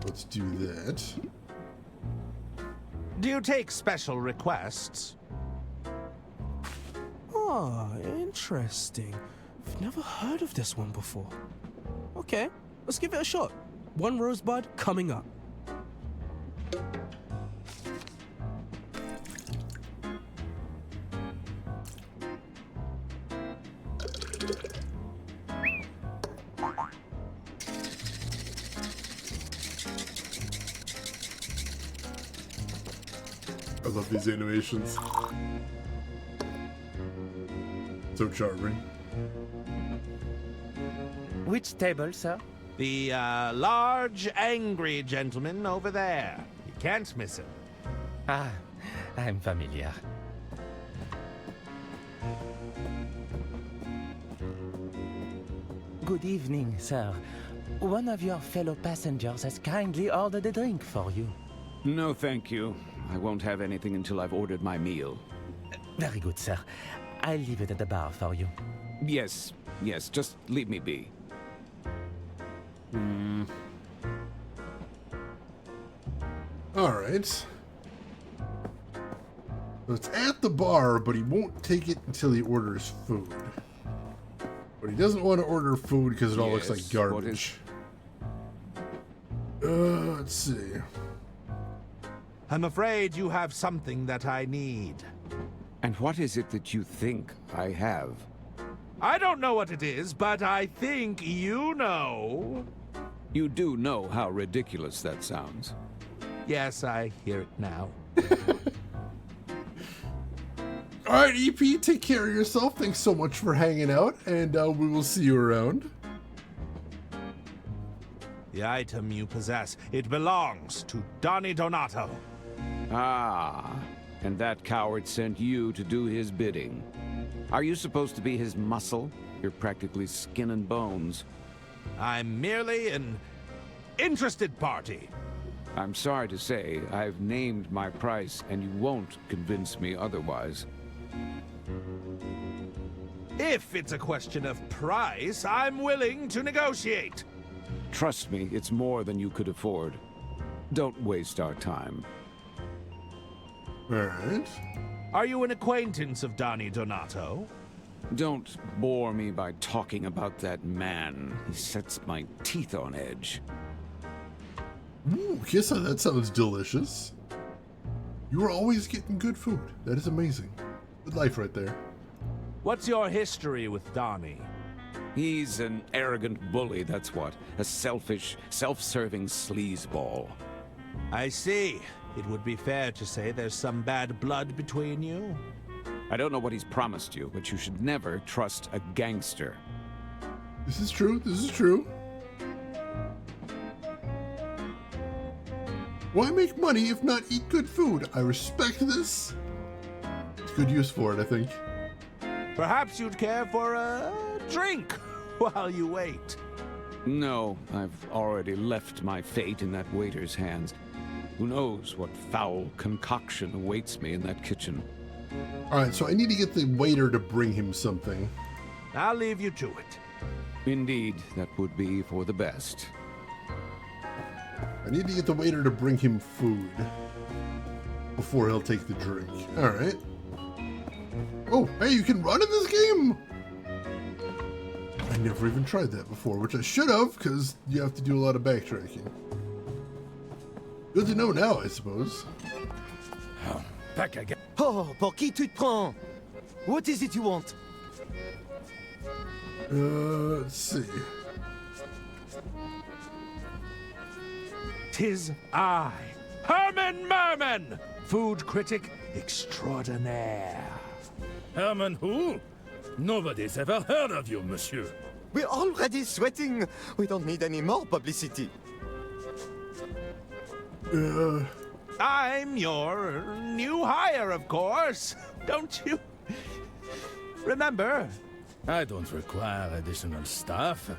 Let's do that. Do you take special requests? Oh, interesting. I've never heard of this one before. Okay, let's give it a shot. One rosebud coming up. I love these animations. So charming. Which table, sir? The large, angry gentleman over there. You can't miss him. Ah, I'm familiar. Good evening, sir. One of your fellow passengers has kindly ordered a drink for you. No, thank you. I won't have anything until I've ordered my meal. Very good, sir. I'll leave it at the bar for you. Yes, just leave me be. Alright. So it's at the bar, but he won't take it until he orders food. But he doesn't want to order food because it all looks like garbage. Let's see. I'm afraid you have something that I need. And what is it that you think I have? I don't know what it is, but I think you know. You do know how ridiculous that sounds. Yes, I hear it now. Alright, EP, take care of yourself. Thanks so much for hanging out, and we will see you around. The item you possess, it belongs to Donnie Donato. Ah, and that coward sent you to do his bidding. Are you supposed to be his muscle? You're practically skin and bones. I'm merely an interested party. I'm sorry to say, I've named my price, and you won't convince me otherwise. If it's a question of price, I'm willing to negotiate. Trust me, it's more than you could afford. Don't waste our time. Alright. Are you an acquaintance of Donnie Donato? Don't bore me by talking about that man. He sets my teeth on edge. Ooh, Kissa, that sounds delicious. You are always getting good food. That is amazing. Good life right there. What's your history with Donnie? He's an arrogant bully, that's what. A selfish, self-serving sleazeball. I see. It would be fair to say there's some bad blood between you. I don't know what he's promised you, but you should never trust a gangster. This is true. This is true. Why make money if not eat good food? I respect this. It's good use for it, I think. Perhaps you'd care for a drink while you wait. No, I've already left my fate in that waiter's hands. Who knows what foul concoction awaits me in that kitchen. Alright, so I need to get the waiter to bring him something. I'll leave you to it. Indeed, that would be for the best. I need to get the waiter to bring him food before he'll take the drink. Alright. Oh, hey, you can run in this game? I never even tried that before, which I should have, because you have to do a lot of backtracking. Good to know now, I suppose. Oh, back again. Oh, pour qui tu te prends? What is it you want? Let's see. Tis I, Herman Merman, food critic extraordinaire. Herman who? Nobody's ever heard of you, monsieur. We're already sweating. We don't need any more publicity. I'm your new hire, of course. Don't you remember? I don't require additional staff.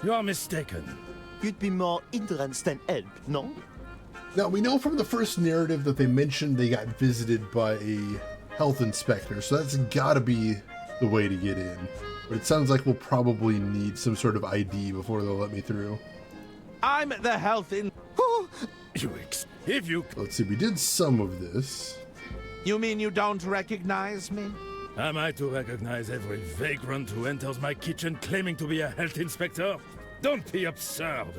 You are mistaken. You'd be more hindrance than help, no? Now, we know from the first narrative that they mentioned they got visited by a health inspector, so that's gotta be the way to get in. But it sounds like we'll probably need some sort of ID before they'll let me through. I'm the health in... If you... Let's see, we did some of this. You mean you don't recognize me? Am I to recognize every vagrant who enters my kitchen claiming to be a health inspector? Don't be absurd.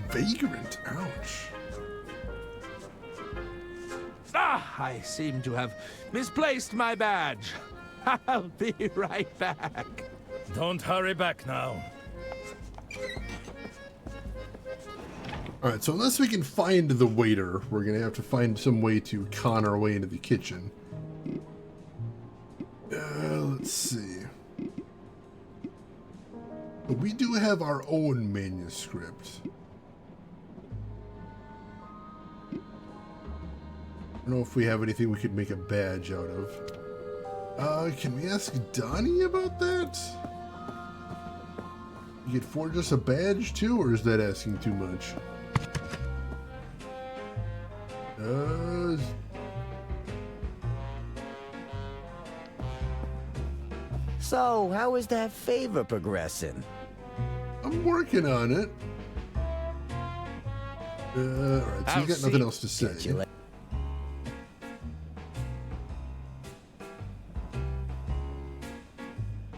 Vagrant? Ouch. Ah, I seem to have misplaced my badge. I'll be right back. Don't hurry back now. Alright, so unless we can find the waiter, we're gonna have to find some way to con our way into the kitchen. Let's see. But we do have our own manuscript. I don't know if we have anything we could make a badge out of. Can we ask Donnie about that? You could forge us a badge too, or is that asking too much? So, how is that favor progressing? I'm working on it. Alright, so you got nothing else to say.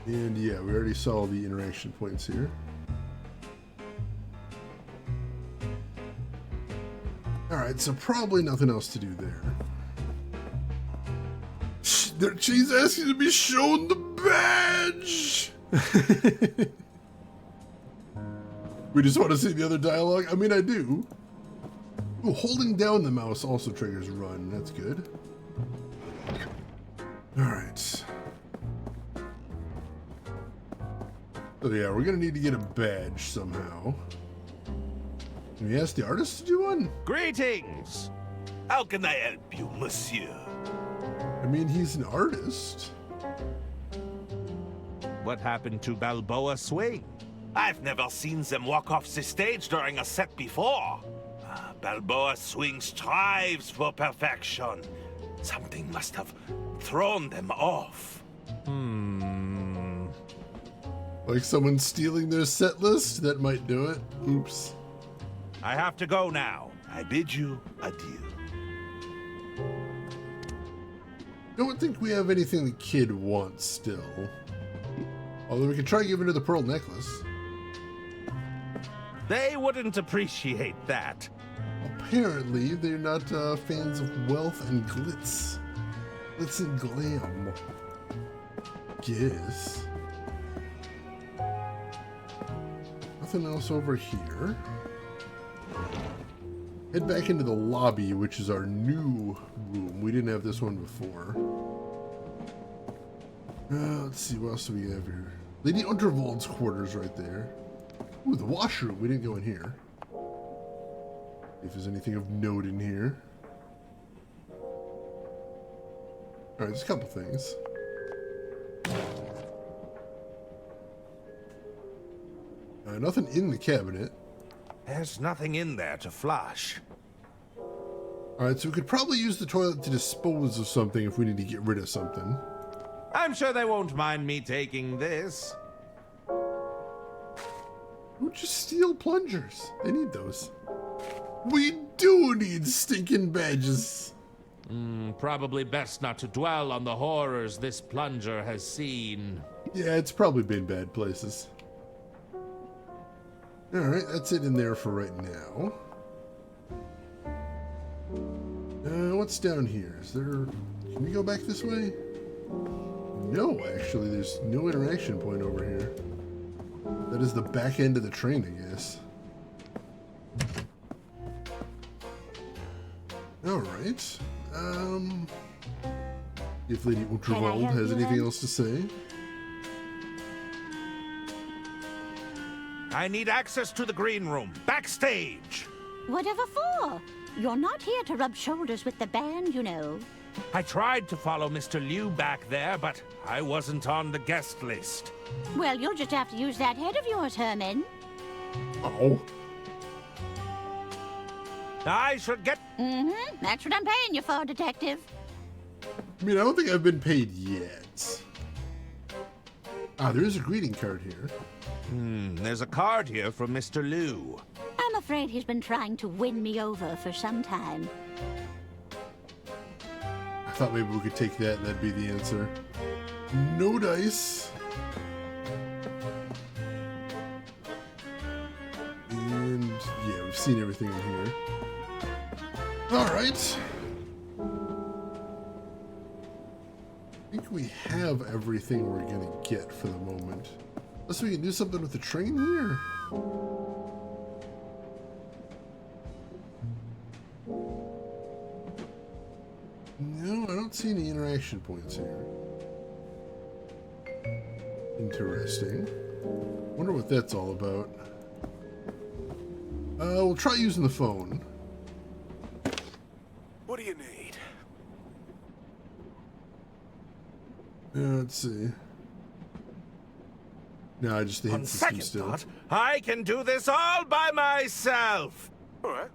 And yeah, we already saw the interaction points here. Alright, so probably nothing else to do there. She's asking to be shown the badge! We just want to see the other dialogue? I mean, I do. Ooh, holding down the mouse also triggers run. That's good. Alright. So yeah, we're gonna need to get a badge somehow. Can we ask the artist to do one? Greetings! How can I help you, monsieur? I mean, he's an artist. What happened to Balboa Swing? I've never seen them walk off the stage during a set before. Balboa Swing strives for perfection. Something must have thrown them off. Like someone stealing their set list? That might do it. Oops. I have to go now. I bid you adieu. Don't think we have anything the kid wants still. Although we could try giving her the pearl necklace. They wouldn't appreciate that. Apparently, they're not fans of wealth and glitz. Glitz and glam. Guess. Nothing else over here. Head back into the lobby, which is our new room. We didn't have this one before. Let's see, what else do we have here? Lady Unterwald's quarters right there. Ooh, the washroom. We didn't go in here. If there's anything of note in here. Alright, there's a couple things. Nothing in the cabinet. There's nothing in there to flush. Alright, so we could probably use the toilet to dispose of something if we need to get rid of something. I'm sure they won't mind me taking this. We'll just steal plungers. They need those. We do need stinking badges. Probably best not to dwell on the horrors this plunger has seen. Yeah, it's probably been bad places. Alright, that's it in there for right now. What's down here? Is there Can we go back this way? No, actually, there's no interaction point over here. That is the back end of the train, I guess. Alright. If Lady Ultravald has anything else to say. I need access to the green room, backstage. Whatever for? You're not here to rub shoulders with the band, you know. I tried to follow Mr. Liu back there, but I wasn't on the guest list. Well, you'll just have to use that head of yours, Herman. Oh. I should get... Mm-hmm. That's what I'm paying you for, Detective. I mean, I don't think I've been paid yet. Ah, there is a greeting card here. There's a card here from Mr. Liu. I'm afraid he's been trying to win me over for some time. I thought maybe we could take that and that'd be the answer. No dice. And yeah, we've seen everything in here. Alright. I think we have everything we're gonna get for the moment. Unless we can do something with the train here. No, I don't see any interaction points here. Interesting. Wonder what that's all about. We'll try using the phone. What do you need? Let's see. No, just the On hit system second still. thought, I can do this all by myself. All right.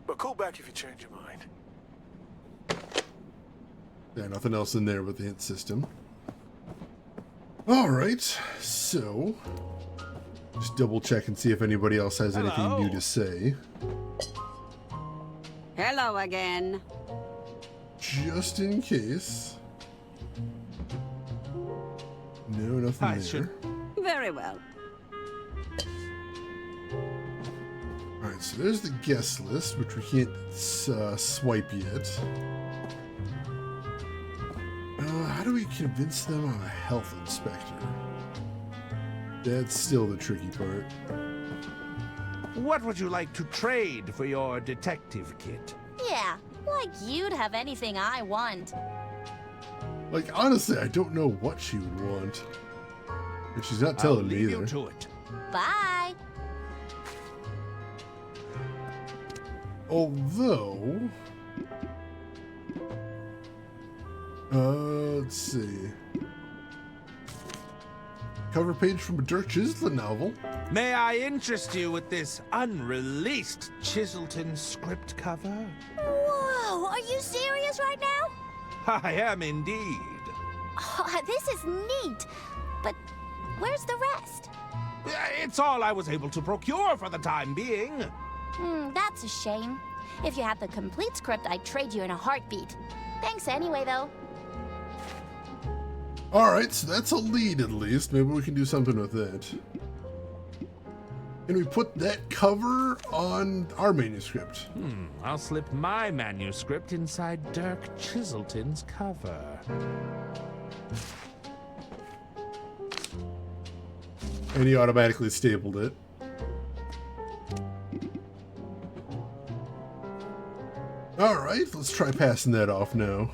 But call back if you change your mind. Yeah, nothing else in there but the hint system. Alright, so... just double check and see if anybody else has anything new to say. Hello again. Just in case. No, nothing there. Very well. Alright, so there's the guest list, which we can't swipe yet. How do we convince them I'm a health inspector? That's still the tricky part. What would you like to trade for your detective kit? Yeah, like you'd have anything I want. Like, honestly, I don't know what she would want. And she's not telling me leave either. you to it. Bye. Although... let's see. Cover page from a Dirk Chisholm novel. May I interest you with this unreleased Chiselton script cover? Whoa, are you serious right now? I am indeed. Oh, this is neat. But where's the rest? It's all I was able to procure for the time being. That's a shame. If you had the complete script, I'd trade you in a heartbeat. Thanks anyway, though. Alright, so that's a lead at least. Maybe we can do something with that. Can we put that cover on our manuscript? I'll slip my manuscript inside Dirk Chiselton's cover. And he automatically stapled it. Alright, let's try passing that off now.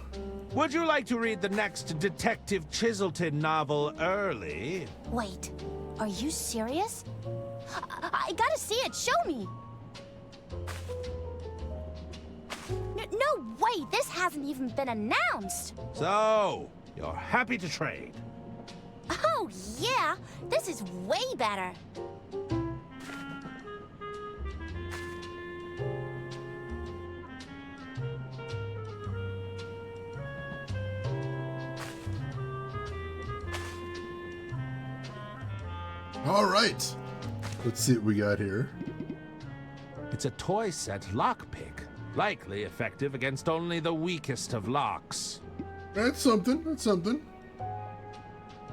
Would you like to read the next Detective Chiselton novel early? Wait, are you serious? I gotta see it. Show me. No way. This hasn't even been announced. So, you're happy to trade? Oh, yeah. This is way better. Alright. Let's see what we got here. It's a toy set lockpick. Likely effective against only the weakest of locks. That's something. That's something.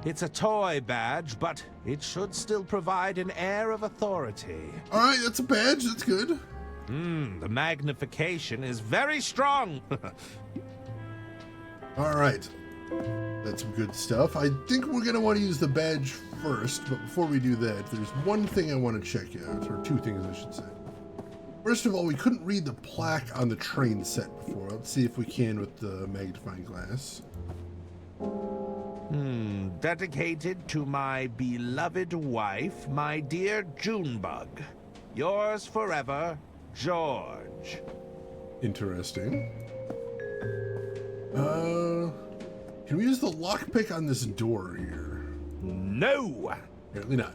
It's a toy badge, but it should still provide an air of authority. Alright, that's a badge. That's good. The magnification is very strong. All right. That's some good stuff. I think we're going to want to use the badge first, but before we do that, there's one thing I want to check out, or two things I should say. First of all, we couldn't read the plaque on the train set before. Let's see if we can with the magnifying glass. Dedicated to my beloved wife, my dear Junebug. Yours forever, George. Interesting. Can we use the lockpick on this door here? No! Apparently not.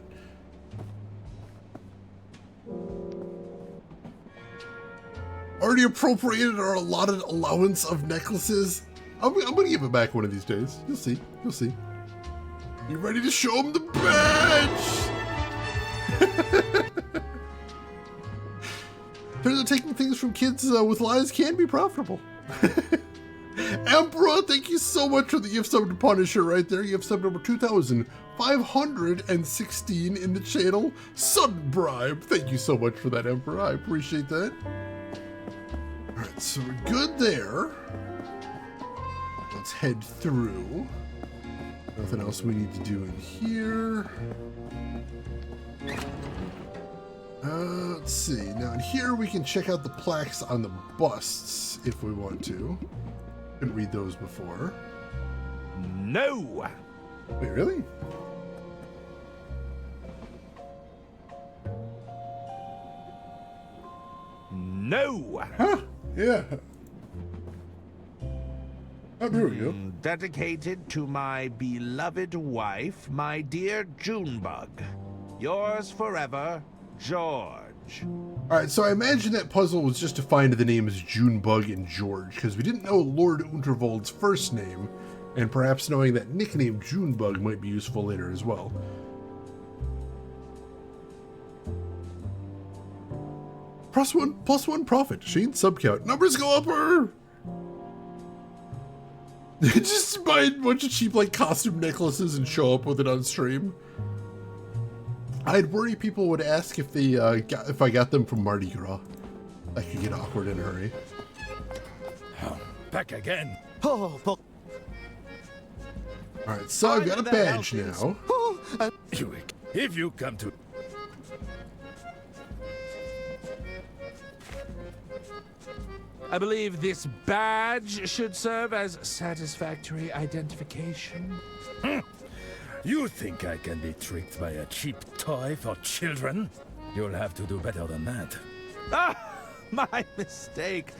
Already appropriated our allotted allowance of necklaces. I'm gonna give it back one of these days. You'll see. You'll see. You ready to show him the badge? Turns out taking things from kids with lies can be profitable. Emperor, thank you so much for the gift sub to Punisher right there. Gift sub number 2,516 in the channel. Sudden bribe. Thank you so much for that, Emperor. I appreciate that. All right, so we're good there. Let's head through. Nothing else we need to do in here. Let's see. Now in here we can check out the plaques on the busts if we want to. Couldn't read those before. No! Wait, really? No! Huh? Yeah. Oh, there we go. Dedicated to my beloved wife, my dear Junebug. Yours forever, George. All right, so I imagine that puzzle was just to find the names Junebug and George, because we didn't know Lord Unterwald's first name, and perhaps knowing that nickname Junebug might be useful later as well. Plus one profit. Shane sub count. Numbers go upper! Just buy a bunch of cheap like costume necklaces and show up with it on stream. I'd worry people would ask if they if I got them from Mardi Gras. That could get awkward in a hurry. Back again. All right, so I've got a badge now. If you come to... I believe this badge should serve as satisfactory identification. You think I can be tricked by a cheap toy for children? You'll have to do better than that. Ah, my mistake.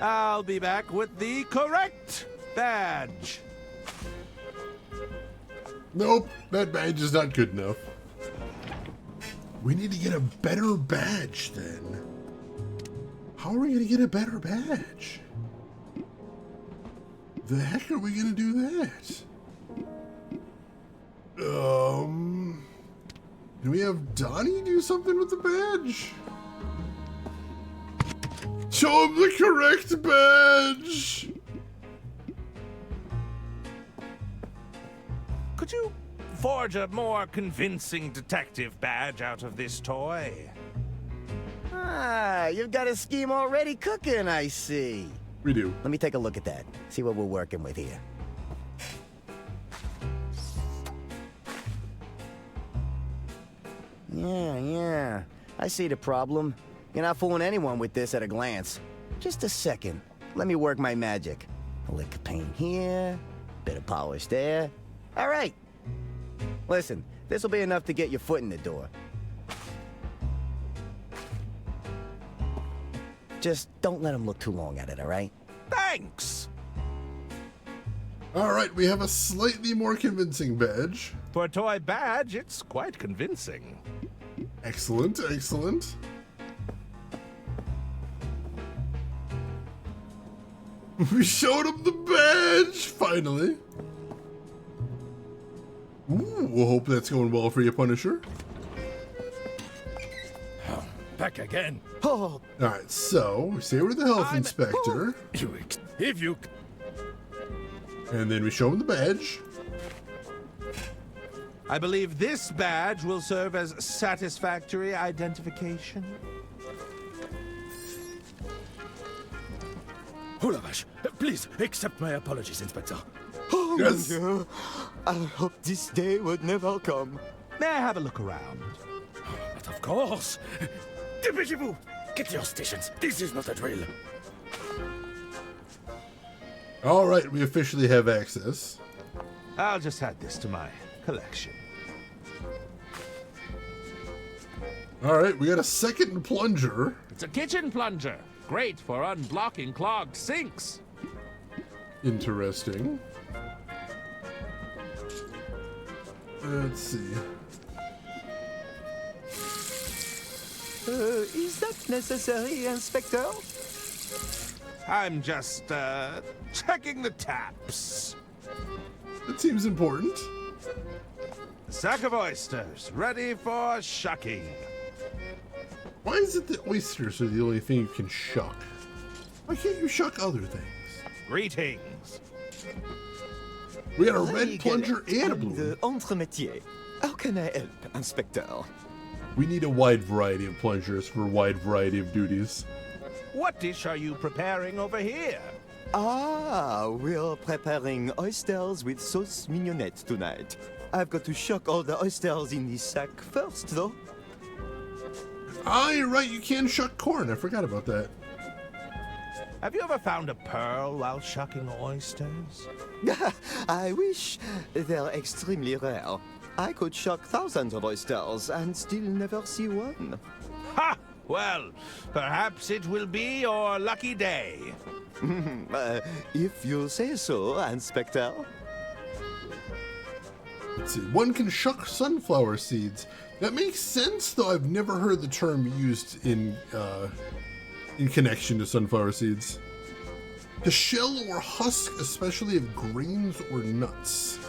I'll be back with the correct badge. Nope, that badge is not good enough. We need to get a better badge then. How are we going to get a better badge? The heck are we going to do that? Can we have Donnie do something with the badge? Show him the correct badge! Could you forge a more convincing detective badge out of this toy? Ah, you've got a scheme already cooking, I see. We do. Let me take a look at that. See what we're working with here. Yeah. I see the problem. You're not fooling anyone with this at a glance. Just a second. Let me work my magic. A lick of paint here, bit of polish there. All right. Listen, this will be enough to get your foot in the door. Just don't let him look too long at it, all right? Thanks! All right, we have a slightly more convincing badge. For a toy badge, it's quite convincing. Excellent, excellent. We showed him the badge, finally. Ooh, we'll hope that's going well for you, Punisher. Back again. All right, so we say we're the health inspector. If you... And then we show him the badge. I believe this badge will serve as satisfactory identification. Oh la vache. Please, accept my apologies, Inspector. Oh, Yes. mon Dieu. I hope this day would never come. May I have a look around? But of course. Dépêchez-vous. Get to your stations. This is not a drill. All right, we officially have access. I'll just add this to my collection. All right, we got a second plunger. It's a kitchen plunger. Great for unblocking clogged sinks. Interesting. Let's see. Is that necessary, Inspector? I'm just, checking the taps. That seems important. Sack of oysters, ready for shucking. Why is it that oysters are the only thing you can shuck? Why can't you shuck other things? Greetings. We got a red plunger and a blue one. The entremetier. How can I help, Inspector? We need a wide variety of plungers for a wide variety of duties. What dish are you preparing over here? Ah, we're preparing oysters with sauce mignonette tonight. I've got to shuck all the oysters in this sack first, though. Ah, you're right, you can shuck corn. I forgot about that. Have you ever found a pearl while shucking oysters? I wish. They're extremely rare. I could shuck thousands of oysters and still never see one. Ha! Well, perhaps it will be your lucky day. If you say so, Inspector. Let's see. One can shuck sunflower seeds. That makes sense, though I've never heard the term used in connection to sunflower seeds. To shell or husk, especially of grains or nuts.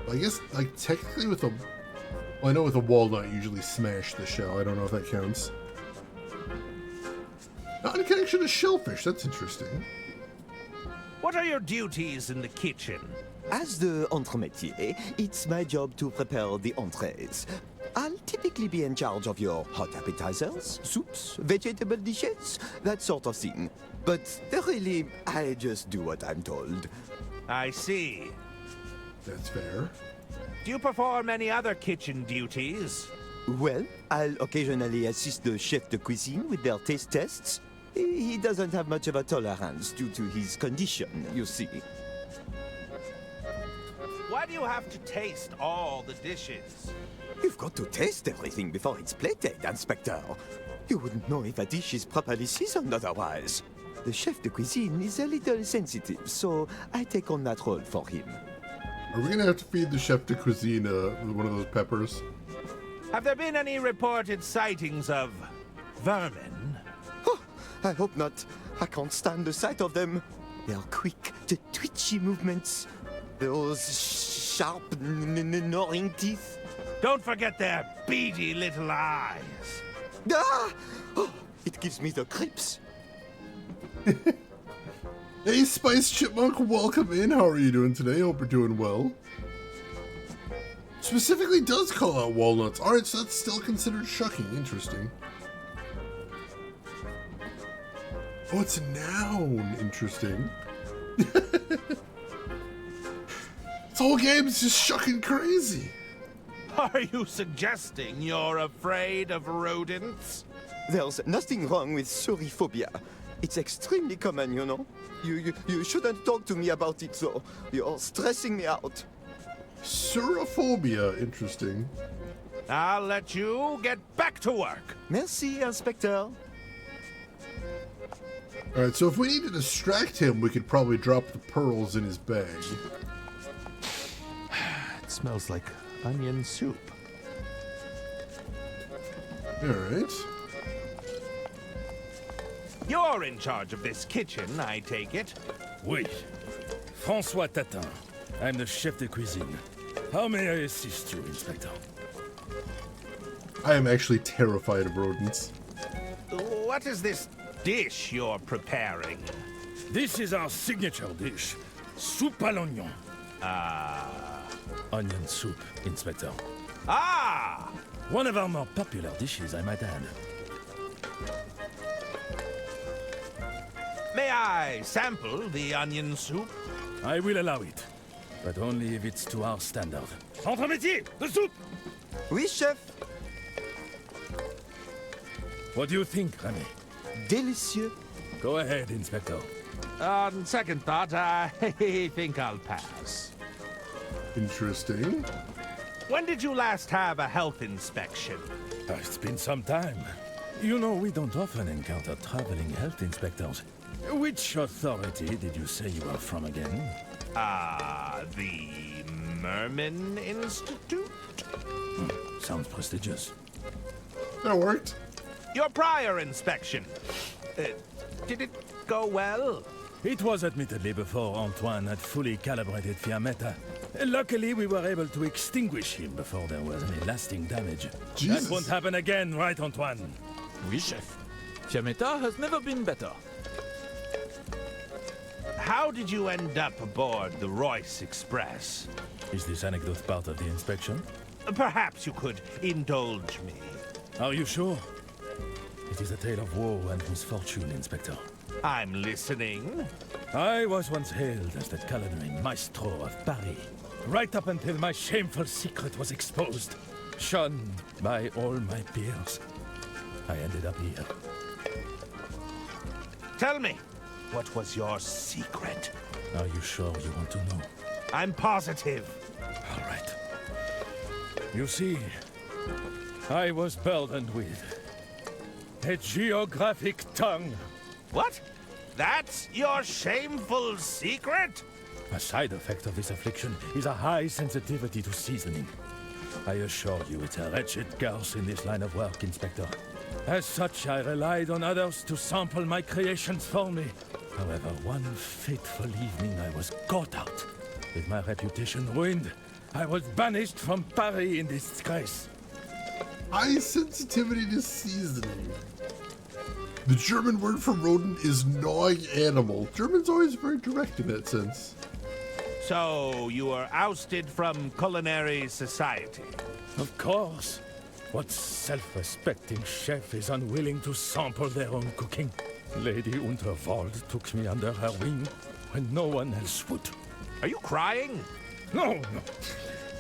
I guess, like, technically with a... Well, I know with a walnut, you usually smash the shell. I don't know if that counts. Not in connection to shellfish. That's interesting. What are your duties in the kitchen? As the entremetier, it's my job to prepare the entrees. I'll typically be in charge of your hot appetizers, soups, vegetable dishes, that sort of thing. But really, I just do what I'm told. I see. That's fair. Do you perform any other kitchen duties? Well, I'll occasionally assist the chef de cuisine with their taste tests. He doesn't have much of a tolerance due to his condition, you see. Why do you have to taste all the dishes? You've got to taste everything before it's plated, Inspector. You wouldn't know if a dish is properly seasoned otherwise. The chef de cuisine is a little sensitive, so I take on that role for him. Are we gonna have to feed the chef de cuisine one of those peppers? Have there been any reported sightings of vermin? Oh, I hope not. I can't stand the sight of them. Their quick, the twitchy movements. Those sharp, gnawing teeth. Don't forget their beady little eyes. Ah! Oh, it gives me the creeps. Hey, Spice Chipmunk, welcome in. How are you doing today? Hope you're doing well. Specifically does call out walnuts. Alright, so that's still considered shucking. Interesting. Oh, it's a noun. Interesting. This whole game is just shucking crazy. Are you suggesting you're afraid of rodents? There's nothing wrong with suriphobia. It's extremely common, you know. You shouldn't talk to me about it, though. You're stressing me out. Suriphobia. Interesting. I'll let you get back to work. Merci, Inspector. Alright, so if we need to distract him, we could probably drop the pearls in his bag. It smells like onion soup. Alright. You're in charge of this kitchen, I take it. Oui. François Tatin. I'm the chef de cuisine. How may I assist you, Inspector? I am actually terrified of rodents. What is this dish you're preparing? This is our signature dish. Soupe à l'oignon. Onion soup, Inspector. Ah! One of our more popular dishes, I might add. May I sample the onion soup? I will allow it, but only if it's to our standard. Entre métier, the soup! Oui, chef. What do you think, Remy? Délicieux. Go ahead, Inspector. On second thought, I think I'll pass. Interesting. When did you last have a health inspection? It's been some time. You know, we don't often encounter traveling health inspectors. Which authority did you say you are from again? The Merman Institute? Sounds prestigious. That worked. Your prior inspection. Did it go well? It was admittedly before Antoine had fully calibrated Fiammetta. Luckily, we were able to extinguish him before there was any lasting damage. Jesus. That won't happen again, right, Antoine? Oui, chef. Fiammetta has never been better. How did you end up aboard the Royce Express? Is this anecdote part of the inspection? Perhaps you could indulge me. Are you sure? It is a tale of woe and misfortune, Inspector. I'm listening. I was once hailed as the culinary maestro of Paris, right up until my shameful secret was exposed. Shunned by all my peers. I ended up here. Tell me, what was your secret? Are you sure you want to know? I'm positive. All right. You see, I was burdened with a geographic tongue. What? That's your shameful secret? A side effect of this affliction is a high sensitivity to seasoning. I assure you it's a wretched curse in this line of work, Inspector. As such, I relied on others to sample my creations for me. However, one fateful evening I was caught out. With my reputation ruined, I was banished from Paris in disgrace. High sensitivity to seasoning. The German word for rodent is gnawing animal. German's always very direct in that sense. So, you were ousted from culinary society? Of course. What self-respecting chef is unwilling to sample their own cooking? Lady Unterwald took me under her wing when no one else would. Are you crying? No.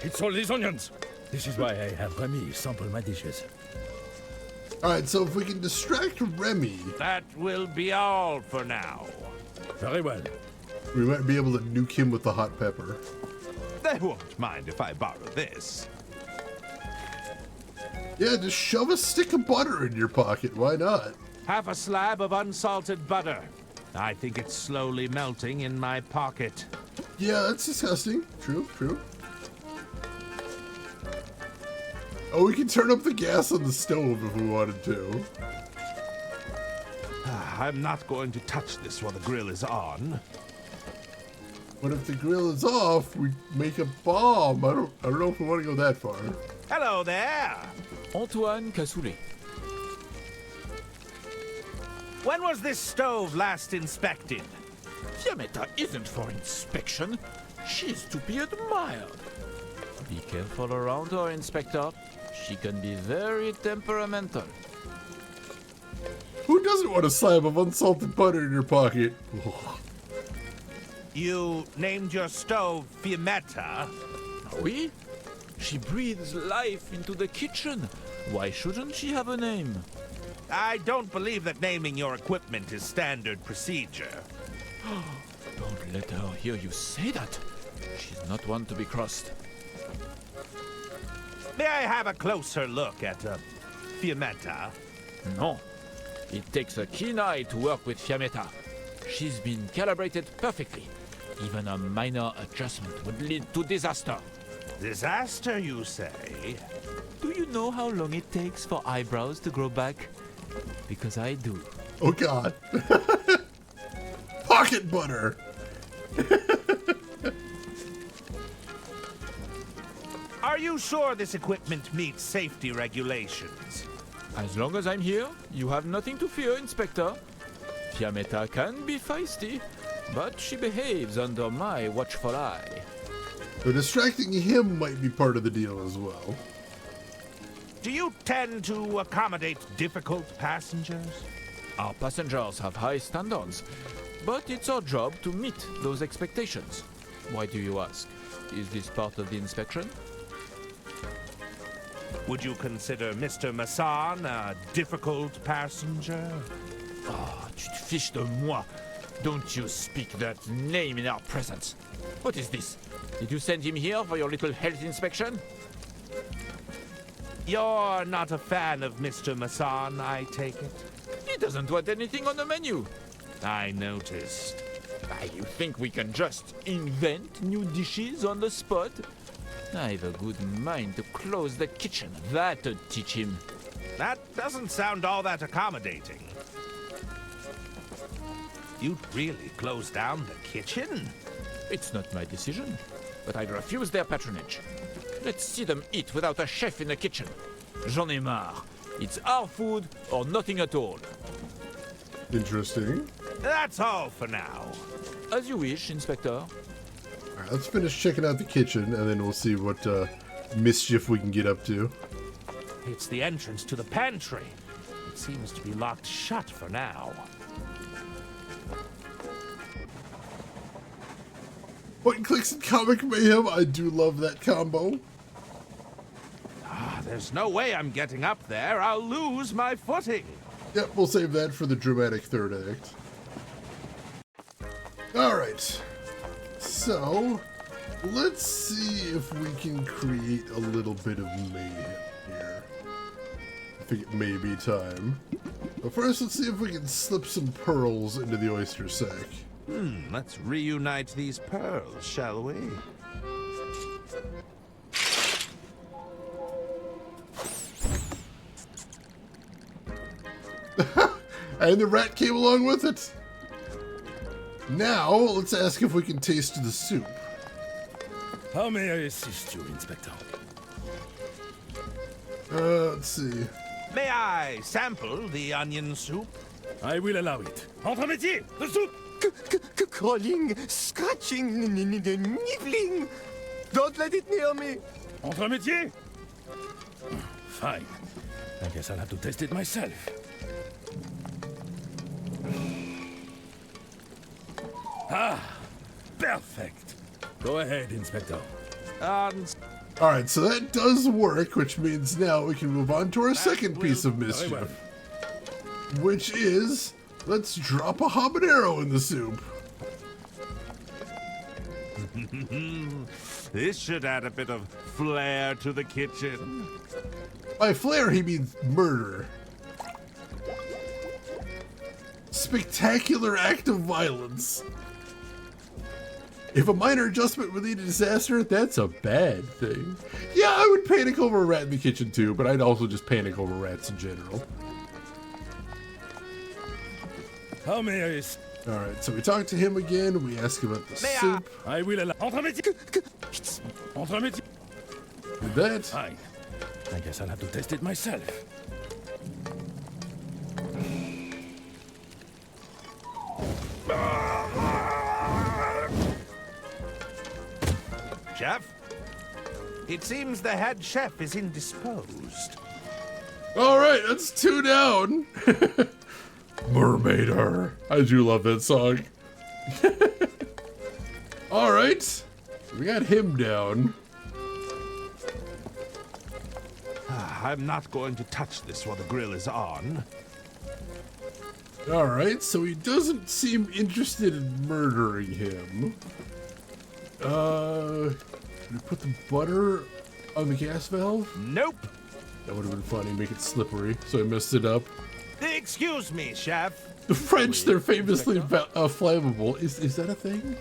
It's all these onions. This is why I have Remy sample my dishes. Alright, so if we can distract Remy... That will be all for now. Very well. We might be able to nuke him with the hot pepper. They won't mind if I borrow this. Yeah, just shove a stick of butter in your pocket. Why not? Half a slab of unsalted butter. I think it's slowly melting in my pocket. Yeah, that's disgusting. True, true. Oh, we can turn up the gas on the stove if we wanted to. I'm not going to touch this while the grill is on. But if the grill is off, we make a bomb. I don't know if we want to go that far. Hello there. Antoine Cassoulet. When was this stove last inspected? Fiammetta isn't for inspection. She's to be admired. Be careful around her, Inspector. She can be very temperamental. Who doesn't want a slab of unsalted butter in your pocket? You named your stove Fiammetta? Oui. She breathes life into the kitchen. Why shouldn't she have a name? I don't believe that naming your equipment is standard procedure. Don't let her hear you say that. She's not one to be crossed. May I have a closer look at Fiammetta? No. It takes a keen eye to work with Fiammetta. She's been calibrated perfectly. Even a minor adjustment would lead to disaster. Disaster, you say? Do you know how long it takes for eyebrows to grow back? Because I do. Oh, God. Pocket butter. Are you sure this equipment meets safety regulations? As long as I'm here, you have nothing to fear, Inspector. Fiammetta can be feisty, but she behaves under my watchful eye. So distracting him might be part of the deal as well. Do you tend to accommodate difficult passengers? Our passengers have high standards. But it's our job to meet those expectations. Why do you ask? Is this part of the inspection? Would you consider Mr. Masson a difficult passenger? Ah, tu te fiches de moi. Don't you speak that name in our presence. What is this? Did you send him here for your little health inspection? You're not a fan of Mr. Masson, I take it? He doesn't want anything on the menu. I noticed. You think we can just invent new dishes on the spot? I've a good mind to close the kitchen. That'd teach him. That doesn't sound all that accommodating. You'd really close down the kitchen? It's not my decision, but I'd refuse their patronage. Let's see them eat without a chef in the kitchen. J'en ai marre. It's our food or nothing at all. Interesting. That's all for now. As you wish, Inspector. Alright, let's finish checking out the kitchen, and then we'll see what mischief we can get up to. It's the entrance to the pantry. It seems to be locked shut for now. Point and clicks and comic mayhem. I do love that combo. There's no way I'm getting up there. I'll lose my footing. Yep, we'll save that for the dramatic third act. Alright. So, let's see if we can create a little bit of mayhem here. I think it may be time. But first, let's see if we can slip some pearls into the oyster sack. Let's reunite these pearls, shall we? And the rat came along with it. Now, let's ask if we can taste the soup. How may I assist you, Inspector? Let's see. May I sample the onion soup? I will allow it. Entre métier, the soup! Crawling, scratching, nibbling. Don't let it near me. Entre métier? Fine. I guess I'll have to taste it myself. Ah, perfect. Go ahead, Inspector. Alright, so that does work, which means now we can move on to our second piece of mischief. Which is, let's drop a habanero in the soup. This should add a bit of flair to the kitchen. By flair, he means murder. Spectacular act of violence. If a minor adjustment would lead to disaster, that's a bad thing. Yeah, I would panic over a rat in the kitchen too, but I'd also just panic over rats in general. How may I... Alright, so we talk to him again, we ask about the soup. I will allow... Entre métier! Entre métier! With that... Fine. I guess I'll have to taste it myself. Chef? It seems the head chef is indisposed. Alright, that's 2 down. Mermaider. I do love that song. Alright. We got him down. I'm not going to touch this while the grill is on. Alright, so he doesn't seem interested in murdering him. Did we put the butter on the gas valve? Nope. That would have been funny, make it slippery, so I messed it up. Excuse me, chef. The French, they're famously flammable. Is that a thing?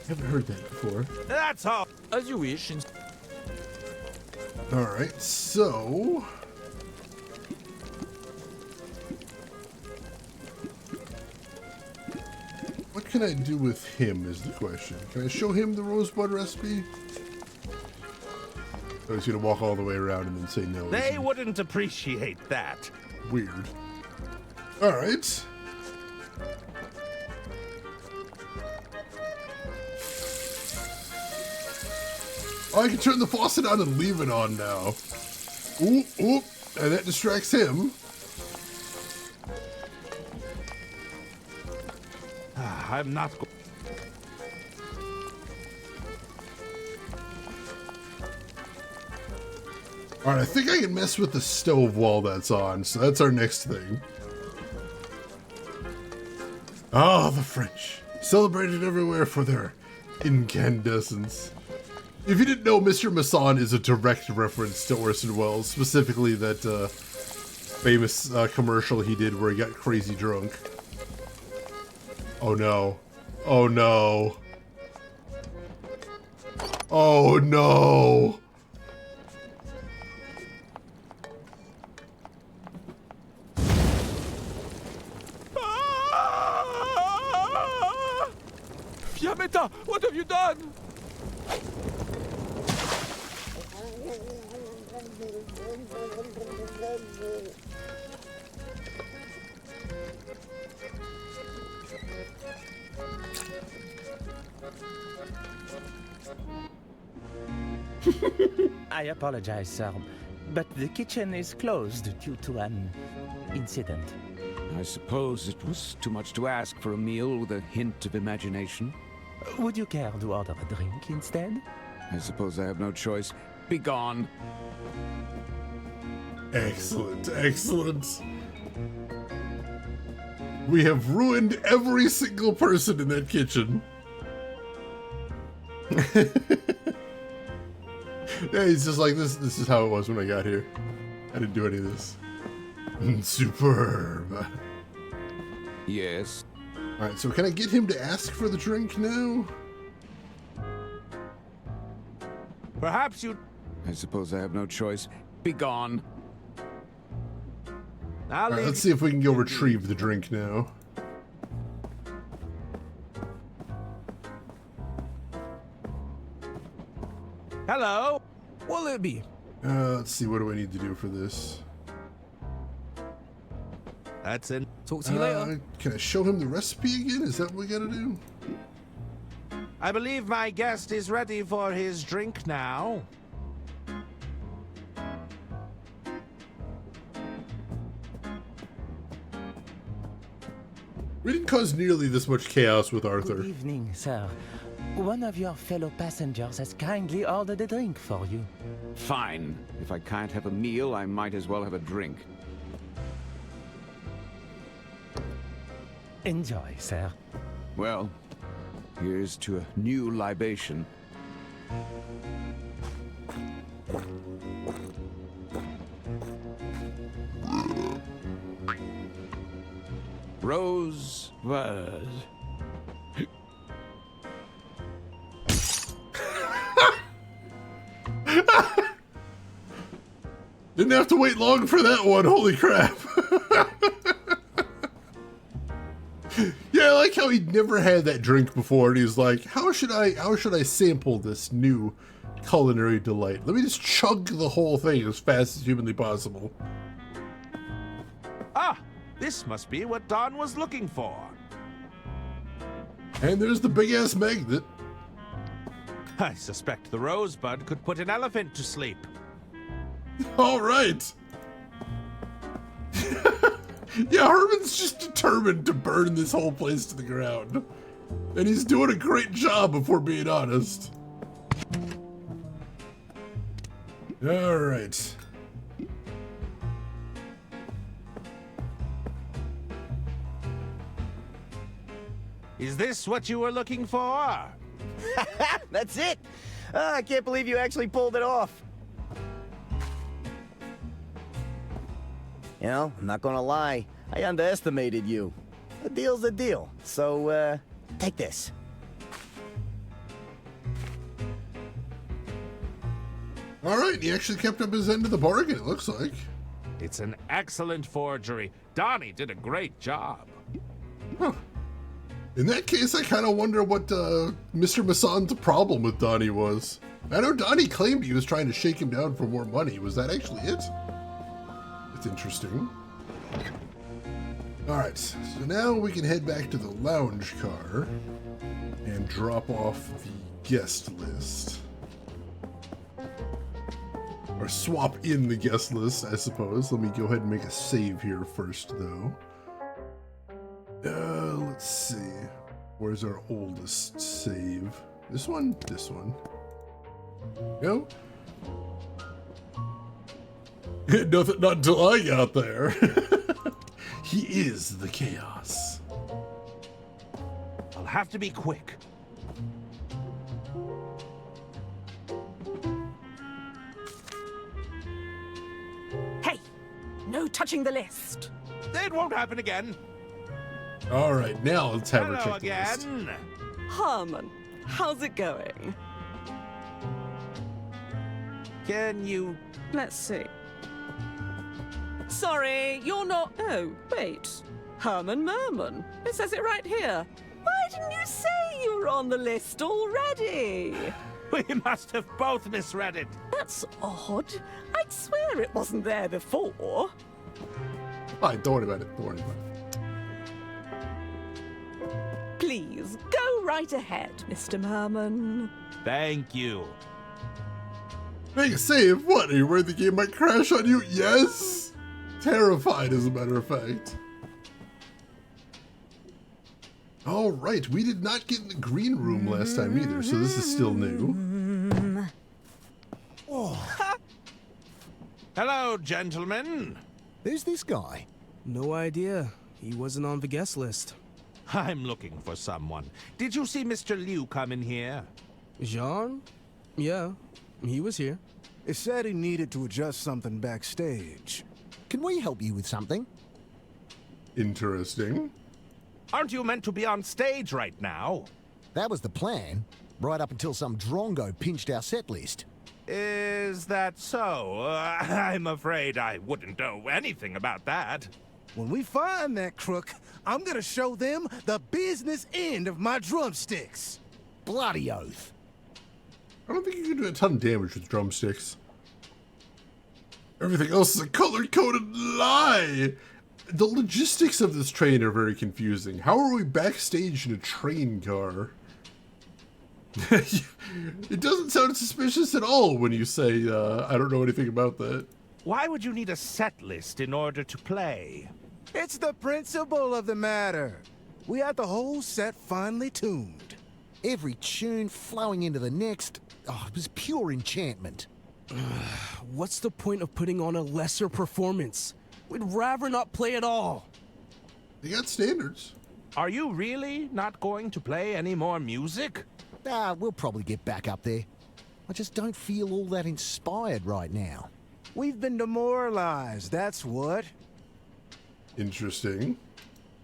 I haven't heard that before. That's all. As you wish. Alright, so... what can I do with him is the question. Can I show him the rosebud recipe? Oh, he's gonna walk all the way around and then say no. They wouldn't appreciate that. Weird. Alright. Oh, I can turn the faucet on and leave it on now. Ooh, ooh, and that distracts him. I'm not. Alright, I think I can mess with the stove while that's on, so that's our next thing. Ah, the French. Celebrated everywhere for their incandescence. If you didn't know, Mr. Masson is a direct reference to Orson Welles, specifically that famous commercial he did where he got crazy drunk. Oh no. Oh no. Oh no. Fiametta, what have you done? I apologize, sir, but the kitchen is closed due to an incident. I suppose it was too much to ask for a meal with a hint of imagination. Would you care to order a drink instead? I suppose I have no choice. Be gone. Excellent, excellent. We have ruined every single person in that kitchen. Yeah, he's just like, this is how it was when I got here. I didn't do any of this. Superb. Yes. Alright, so can I get him to ask for the drink now? Perhaps you... I suppose I have no choice. Be gone. Alright, let's see if we can go retrieve the drink now. Hello? What'll it be? Let's see, what do I need to do for this? That's it. Talk to you later. Can I show him the recipe again? Is that what we gotta do? I believe my guest is ready for his drink now. We didn't cause nearly this much chaos with Arthur. Good evening, sir. One of your fellow passengers has kindly ordered a drink for you. Fine. If I can't have a meal, I might as well have a drink. Enjoy, sir. Well, here's to a new libation. Rosebud. Didn't have to wait long for that one, holy crap. Yeah, I like how he'd never had that drink before, and he's like, how should I sample this new culinary delight? Let me just chug the whole thing as fast as humanly possible. Ah, this must be what Don was looking for. And there's the big-ass magnet. I suspect the Rosebud could put an elephant to sleep. All right. Yeah, Herman's just determined to burn this whole place to the ground. And he's doing a great job, if we're being honest. All right. Is this what you were looking for? That's it! I can't believe you actually pulled it off. You know, I'm not gonna lie, I underestimated you. A deal's a deal, so, take this. All right, he actually kept up his end of the bargain, it looks like. It's an excellent forgery. Donnie did a great job. Huh. In that case, I kind of wonder what Mr. Masson's problem with Donnie was. I know Donnie claimed he was trying to shake him down for more money. Was that actually it? It's interesting. All right, so now we can head back to the lounge car and drop off the guest list. Or swap in the guest list, I suppose. Let me go ahead and make a save here first, though. Let's see. Where's our oldest save? This one? This one. No? Nothing, not until I got there. He is the chaos. I'll have to be quick. Hey, no touching the list. It won't happen again. All right, now let's have her Hello check the list. again. Herman, how's it going? Can you... Let's see. Sorry, you're not... Oh, wait. Herman Merman. It says it right here. Why didn't you say you were on the list already? We must have both misread it. That's odd. I'd swear it wasn't there before. Fine, don't worry about it. Don't worry about it. Please, go right ahead, Mr. Merman. Thank you. Make a save? What? Are you worried the game might crash on you? Yes! Terrified, as a matter of fact. Alright, we did not get in the green room last time either, so this is still new. Oh. Hello, gentlemen. Who's this guy? No idea. He wasn't on the guest list. I'm looking for someone. Did you see Mr. Liu come in here? Jean? Yeah, he was here. It said he needed to adjust something backstage. Can we help you with something? Interesting. Aren't you meant to be on stage right now? That was the plan, right up until some drongo pinched our set list. Is that so? I'm afraid I wouldn't know anything about that. When we find that crook, I'm gonna show them the business end of my drumsticks. Bloody oath. I don't think you can do a ton of damage with drumsticks. Everything else is a color-coded lie! The logistics of this train are very confusing. How are we backstage in a train car? It doesn't sound suspicious at all when you say, I don't know anything about that. Why would you need a set list in order to play? It's the principle of the matter. We had the whole set finely tuned. Every tune flowing into the next, it was pure enchantment. What's the point of putting on a lesser performance? We'd rather not play at all. They got standards. Are you really not going to play any more music? We'll probably get back up there. I just don't feel all that inspired right now. We've been demoralized, that's what. Interesting.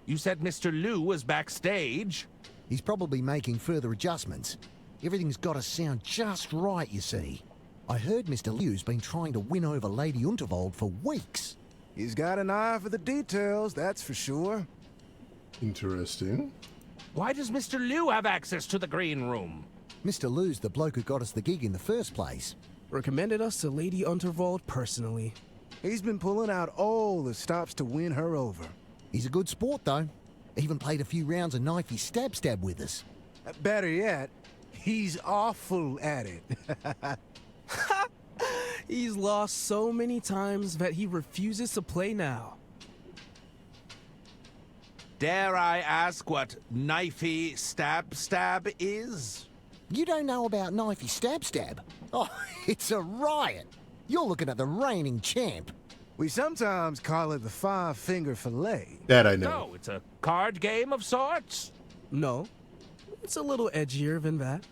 You said Mr. Liu was backstage. He's probably making further adjustments. Everything's got to sound just right, you see. I heard Mr. Liu's been trying to win over Lady Unterwald for weeks. He's got an eye for the details, that's for sure. Interesting. Why does Mr. Liu have access to the green room? Mr. Liu's the bloke who got us the gig in the first place. Recommended us to Lady Unterwald personally. He's been pulling out all the stops to win her over. He's a good sport, though. Even played a few rounds of knifey stab with us. Better yet, he's awful at it. He's lost so many times that he refuses to play now. Dare I ask what knifey stab is? You don't know about knifey stab? Oh, it's a riot. You're looking at the reigning champ. We sometimes call it the five-finger fillet. That I know. No, it's a card game of sorts. No, it's a little edgier than that.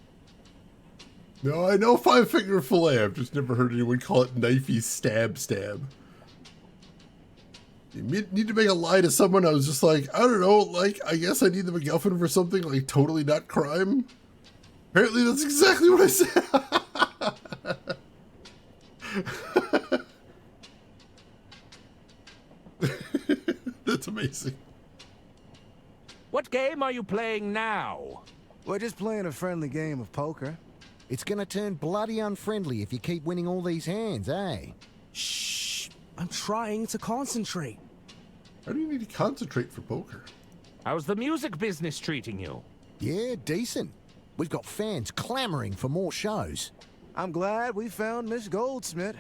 No, I know five-finger fillet. I've just never heard anyone call it knifey stab. You need to make a lie to someone. I was just like, I don't know, like, I guess I need the MacGuffin for something, like, totally not crime. Apparently that's exactly what I said. That's amazing. What game are you playing now? We're just playing a friendly game of poker. It's gonna turn bloody unfriendly if you keep winning all these hands, eh? Shh! I'm trying to concentrate. How do you need to concentrate for poker? How's the music business treating you? Yeah, decent. We've got fans clamoring for more shows. I'm glad we found Miss Goldsmith.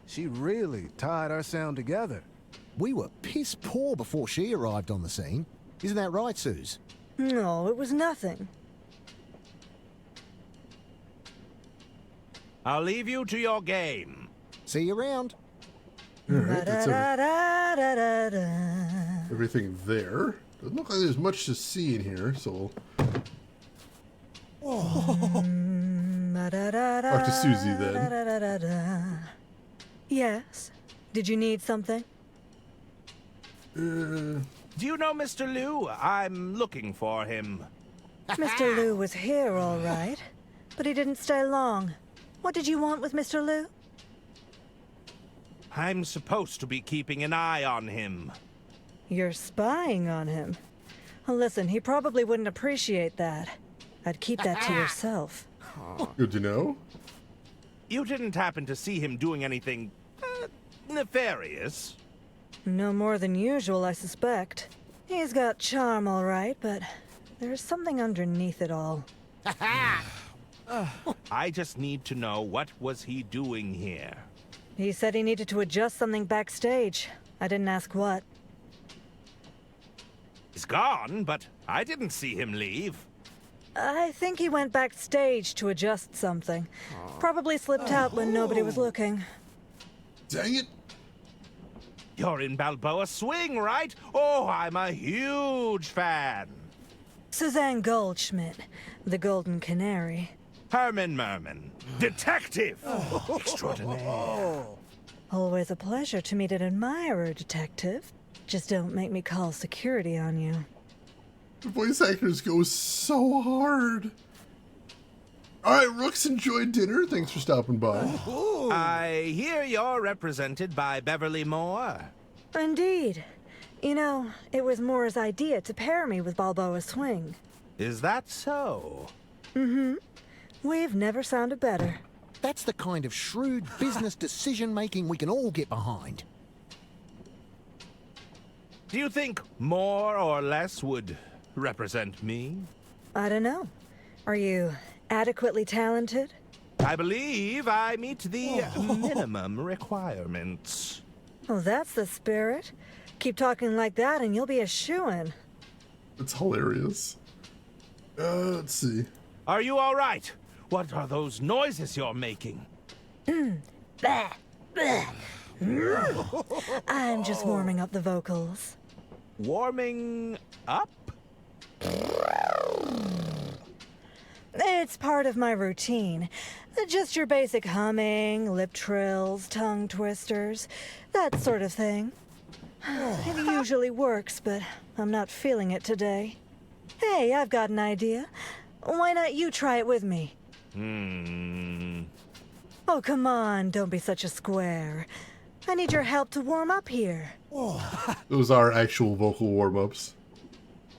She really tied our sound together. We were piss poor before she arrived on the scene. Isn't that right, Suze? No, it was nothing. I'll leave you to your game. See you around. Alright, that's everything there. Doesn't look like there's much to see in here, so talk to Susie then. Yes? Did you need something? Do you know Mr. Liu? I'm looking for him. Mr. Liu was here, all right. But he didn't stay long. What did you want with Mr. Liu? I'm supposed to be keeping an eye on him. You're spying on him. Well, listen, he probably wouldn't appreciate that. I'd keep that to yourself. Good to know. You didn't happen to see him doing anything nefarious? No more than usual, I suspect. He's got charm, all right, but there's something underneath it all. I just need to know, what was he doing here? He said he needed to adjust something backstage. I didn't ask what. He's gone, but I didn't see him leave. I think he went backstage to adjust something. Probably slipped out when nobody was looking. Dang it. You're in Balboa Swing, right? Oh, I'm a huge fan. Suzanne Goldschmidt, the Golden Canary. Herman Merman, detective extraordinaire. Always a pleasure to meet an admirer, detective. Just don't make me call security on you. The voice actors go so hard. Alright, Rooks, enjoyed dinner. Thanks for stopping by. I hear you're represented by Beverly Moore. Indeed. You know, it was Moore's idea to pair me with Balboa Swing. Is that so? Mm-hmm. We've never sounded better. That's the kind of shrewd business decision-making we can all get behind. Do you think more or less would represent me? I don't know. Are you adequately talented? I believe I meet the minimum requirements. Oh, that's the spirit. Keep talking like that and you'll be a shoo-in. It's hilarious. Let's see. Are you all right? What are those noises you're making? Bah, bah. I'm just warming up the vocals. Warming up? It's part of my routine. Just your basic humming, lip trills, tongue twisters, that sort of thing. It usually works, but I'm not feeling it today. Hey, I've got an idea. Why not you try it with me? Oh, come on, don't be such a square. I need your help to warm up here. Those are actual vocal warm-ups.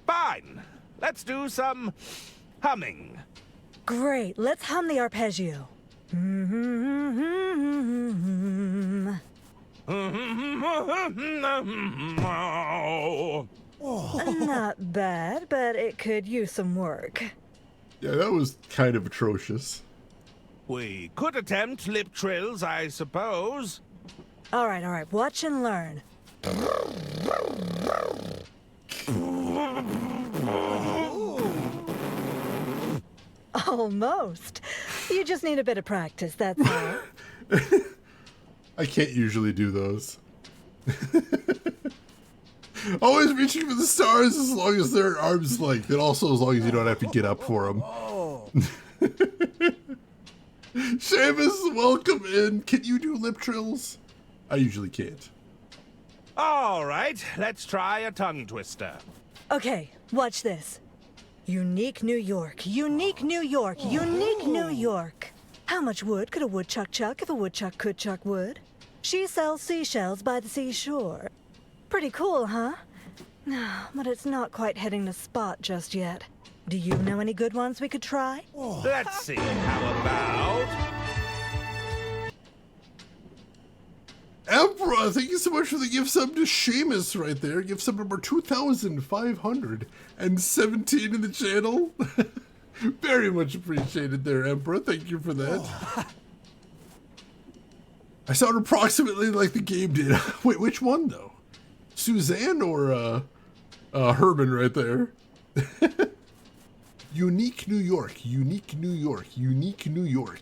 Fine. Let's do some humming. Great, let's hum the arpeggio. Not bad, but it could use some work. Yeah, that was kind of atrocious. We could attempt lip trills, I suppose. All right, watch and learn. Almost. You just need a bit of practice, that's all. I can't usually do those. Always reaching for the stars as long as they're at arm's length, and also as long as you don't have to get up for them. Seamus, welcome in. Can you do lip trills? I usually can't. All right, let's try a tongue twister. Okay, watch this. Unique New York, unique New York, unique New York. How much wood could a woodchuck chuck if a woodchuck could chuck wood? She sells seashells by the seashore. Pretty cool, huh? But it's not quite hitting the spot just yet. Do you know any good ones we could try? Let's see, how about... Emperor, thank you so much for the gift sub to Seamus right there. Gift sub number 2,517 in the channel. Very much appreciated there, Emperor. Thank you for that. I sound approximately like the game did. Wait, which one though? Suzanne or Herman right there? Unique New York, Unique New York, Unique New York.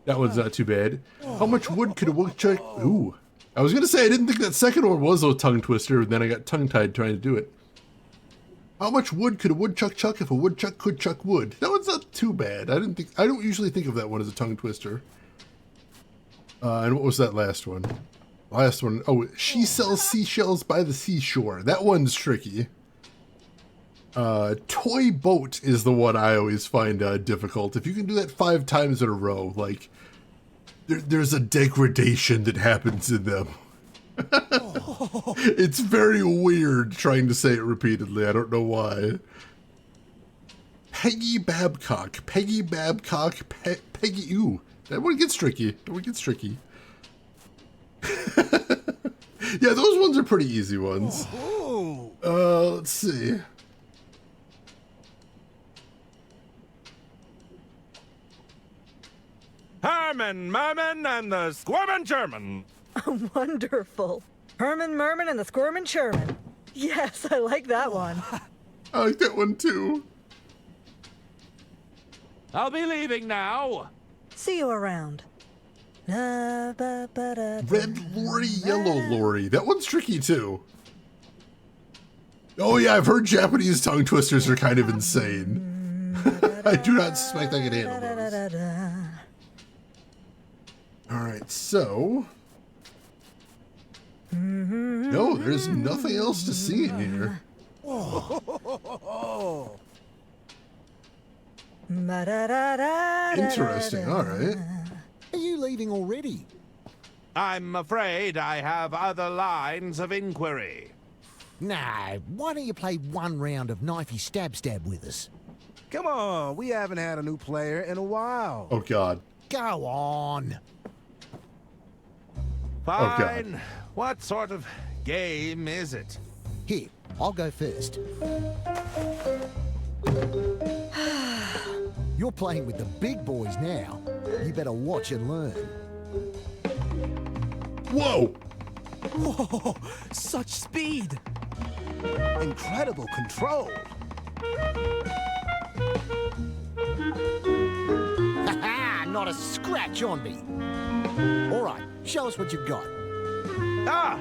That one's not too bad. How much wood could a woodchuck... Ooh. I was going to say, I didn't think that second one was a tongue twister, and then I got tongue-tied trying to do it. How much wood could a woodchuck chuck if a woodchuck could chuck wood? That one's not too bad. I don't usually think of that one as a tongue twister. And what was that last one? Last one. Oh, she sells seashells by the seashore. That one's tricky. Toy boat is the one I always find difficult. If you can do that 5 times in a row, like, there's a degradation that happens in them. It's very weird trying to say it repeatedly. I don't know why. Peggy Babcock. Peggy Babcock. Peggy. Ooh, that one gets tricky. That one gets tricky. Yeah, those ones are pretty easy ones. Let's see. Herman, Merman, and the Squirmin' German. Wonderful. Herman, Merman, and the Squirmin' Sherman. Yes, I like that one. I like that one too. I'll be leaving now. See you around. Red lorry, yellow lorry. That one's tricky too. Oh yeah, I've heard Japanese tongue twisters are kind of insane. I do not suspect I can handle those. Alright, so... No, there's nothing else to see in here. Interesting, alright. Are you leaving already? I'm afraid I have other lines of inquiry. Nah, why don't you play one round of knifey stab with us? Come on, we haven't had a new player in a while. Oh god. Go on. Fine. Oh god. What sort of game is it? Here, I'll go first. You're playing with the big boys now. You better watch and learn. Whoa! Whoa, such speed! Incredible control. Ha-ha! Not a scratch on me. All right, show us what you've got. Ah!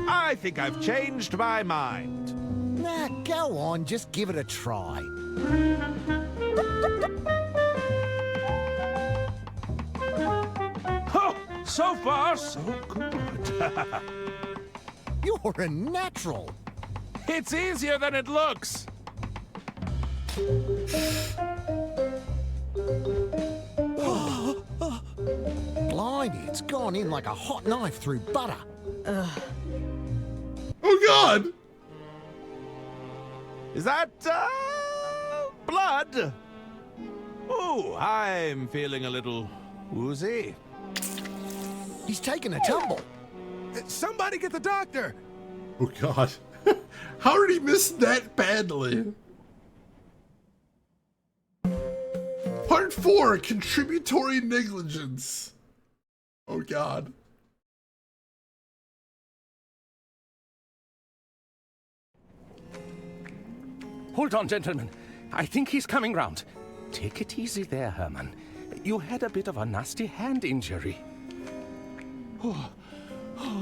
I think I've changed my mind. Nah, go on, just give it a try. Oh, so far, so good. You're a natural. It's easier than it looks. Blimey, it's gone in like a hot knife through butter. Oh god! Is that, blood? Ooh, I'm feeling a little woozy. He's taken a tumble. Somebody get the doctor! Oh god. How did he miss that badly? Part 4, Contributory Negligence. Oh god. Hold on, gentlemen. I think he's coming round. Take it easy there, Herman. You had a bit of a nasty hand injury. Oh,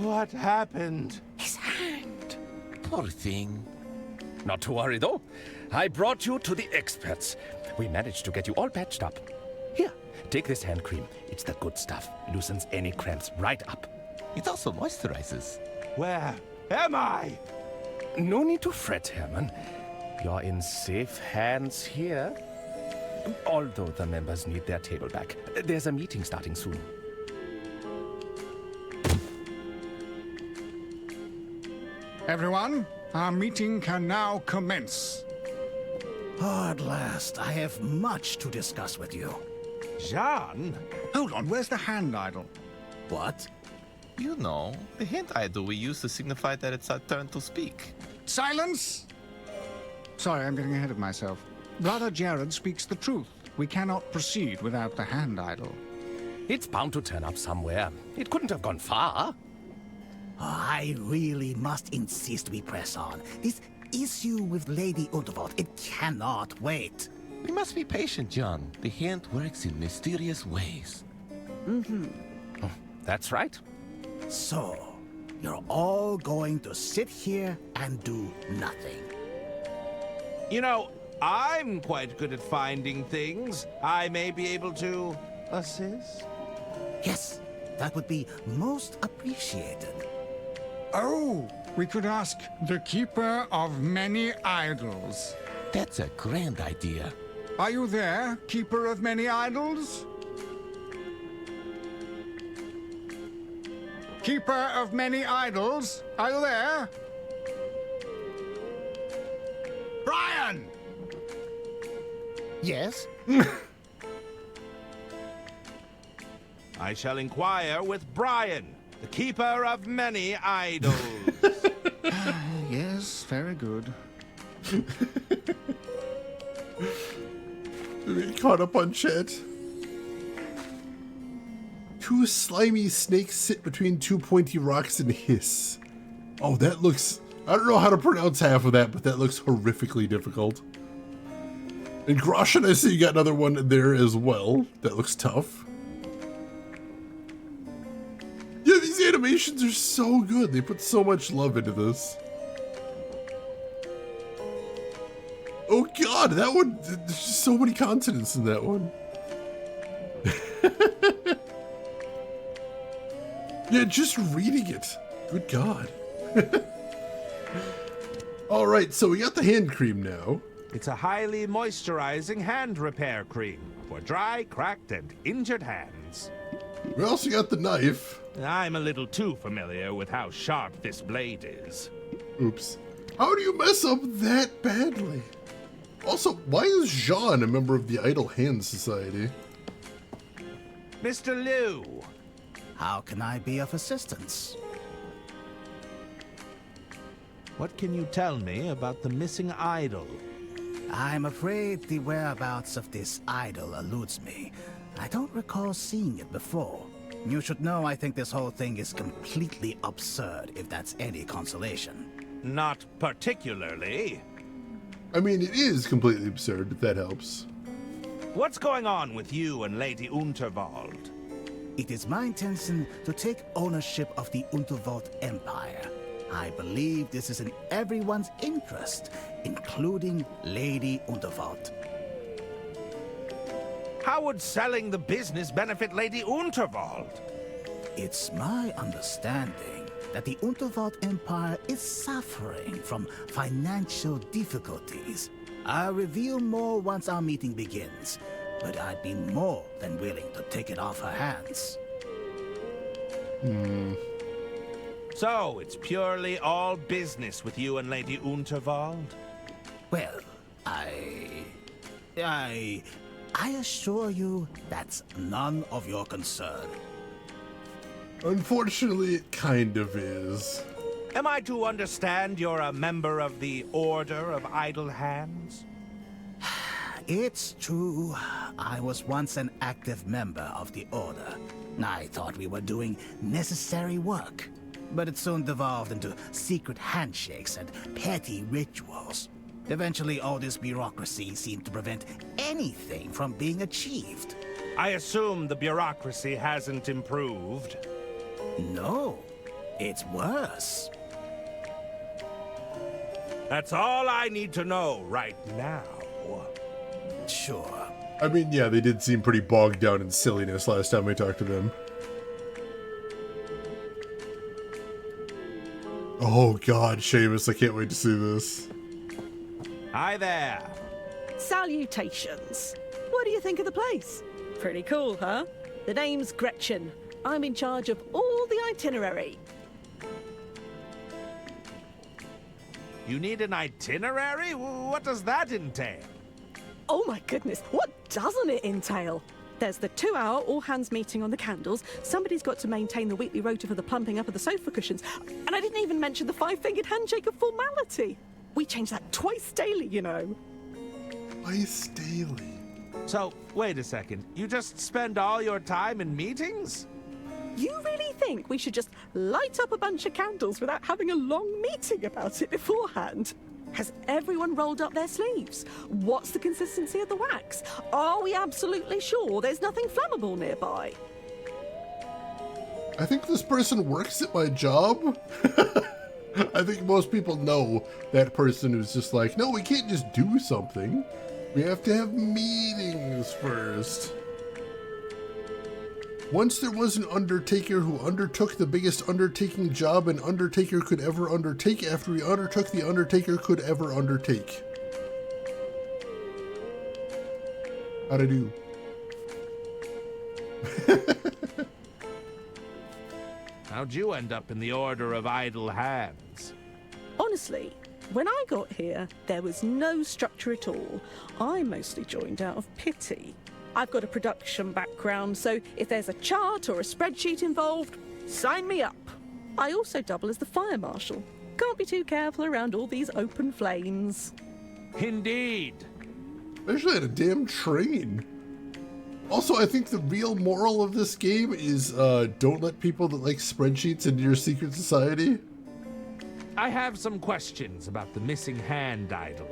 what happened? His hand. Poor thing. Not to worry, though. I brought you to the experts. We managed to get you all patched up. Here, take this hand cream. It's the good stuff. Loosens any cramps right up. It also moisturizes. Where am I? No need to fret, Herman. You're in safe hands here. Although the members need their table back. There's a meeting starting soon. Everyone, our meeting can now commence. At last, I have much to discuss with you. Jean? Hold on, where's the hand idol? What? You know, the hand idol we use to signify that it's our turn to speak. Silence! Sorry, I'm getting ahead of myself. Brother Jared speaks the truth. We cannot proceed without the hand idol. It's bound to turn up somewhere. It couldn't have gone far. I really must insist we press on. This issue with Lady Unterwald. It cannot wait. We must be patient, John. The hand works in mysterious ways. Mm-hmm. Oh, that's right. So, you're all going to sit here and do nothing. You know, I'm quite good at finding things. I may be able to assist. Yes, that would be most appreciated. Oh, we could ask the Keeper of Many Idols. That's a grand idea. Are you there, Keeper of Many Idols? Keeper of Many Idols, are you there? Brian! Yes? I shall inquire with Brian, the keeper of many idols. Yes, very good. We caught up on chat. Two slimy snakes sit between two pointy rocks and hiss. Oh, that looks... I don't know how to pronounce half of that, but that looks horrifically difficult. And Groshin, I see you got another one there as well. That looks tough. Yeah, these animations are so good. They put so much love into this. Oh god, that one, there's just so many consonants in that one. Yeah, just reading it. Good god. All right, so we got the hand cream now. It's a highly moisturizing hand repair cream for dry, cracked, and injured hands. We also got the knife. I'm a little too familiar with how sharp this blade is. Oops. How do you mess up that badly? Also, why is Jean a member of the Idle Hand Society? Mr. Liu. How can I be of assistance? What can you tell me about the missing idol? I'm afraid the whereabouts of this idol eludes me. I don't recall seeing it before. You should know I think this whole thing is completely absurd, if that's any consolation. Not particularly. I mean, it is completely absurd, if that helps. What's going on with you and Lady Unterwald? It is my intention to take ownership of the Unterwald Empire. I believe this is in everyone's interest, including Lady Unterwald. How would selling the business benefit Lady Unterwald? It's my understanding that the Unterwald Empire is suffering from financial difficulties. I'll reveal more once our meeting begins, but I'd be more than willing to take it off her hands. So, it's purely all business with you and Lady Unterwald? Well, I assure you that's none of your concern. Unfortunately, it kind of is. Am I to understand you're a member of the Order of Idle Hands? It's true. I was once an active member of the Order. I thought we were doing necessary work, but it soon devolved into secret handshakes and petty rituals. Eventually, all this bureaucracy seemed to prevent anything from being achieved. I assume the bureaucracy hasn't improved. No, it's worse. That's all I need to know right now. Sure. I mean, yeah, they did seem pretty bogged down in silliness last time we talked to them. Oh god, Seamus, I can't wait to see this. Hi there. Salutations. What do you think of the place? Pretty cool, huh? The name's Gretchen. I'm in charge of all the itinerary. You need an itinerary? What does that entail? Oh my goodness, what doesn't it entail? There's the 2-hour all-hands meeting on the candles. Somebody's got to maintain the weekly rota for the plumping up of the sofa cushions. And I didn't even mention the 5-fingered handshake of formality. We change that twice daily, you know. Twice daily? So, wait a second. You just spend all your time in meetings? You really think we should just light up a bunch of candles without having a long meeting about it beforehand? Has everyone rolled up their sleeves? What's the consistency of the wax? Are we absolutely sure there's nothing flammable nearby? I think this person works at my job. I think most people know that person who's just like, no, we can't just do something. We have to have meetings first. Once there was an undertaker who undertook the biggest undertaking job an undertaker could ever undertake after he undertook the undertaker could ever undertake. How'd I do? How'd you end up in the Order of Idle Hands? Honestly, when I got here, there was no structure at all. I mostly joined out of pity. I've got a production background, so if there's a chart or a spreadsheet involved, sign me up. I also double as the fire marshal. Can't be too careful around all these open flames. Indeed. I actually had a damn train. Also, I think the real moral of this game is don't let people that like spreadsheets into your secret society. I have some questions about the missing hand idol.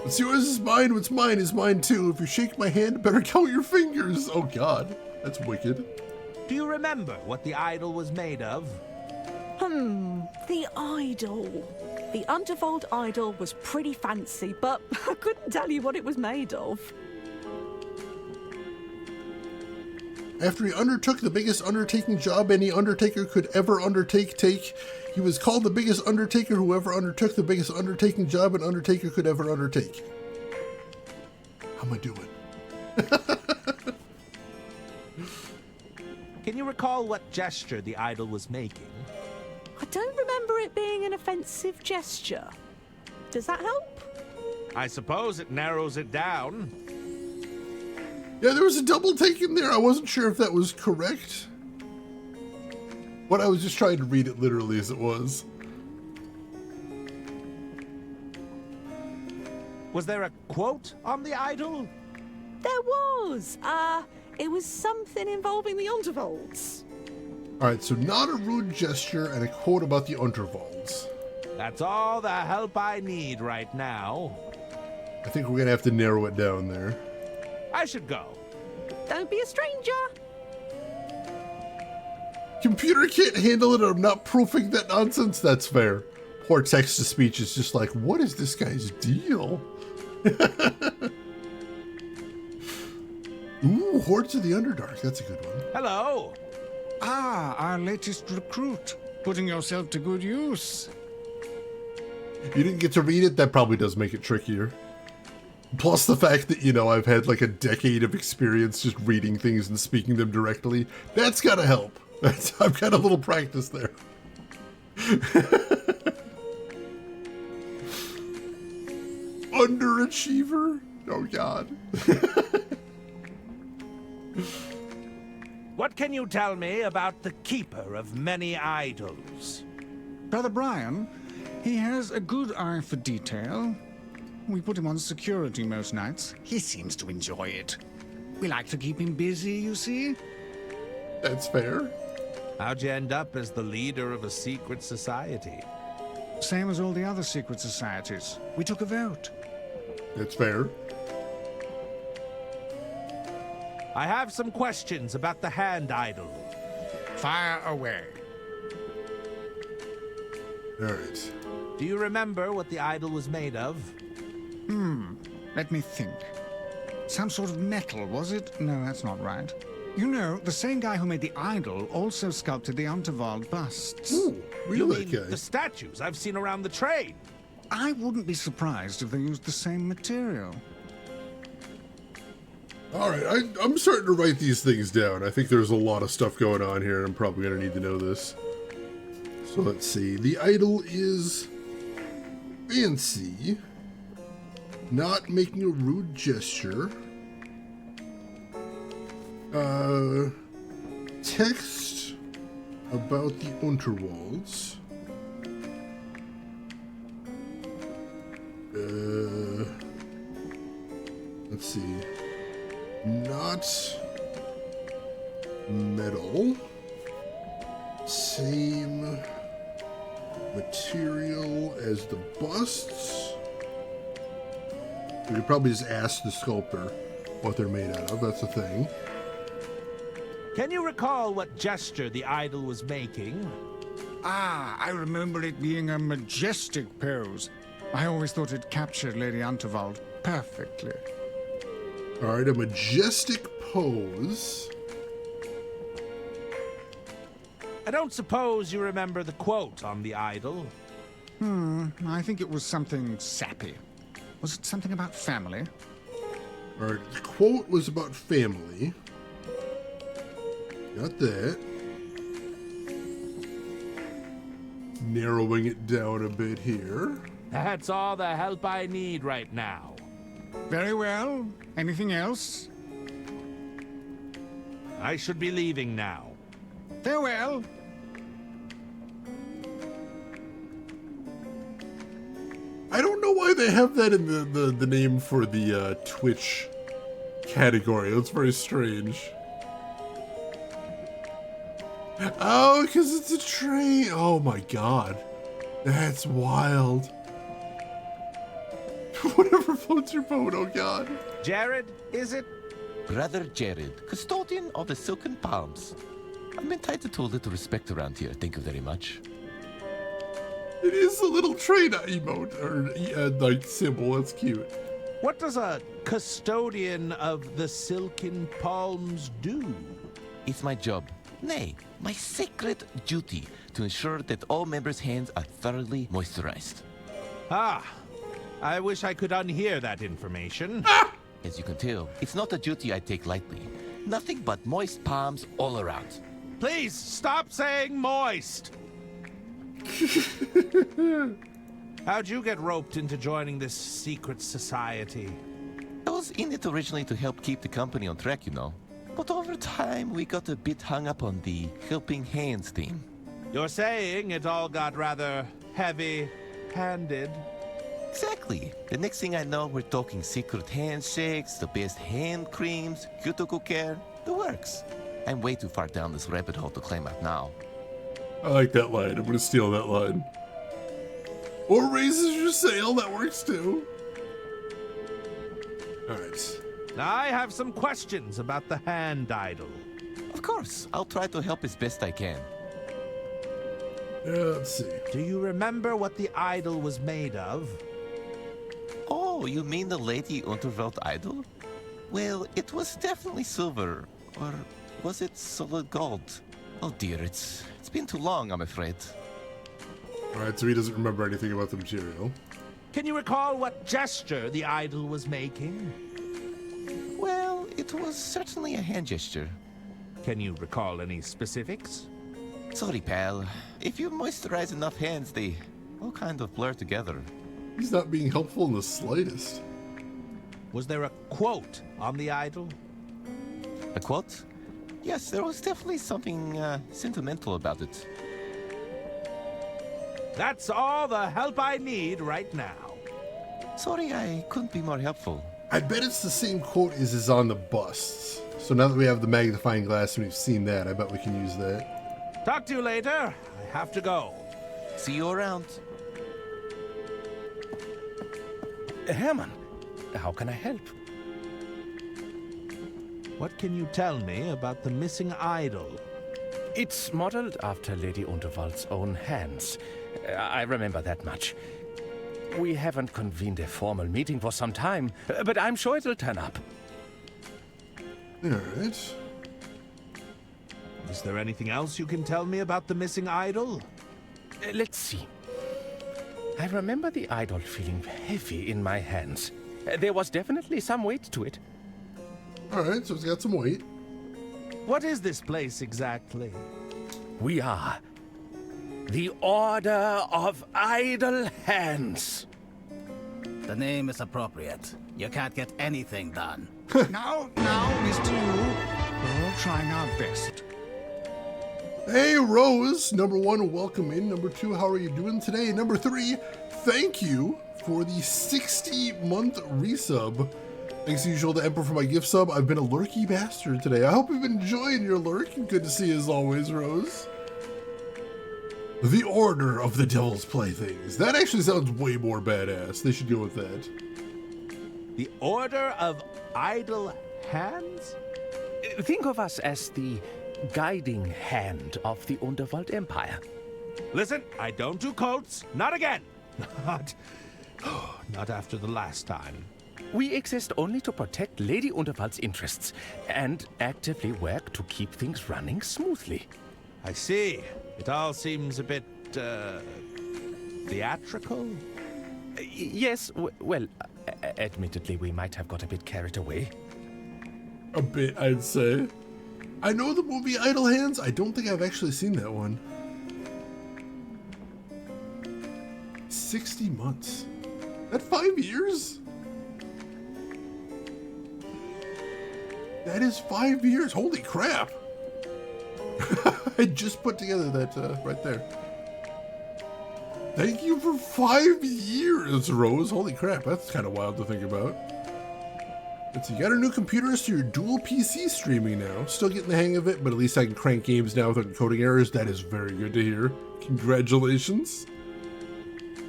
What's yours is mine, what's mine is mine too. If you shake my hand, better count your fingers. Oh god, that's wicked. Do you remember what the idol was made of? The idol. The Underworld idol was pretty fancy, but I couldn't tell you what it was made of. After he undertook the biggest undertaking job any undertaker could ever undertake, he was called the biggest undertaker who ever undertook the biggest undertaking job an undertaker could ever undertake. How am I doing? Can you recall what gesture the idol was making? I don't remember it being an offensive gesture. Does that help? I suppose it narrows it down. Yeah, there was a double take in there. I wasn't sure if that was correct. But I was just trying to read it literally as it was. Was there a quote on the idol? There was. It was something involving the Unterwalds. Alright, so not a rude gesture and a quote about the Unterwalds. That's all the help I need right now. I think we're gonna have to narrow it down there. I should go. Don't be a stranger. Computer can't handle it, I'm not proofing that nonsense. That's fair. Poor text-to-speech is just like, what is this guy's deal? Ooh, Hordes of the Underdark. That's a good one. Hello. Ah, our latest recruit. Putting yourself to good use. You didn't get to read it? That probably does make it trickier. Plus the fact that, you know, I've had like a decade of experience just reading things and speaking them directly. That's gotta help. I've got a little practice there. Underachiever? Oh god. What can you tell me about the Keeper of Many Idols? Brother Brian, he has a good eye for detail. We put him on security most nights. He seems to enjoy it. We like to keep him busy, you see. That's fair. How'd you end up as the leader of a secret society? Same as all the other secret societies. We took a vote. That's fair. I have some questions about the hand idol. Fire away. Alright. Do you remember what the idol was made of? Let me think. Some sort of metal, was it? No, that's not right. You know, the same guy who made the idol also sculpted the Unterwald busts. Ooh, You really mean guy. the statues I've seen around the train? I wouldn't be surprised if they used the same material. Alright, I'm starting to write these things down. I think there's a lot of stuff going on here, and I'm probably going to need to know this. So let's see. The idol is fancy. Not making a rude gesture. Text about the Unterwalds. Let's see. Not metal. Same material as the busts. We could probably just ask the sculptor what they're made out of. That's the thing. Can you recall what gesture the idol was making? Ah, I remember it being a majestic pose. I always thought it captured Lady Unterwald perfectly. All right, a majestic pose. I don't suppose you remember the quote on the idol? I think it was something sappy. Was it something about family? All right, the quote was about family. Got that. Narrowing it down a bit here. That's all the help I need right now. Very well. Anything else? I should be leaving now. Farewell. I don't know why they have that in the name for the Twitch category. That's very strange. Oh, because it's a tray. Oh my god. That's wild. Whatever floats your boat, oh god. Jared, is it? Brother Jared, custodian of the Silken Palms. I'm entitled to a little respect around here, thank you very much. It is a little train emote, or like symbol, that's cute. What does a custodian of the Silken Palms do? It's my job, nay, my sacred duty, to ensure that all members' hands are thoroughly moisturized. Ah, I wish I could unhear that information. As you can tell, it's not a duty I take lightly. Nothing but moist palms all around. Please stop saying moist. How'd you get roped into joining this secret society? I was in it originally to help keep the company on track, you know. But over time, we got a bit hung up on the helping hands theme. You're saying it all got rather heavy-handed? Exactly. The next thing I know, we're talking secret handshakes, the best hand creams, cuticle care, the works. I'm way too far down this rabbit hole to climb out now. I like that line. I'm gonna steal that line. Or raises your sale, that works too. Alright. I have some questions about the hand idol. Of course, I'll try to help as best I can. Let's see. Do you remember what the idol was made of? Oh, you mean the Lady Unterwelt idol? Well, it was definitely silver. Or was it solid gold? Oh dear, it's been too long, I'm afraid. Alright, so he doesn't remember anything about the material. Can you recall what gesture the idol was making? Well, it was certainly a hand gesture. Can you recall any specifics? Sorry, pal. If you moisturize enough hands, they all kind of blur together. He's not being helpful in the slightest. Was there a quote on the idol? A quote? Yes, there was definitely something sentimental about it. That's all the help I need right now. Sorry, I couldn't be more helpful. I bet it's the same quote as is on the busts. So now that we have the magnifying glass and we've seen that, I bet we can use that. Talk to you later. I have to go. See you around. Herman, how can I help? What can you tell me about the missing idol? It's modeled after Lady Unterwald's own hands. I remember that much. We haven't convened a formal meeting for some time, but I'm sure it'll turn up. Alright. Is there anything else you can tell me about the missing idol? Let's see. I remember the idol feeling heavy in my hands. There was definitely some weight to it. Alright, so it's got some weight. What is this place exactly? We are the Order of Idle Hands. The name is appropriate. You can't get anything done. Now, Mr. Yu, we're all trying our best. Hey, Rose. Number 1, welcome in. Number 2, how are you doing today? Number 3, thank you for the 60-month resub. Thanks as usual to Emperor for my gift sub. I've been a lurky bastard today. I hope you've been enjoying your lurk. Good to see you as always, Rose. The Order of the Devil's Playthings. That actually sounds way more badass. They should go with that. The Order of Idle Hands? Think of us as the guiding hand of the Underworld Empire. Listen, I don't do cults. Not again. Not after the last time. We exist only to protect Lady Underwald's interests and actively work to keep things running smoothly. I see. It all seems a bit, theatrical? Yes, well, admittedly, we might have got a bit carried away. A bit, I'd say. I know the movie Idle Hands. I don't think I've actually seen that one. 60 months. That 5 years? That is 5 years. Holy crap. I just put together that right there. Thank you for 5 years, Rose. Holy crap, that's kind of wild to think about. Let's see, you got a new computer, so you're dual PC streaming now. Still getting the hang of it, but at least I can crank games now without encoding errors. That is very good to hear. Congratulations.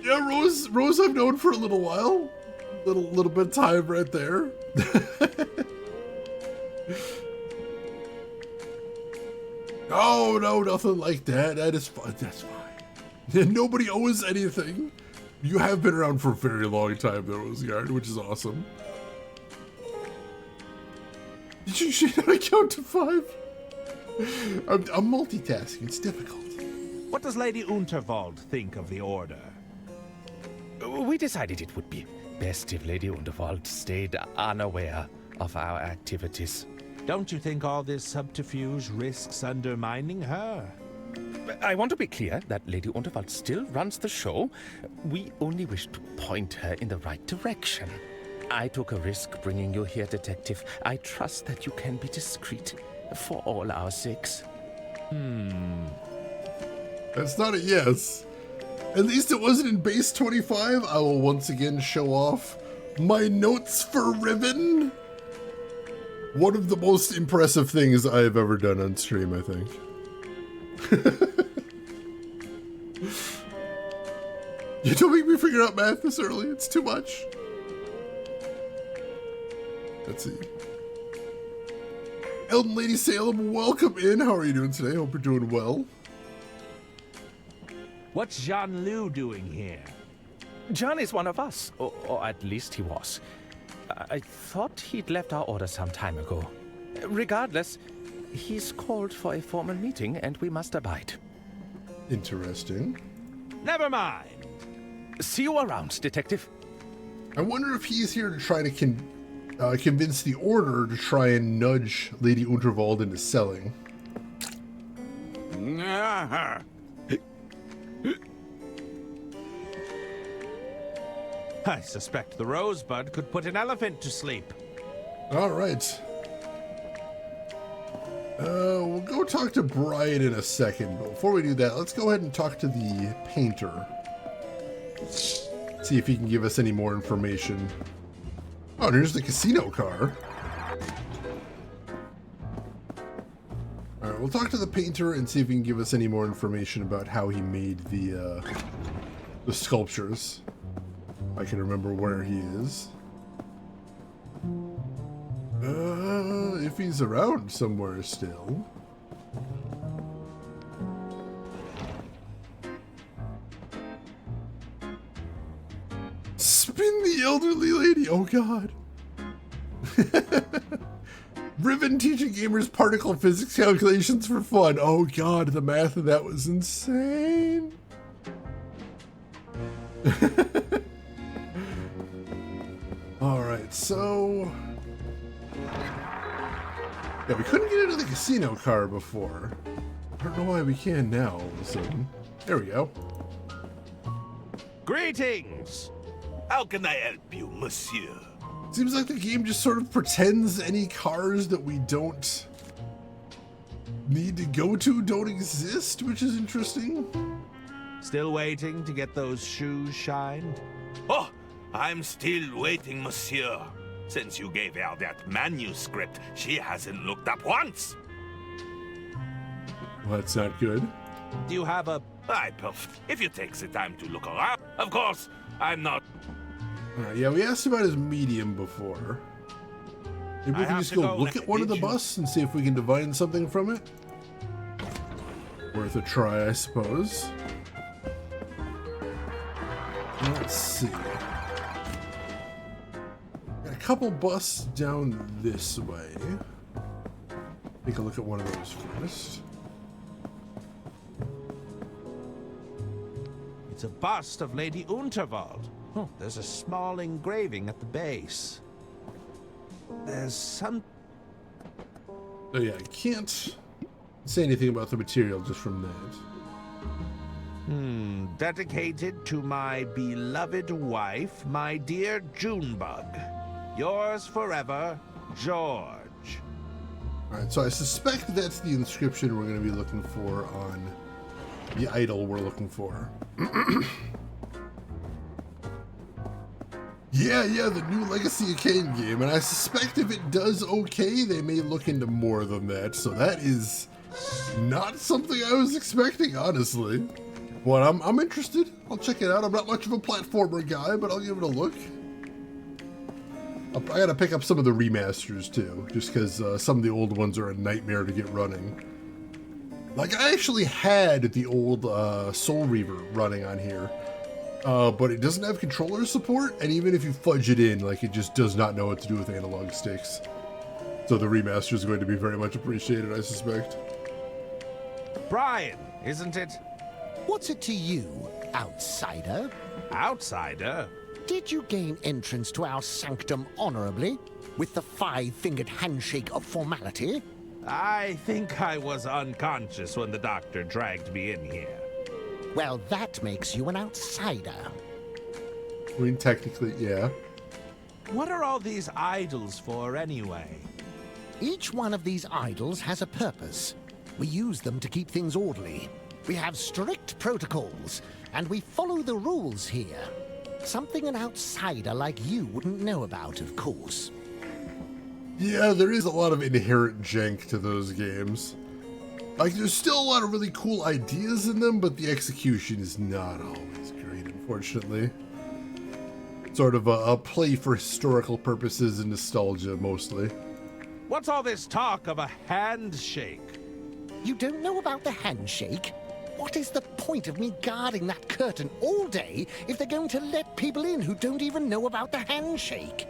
Yeah, Rose I've known for a little while. Little bit of time right there. Oh, no, nothing like that. That is fine. That's fine. Nobody owes anything. You have been around for a very long time, though, Roseguard, which is awesome. Did you shoot how to count to 5? I'm multitasking. It's difficult. What does Lady Unterwald think of the Order? We decided it would be best if Lady Underwald stayed unaware of our activities. Don't you think all this subterfuge risks undermining her? I want to be clear that Lady Underwald still runs the show. We only wish to point her in the right direction. I took a risk bringing you here, Detective. I trust that you can be discreet for all our sakes. That's not a yes. At least it wasn't in base 25. I will once again show off my notes for Riven. One of the most impressive things I have ever done on stream, I think. You don't make me figure out math this early. It's too much. Let's see. Elden Lady Salem, welcome in. How are you doing today? Hope you're doing well. What's Jean-Lu doing here? John is one of us, or at least he was. I thought he'd left our order some time ago. Regardless, he's called for a formal meeting and we must abide. Interesting. Never mind. See you around, Detective. I wonder if he's here to try to convince the Order to try and nudge Lady Unterwald into selling. I suspect the Rosebud could put an elephant to sleep. All right. We'll go talk to Brian in a second. But before we do that, let's go ahead and talk to the painter. See if he can give us any more information. Oh, and here's the casino car. All right, we'll talk to the painter and see if he can give us any more information about how he made the sculptures. I can remember where he is. If he's around somewhere still. Spin the elderly lady. Oh God. Riven teaching gamers particle physics calculations for fun. Oh God, the math of that was insane. All right, so yeah, we couldn't get into the casino car before. I don't know why we can now all of a sudden. There we go. Greetings! How can I help you, monsieur? Seems like the game just sort of pretends any cars that we don't need to go to don't exist, which is interesting. Still waiting to get those shoes shined? Oh, I'm still waiting, monsieur. Since you gave her that manuscript, she hasn't looked up once. Well, that's not good. Do you have a... If you take the time to look around, of course, I'm not... Alright, yeah, we asked about his medium before. Maybe we can just go look at one of the busts and see if we can divine something from it. Worth a try, I suppose. Let's see. Got a couple busts down this way. Take a look at one of those first. It's a bust of Lady Unterwald. Oh, there's a small engraving at the base. There's some... Oh yeah, I can't say anything about the material just from that. Dedicated to my beloved wife, my dear Junebug. Yours forever, George. Alright, so I suspect that's the inscription we're going to be looking for on the idol we're looking for. Yeah, the new Legacy of Kain game, and I suspect if it does okay, they may look into more than that, so that is not something I was expecting, honestly. But I'm interested. I'll check it out. I'm not much of a platformer guy, but I'll give it a look. I gotta pick up some of the remasters, too, just because some of the old ones are a nightmare to get running. Like, I actually had the old Soul Reaver running on here. But it doesn't have controller support, and even if you fudge it in, like, it just does not know what to do with analog sticks. So the remaster is going to be very much appreciated, I suspect. Brian, isn't it? What's it to you, outsider? Outsider? Did you gain entrance to our sanctum honorably, with the five-fingered handshake of formality? I think I was unconscious when the doctor dragged me in here. Well, that makes you an outsider. I mean, technically, yeah. What are all these idols for, anyway? Each one of these idols has a purpose. We use them to keep things orderly. We have strict protocols, and we follow the rules here. Something an outsider like you wouldn't know about, of course. Yeah, there is a lot of inherent jank to those games. Like, there's still a lot of really cool ideas in them, but the execution is not always great, unfortunately. Sort of a play for historical purposes and nostalgia, mostly. What's all this talk of a handshake? You don't know about the handshake? What is the point of me guarding that curtain all day if they're going to let people in who don't even know about the handshake?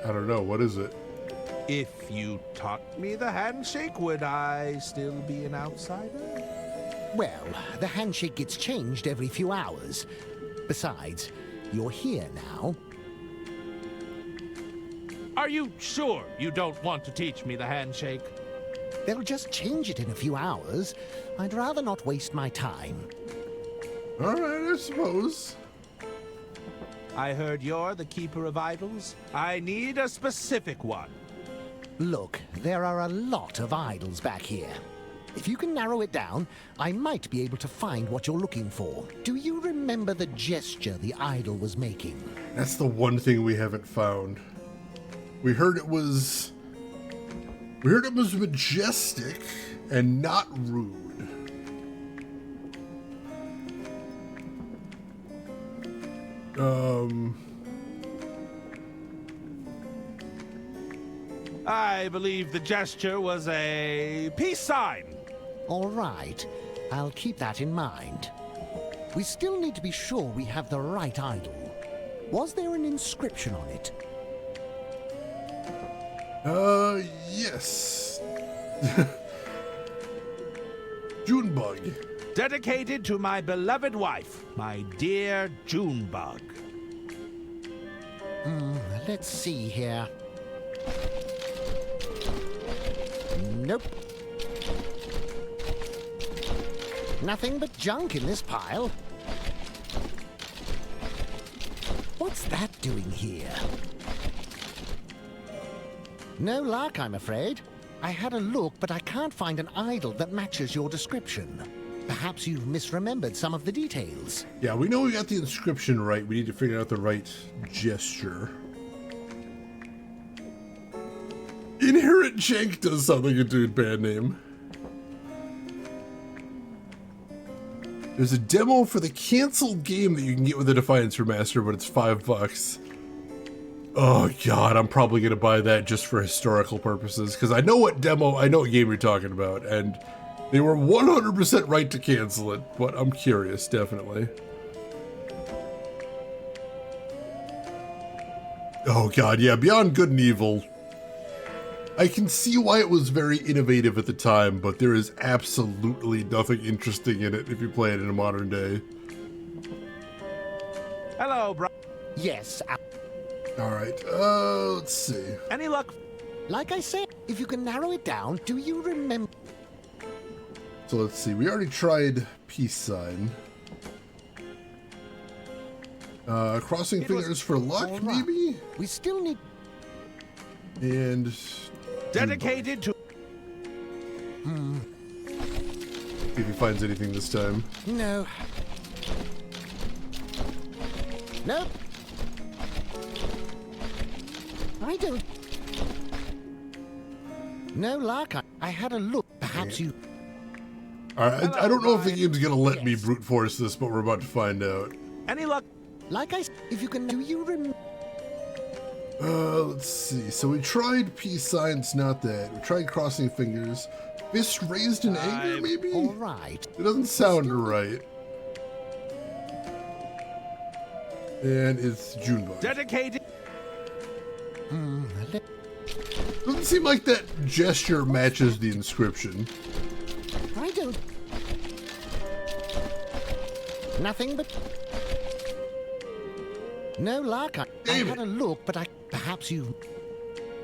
I don't know, what is it? If you taught me the handshake, would I still be an outsider? Well, the handshake gets changed every few hours. Besides, you're here now. Are you sure you don't want to teach me the handshake? They'll just change it in a few hours. I'd rather not waste my time. All right, I suppose. I heard you're the keeper of idols. I need a specific one. Look, there are a lot of idols back here. If you can narrow it down, I might be able to find what you're looking for. Do you remember the gesture the idol was making? That's the one thing we haven't found. We heard it was majestic and not rude. I believe the gesture was a peace sign. All right, I'll keep that in mind. We still need to be sure we have the right idol. Was there an inscription on it? Yes. Junebug. Dedicated to my beloved wife, my dear Junebug. Let's see here. Nope. Nothing but junk in this pile. What's that doing here? No luck, I'm afraid. I had a look, but I can't find an idol that matches your description. Perhaps you've misremembered some of the details. Yeah, we know we got the inscription right. We need to figure out the right gesture. Inherent Jank does sound like a dude band name. There's a demo for the canceled game that you can get with the Defiance Remaster, but it's $5. Oh god, I'm probably gonna buy that just for historical purposes, because I know what game you're talking about, and they were 100% right to cancel it, but I'm curious, definitely. Oh god, yeah, Beyond Good and Evil. I can see why it was very innovative at the time, but there is absolutely nothing interesting in it if you play it in a modern day. Hello, bro. Yes. Alright, let's see. Any luck? Like I said, if you can narrow it down, do you remember? So let's see, we already tried peace sign. Crossing fingers for luck, maybe? We still need... And... Dedicated to... See if he finds anything this time. No. Nope. I don't... No luck. I had a look. Perhaps you... Alright, I don't know if the game's gonna let me brute force this, but we're about to find out. Any luck? Like I said, if you can... Do you remember... Let's see. So we tried peace signs, not that. We tried crossing fingers. Fist raised in anger, maybe? Alright. It doesn't sound right. And it's Junebug. Dedicated. Doesn't seem like that gesture matches the inscription. I don't... Nothing but... No luck. I had a look, but perhaps you...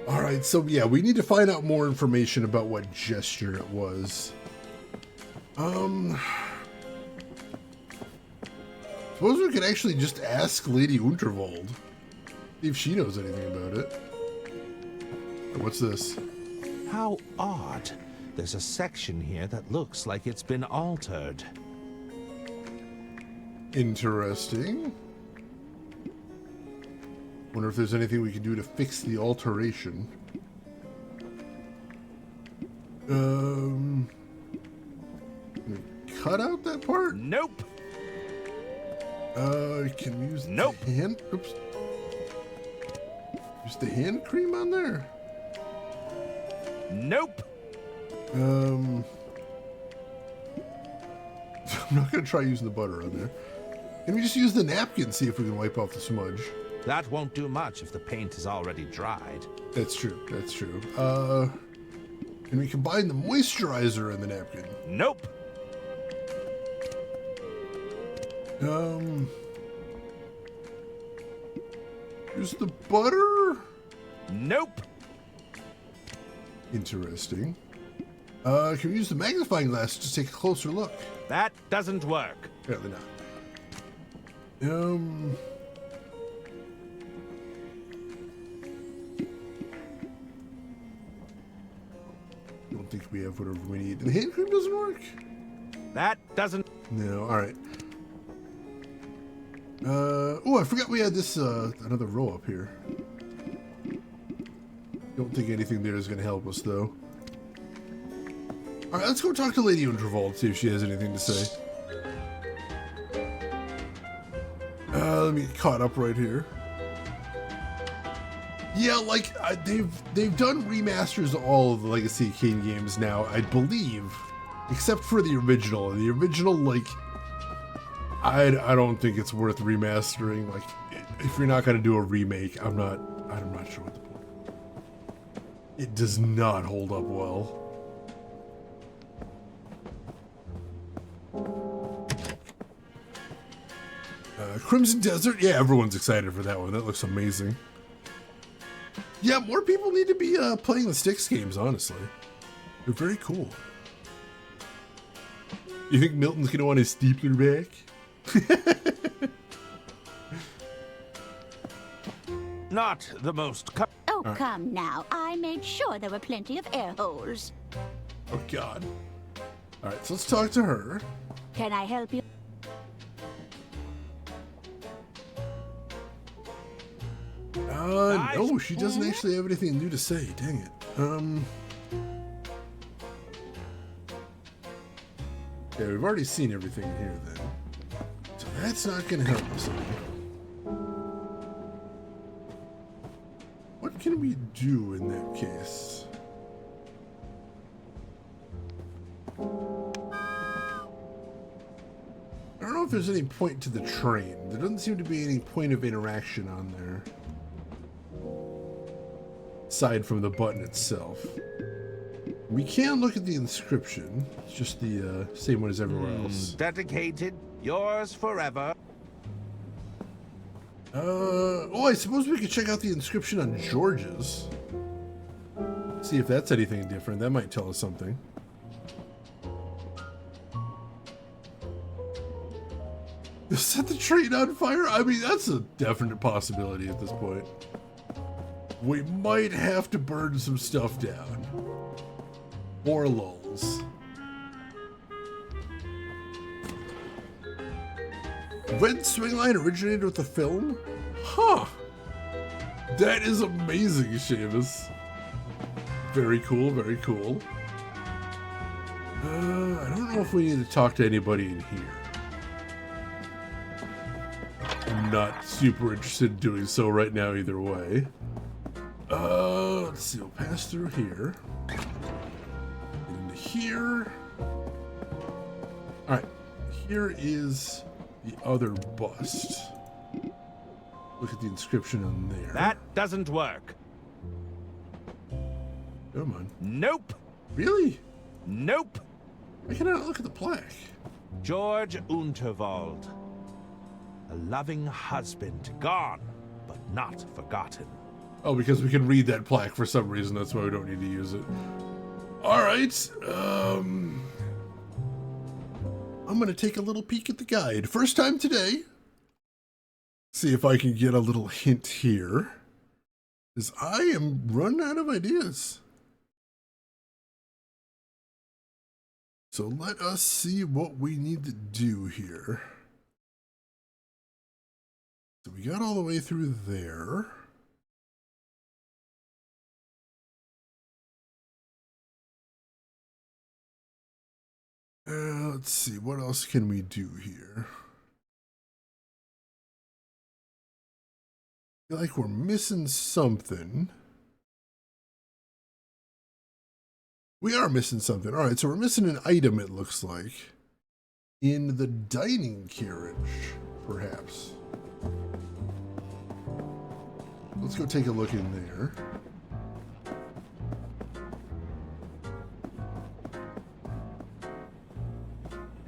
Alright, so yeah, we need to find out more information about what gesture it was. Suppose we could actually just ask Lady Unterwald. See if she knows anything about it. What's this? How odd. There's a section here that looks like it's been altered. Interesting. Wonder if there's anything we can do to fix the alteration. Cut out that part? Nope. Can we use the hand? Oops. Use the hand cream on there? Nope. I'm not gonna try using the butter on there. Can we just use the napkin, see if we can wipe off the smudge? That won't do much if the paint is already dried. That's true, that's true. Can we combine the moisturizer and the napkin? Nope. Use the butter? Nope. Interesting. Can we use the magnifying glass to take a closer look? That doesn't work. Apparently not. Don't think we have whatever we need. The hand cream doesn't work? That doesn't... No, alright. Oh, I forgot we had this, another row up here. Don't think anything there is going to help us, though. Alright, let's go talk to Lady Unterwald, see if she has anything to say. Let me get caught up right here. Yeah, like, they've done remasters of all of the Legacy Kane games now, I believe. Except for the original. The original, like... I don't think it's worth remastering. Like, if you're not gonna do a remake, I'm not sure what the point. It does not hold up well. Crimson Desert, yeah, everyone's excited for that one. That looks amazing. Yeah, more people need to be playing the Styx games, honestly. They're very cool. You think Milton's gonna want his steepler back? Not the most... Oh, come now. I made sure there were plenty of air holes. Oh, God. Alright, so let's talk to her. Can I help you? No, she doesn't actually have anything new to say. Dang it. Yeah, we've already seen everything here then. So that's not going to help us any. What can we do in that case? I don't know if there's any point to the train. There doesn't seem to be any point of interaction on there. Aside from the button itself. We can look at the inscription. It's just the same one as everywhere else. Dedicated, yours forever. Oh, I suppose we could check out the inscription on George's. See if that's anything different. That might tell us something. Set the train on fire? I mean, that's a definite possibility at this point. We might have to burn some stuff down. Or lulls. Red Swing Line originated with the film? Huh. That is amazing, Seamus. Very cool, very cool. I don't know if we need to talk to anybody in here. I'm not super interested in doing so right now either way. Let's see, we'll pass through here. Get into here. Alright, here is the other bust. Look at the inscription on there. That doesn't work. Come on. Nope. Really? Nope. I cannot look at the plaque. George Unterwald. A loving husband, gone, but not forgotten. Oh, because we can read that plaque for some reason. That's why we don't need to use it. Alright. I'm going to take a little peek at the guide. First time today. See if I can get a little hint here. Because I am running out of ideas. So let us see what we need to do here. So we got all the way through there. Let's see, what else can we do here? I feel like we're missing something. We are missing something. All right, so we're missing an item, it looks like. In the dining carriage, perhaps. Let's go take a look in there.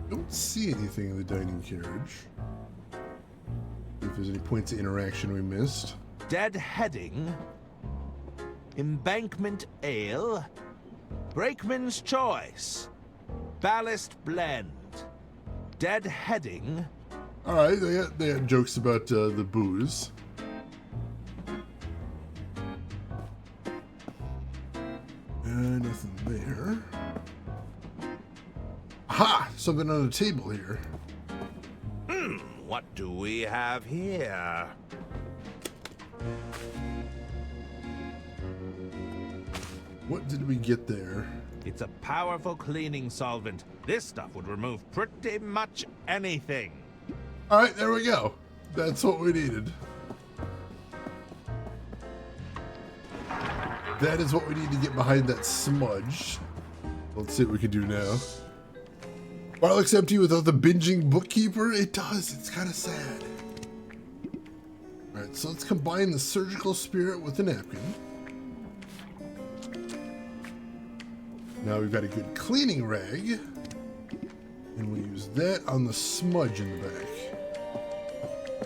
Don't see anything in the dining carriage. If there's any points of interaction we missed. Deadheading. Embankment Ale. Brakeman's Choice. Ballast Blend. Deadheading. Alright, they had jokes about the booze. Nothing there. Aha! Something on the table here. What do we have here? What did we get there? It's a powerful cleaning solvent. This stuff would remove pretty much anything. Alright, there we go. That's what we needed. That is what we need to get behind that smudge. Let's see what we can do now. Bar looks empty without the binging bookkeeper. It does. It's kind of sad. Alright, so let's combine the surgical spirit with the napkin. Now we've got a good cleaning rag. And we use that on the smudge in the back.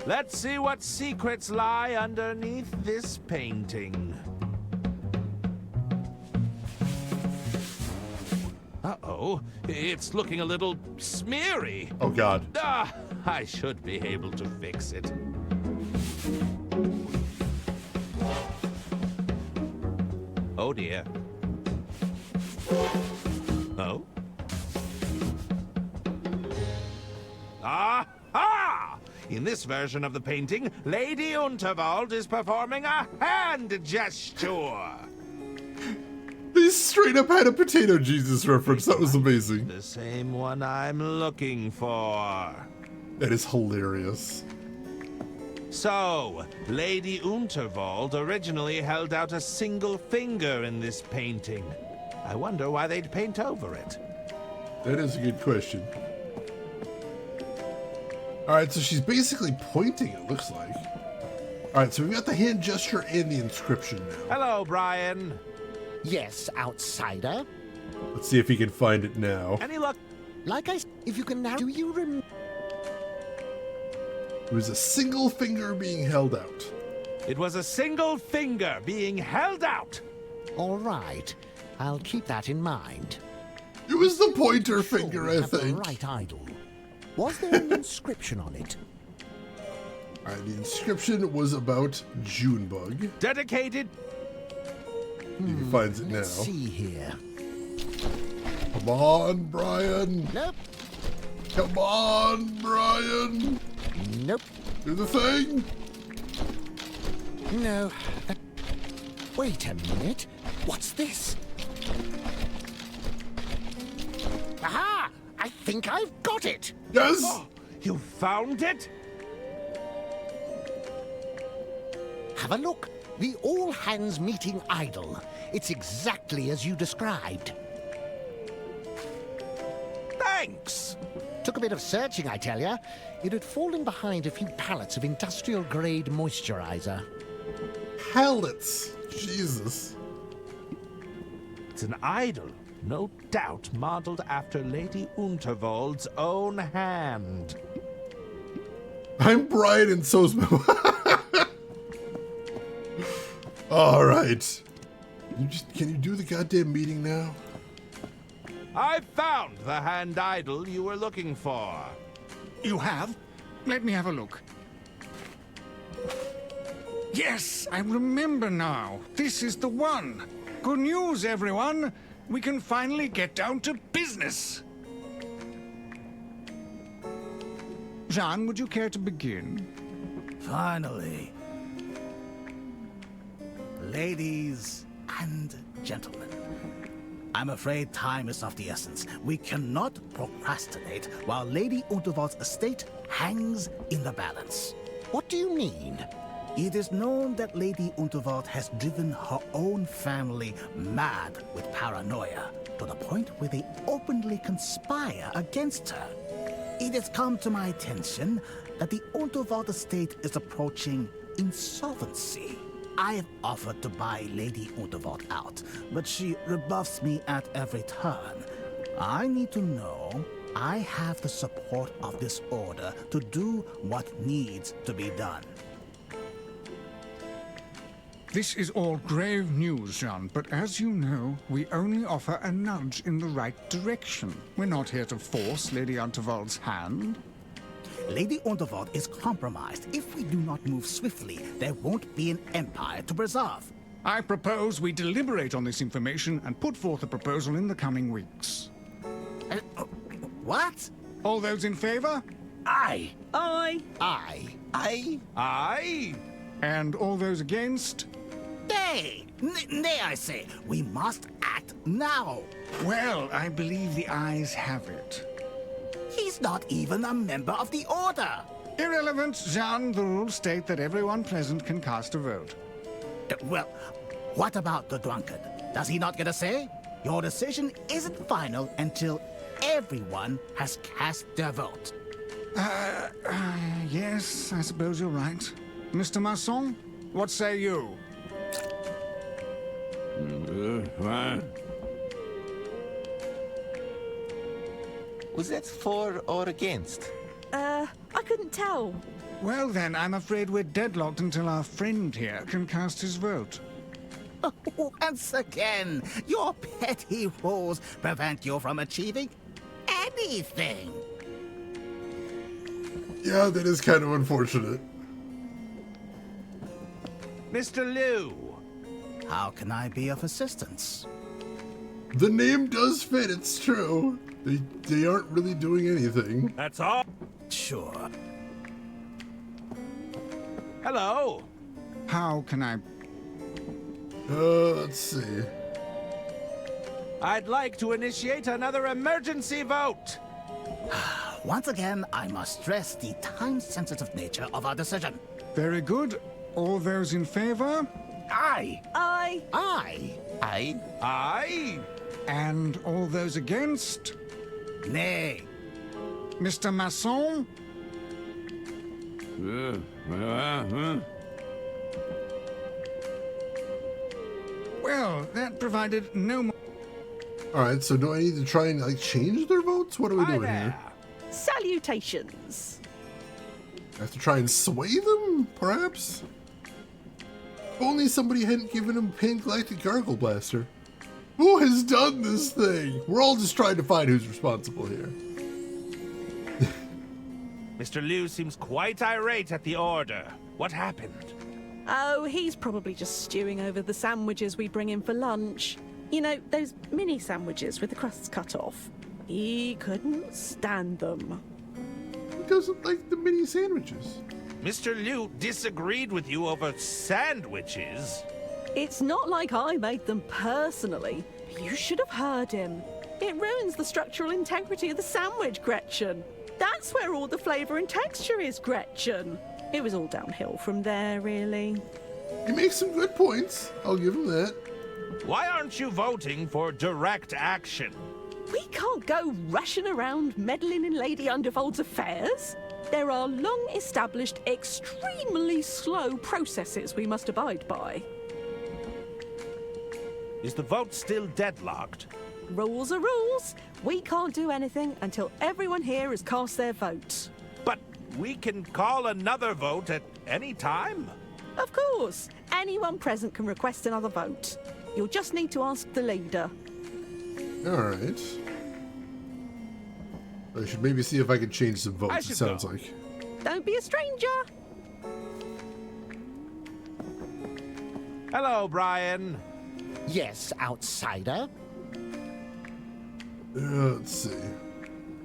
Let's see what secrets lie underneath this painting. Uh-oh, it's looking a little smeary. Oh, God. I should be able to fix it. Oh, dear. Oh? Aha! In this version of the painting, Lady Unterwald is performing a hand gesture. They just straight up had a potato Jesus reference. That was amazing. The same one I'm looking for. That is hilarious. So, Lady Unterwald originally held out a single finger in this painting. I wonder why they'd paint over it. That is a good question. Alright, so she's basically pointing, it looks like. Alright, so we've got the hand gesture and the inscription now. Hello, Brian. Yes, outsider. Let's see if he can find it now. Any luck? Like I said, if you can now, do you remember? It was a single finger being held out. It was a single finger being held out. All right, I'll keep that in mind. It was the pointer finger, we I have the think. right idol. Was there an inscription on it? Alright, the inscription was about Junebug. Dedicated. He finds it now. Let's see here. Come on, Brian. Nope. Come on, Brian. Nope. Do the thing. No. Wait a minute. What's this? Aha! I think I've got it. Yes. Oh, you found it? Have a look. The all-hands-meeting idol. It's exactly as you described. Thanks. Took a bit of searching, I tell ya. It had fallen behind a few pallets of industrial-grade moisturizer. Pallets? Jesus. It's an idol, no doubt modeled after Lady Unterwald's own hand. I'm Brian and so's my... Alright. Can you do the goddamn meeting now? I found the hand idol you were looking for. You have? Let me have a look. Yes, I remember now. This is the one. Good news, everyone. We can finally get down to business. Jean, would you care to begin? Finally. Ladies and gentlemen, I'm afraid time is of the essence. We cannot procrastinate while Lady Unterwald's estate hangs in the balance. What do you mean? It is known that Lady Unterwald has driven her own family mad with paranoia, to the point where they openly conspire against her. It has come to my attention that the Unterwald estate is approaching insolvency. I have offered to buy Lady Unterwald out, but she rebuffs me at every turn. I need to know I have the support of this order to do what needs to be done. This is all grave news, Jean, but as you know, we only offer a nudge in the right direction. We're not here to force Lady Unterwald's hand. Lady Unterwald is compromised. If we do not move swiftly, there won't be an empire to preserve. I propose we deliberate on this information and put forth a proposal in the coming weeks. What? All those in favor? Aye. Aye. Aye. Aye. Aye. And all those against? Nay! Nay, I say. We must act now. Well, I believe the ayes have it. He's not even a member of the order. Irrelevant, Jean. The rules state that everyone present can cast a vote. Well, what about the drunkard? Does he not get a say? Your decision isn't final until everyone has cast their vote. Yes, I suppose you're right. Mr. Masson, what say you? Was that for or against? I couldn't tell. Well then, I'm afraid we're deadlocked until our friend here can cast his vote. Once again, your petty rules prevent you from achieving anything. Yeah, that is kind of unfortunate. Mr. Liu. How can I be of assistance? The name does fit, it's true. They aren't really doing anything. That's all. Sure. Hello. How can I... Let's see. I'd like to initiate another emergency vote. Once again, I must stress the time-sensitive nature of our decision. Very good. All those in favor? Aye. Aye. Aye. Aye. Aye. And all those against? Nay. Mr. Masson? Well, that provided no more. Alright, so do I need to try and like change their votes? What are we doing here? Salutations. I have to try and sway them, perhaps? If only somebody hadn't given him Pan-Galactic Gargle Blaster. Who has done this thing? We're all just trying to find who's responsible here. Mr. Liu seems quite irate at the order. What happened? Oh, he's probably just stewing over the sandwiches we bring in for lunch. You know, those mini sandwiches with the crusts cut off. He couldn't stand them. He doesn't like the mini sandwiches. Mr. Liu disagreed with you over sandwiches. It's not like I made them personally. You should have heard him. It ruins the structural integrity of the sandwich, Gretchen. That's where all the flavour and texture is, Gretchen. It was all downhill from there, really. He makes some good points. I'll give him that. Why aren't you voting for direct action? We can't go rushing around meddling in Lady Undervold's affairs. There are long-established, extremely slow processes we must abide by. Is the vote still deadlocked? Rules are rules. We can't do anything until everyone here has cast their vote. But we can call another vote at any time. Of course. Anyone present can request another vote. You'll just need to ask the leader. Alright. I should maybe see if I can change some votes, it sounds like. Don't be a stranger. Hello, Brian. Yes, outsider. Let's see.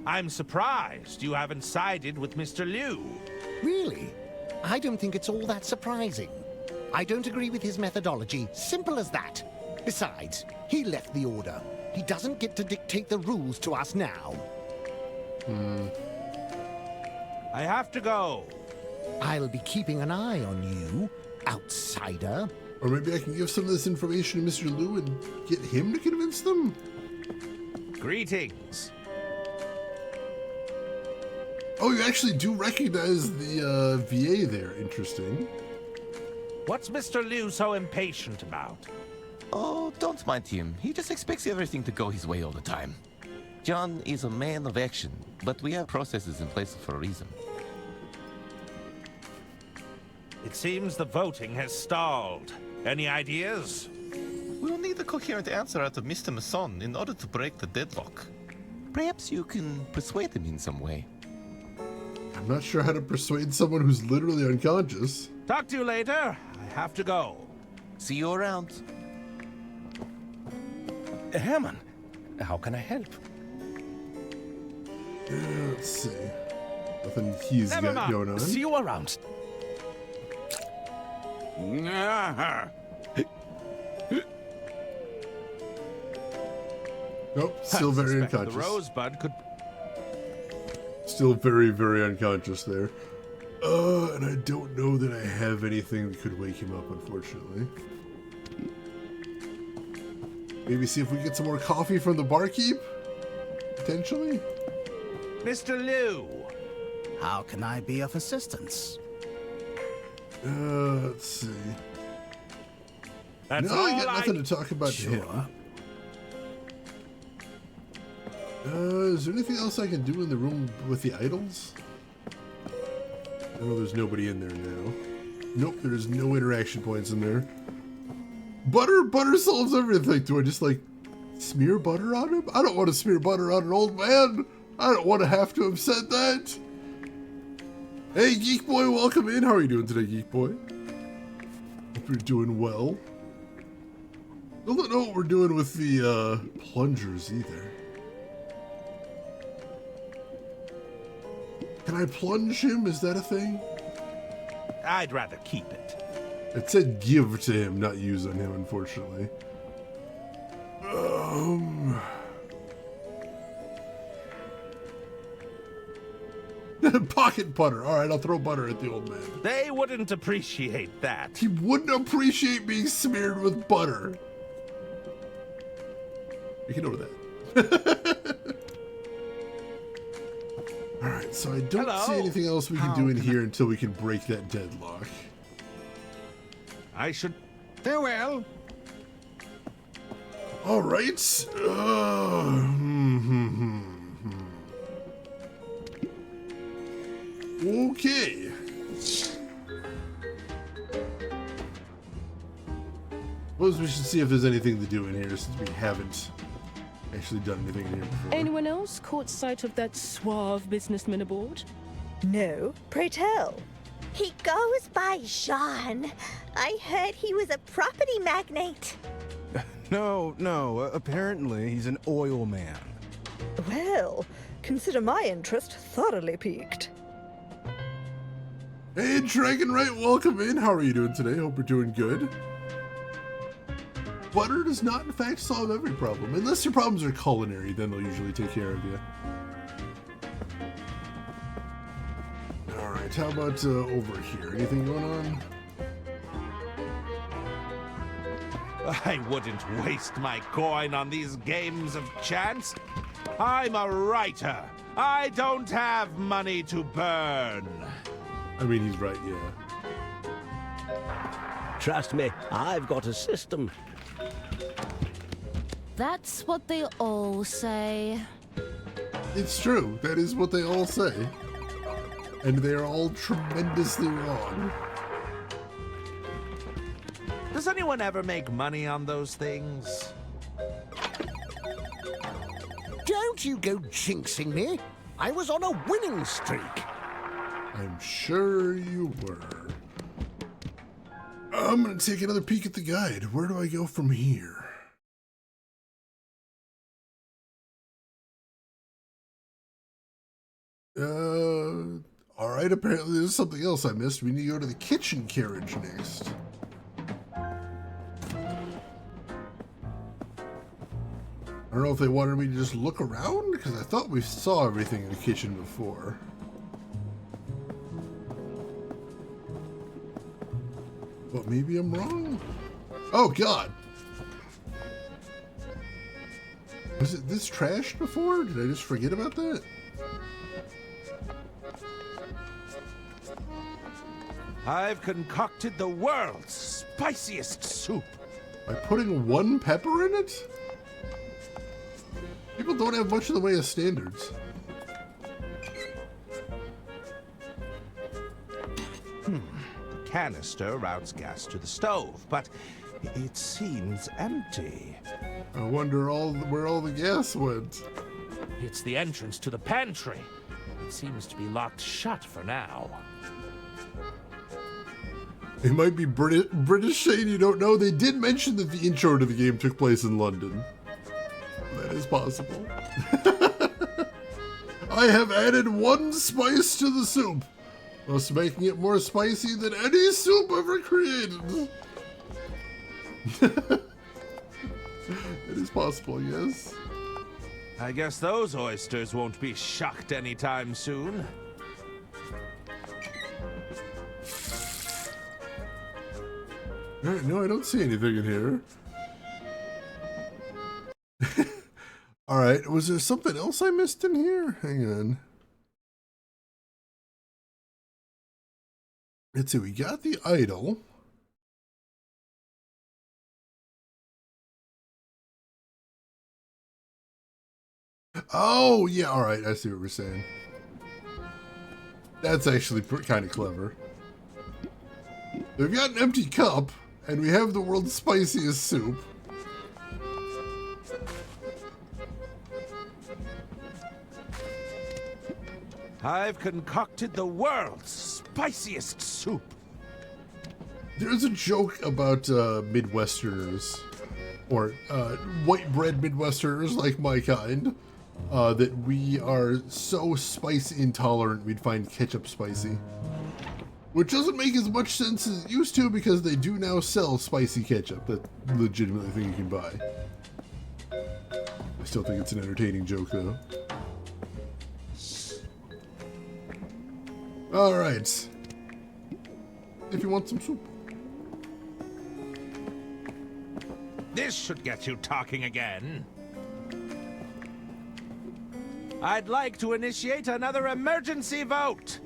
I'm surprised you haven't sided with Mr. Liu. Really? I don't think it's all that surprising. I don't agree with his methodology. Simple as that. Besides, he left the order. He doesn't get to dictate the rules to us now. I have to go. I'll be keeping an eye on you, outsider. Or maybe I can give some of this information to Mr. Liu and get him to convince them? Greetings. Oh, you actually do recognize the VA there. Interesting. What's Mr. Liu so impatient about? Oh, don't mind him. He just expects everything to go his way all the time. John is a man of action, but we have processes in place for a reason. It seems the voting has stalled. Any ideas? We'll need a coherent answer out of Mr. Masson in order to break the deadlock. Perhaps you can persuade him in some way. I'm not sure how to persuade someone who's literally unconscious. Talk to you later. I have to go. See you around. Herman, how can I help? Let's see. Nothing he's got going on. See you around. Nope, still very The unconscious. Rosebud could... Still very, very unconscious there. And I don't know that I have anything that could wake him up, unfortunately. Maybe see if we get some more coffee from the barkeep? Potentially? Mr. Liu. How can I be of assistance? Let's see. That's no, all I got nothing to talk about to him. Is there anything else I can do in the room with the idols? I know there's nobody in there now. Nope, there's no interaction points in there. Butter solves everything. Do I just like smear butter on him? I don't want to smear butter on an old man. I don't want to have to have said that. Hey, Geek Boy, welcome in. How are you doing today, Geek Boy? Hope you're doing well. I don't know what we're doing with the plungers either. Can I plunge him? Is that a thing? I'd rather keep it. It said give to him, not use on him, unfortunately. Pocket butter. All right, I'll throw butter at the old man. They wouldn't appreciate that. He wouldn't appreciate being smeared with butter. You can know that. All right, so I don't see anything else we can do in here until we can break that deadlock. I should... Farewell. All right. Okay. Suppose we should see if there's anything to do in here since we haven't actually done anything in here before. Anyone else caught sight of that suave businessman aboard? No. Pray tell. He goes by Jean. I heard he was a property magnate. No. Apparently, he's an oil man. Well, consider my interest thoroughly piqued. Hey, Dragonite, welcome in. How are you doing today? Hope you're doing good. Butter does not, in fact, solve every problem. Unless your problems are culinary, then they'll usually take care of you. Alright, how about over here? Anything going on? I wouldn't waste my coin on these games of chance. I'm a writer. I don't have money to burn. I mean, he's right, yeah. Trust me, I've got a system. That's what they all say. It's true. That is what they all say. And they are all tremendously wrong. Does anyone ever make money on those things? Don't you go jinxing me. I was on a winning streak. I'm sure you were. I'm going to take another peek at the guide. Where do I go from here? Alright, apparently there's something else I missed. We need to go to the kitchen carriage next. I don't know if they wanted me to just look around, because I thought we saw everything in the kitchen before. But maybe I'm wrong? Oh, God! Was it this trashed before? Did I just forget about that? I've concocted the world's spiciest soup. By putting 1 pepper in it? People don't have much in the way of standards. The canister routes gas to the stove, but it seems empty. I wonder where all the gas went. It's the entrance to the pantry. It seems to be locked shut for now. It might be British Shane, you don't know. They did mention that the intro to the game took place in London. That is possible. I have added 1 spice to the soup, thus making it more spicy than any soup ever created. It is possible, yes. I guess those oysters won't be shucked anytime soon. Alright, no, I don't see anything in here. Alright, was there something else I missed in here? Hang on. Let's see, we got the idol. Oh, yeah, alright, I see what we're saying. That's actually kind of clever. We've got an empty cup, and we have the world's spiciest soup. I've concocted the world's spiciest soup. There's a joke about Midwesterners, or white bread Midwesterners like my kind, that we are so spice intolerant we'd find ketchup spicy. Which doesn't make as much sense as it used to because they do now sell spicy ketchup. That's legitimately a thing you can buy. I still think it's an entertaining joke though. All right. If you want some soup. This should get you talking again. I'd like to initiate another emergency vote.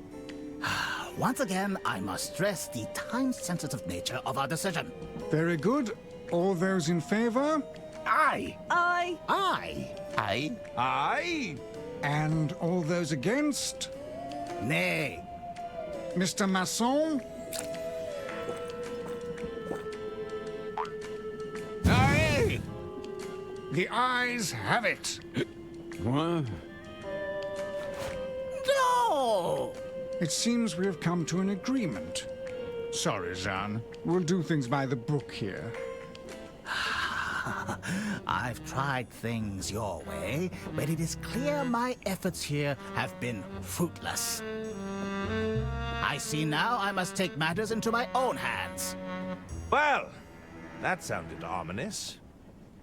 Once again, I must stress the time-sensitive nature of our decision. Very good. All those in favor? Aye. Aye. Aye. Aye. Aye. And all those against? Nay. Mr. Masson? Aye. The ayes have it. What? No! It seems we have come to an agreement. Sorry, Jean. We'll do things by the book here. I've tried things your way, but it is clear my efforts here have been fruitless. I see now I must take matters into my own hands. Well, that sounded ominous.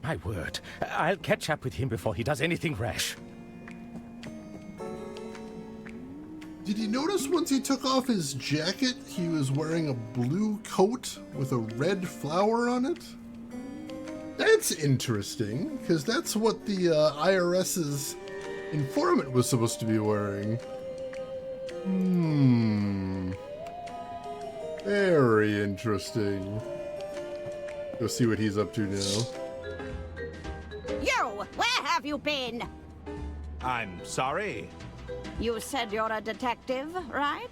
My word. I'll catch up with him before he does anything rash. Did you notice once he took off his jacket, he was wearing a blue coat with a red flower on it? That's interesting, because that's what the IRS's informant was supposed to be wearing. Very interesting. Go see what he's up to now. You! Where have you been? I'm sorry. You said you're a detective, right?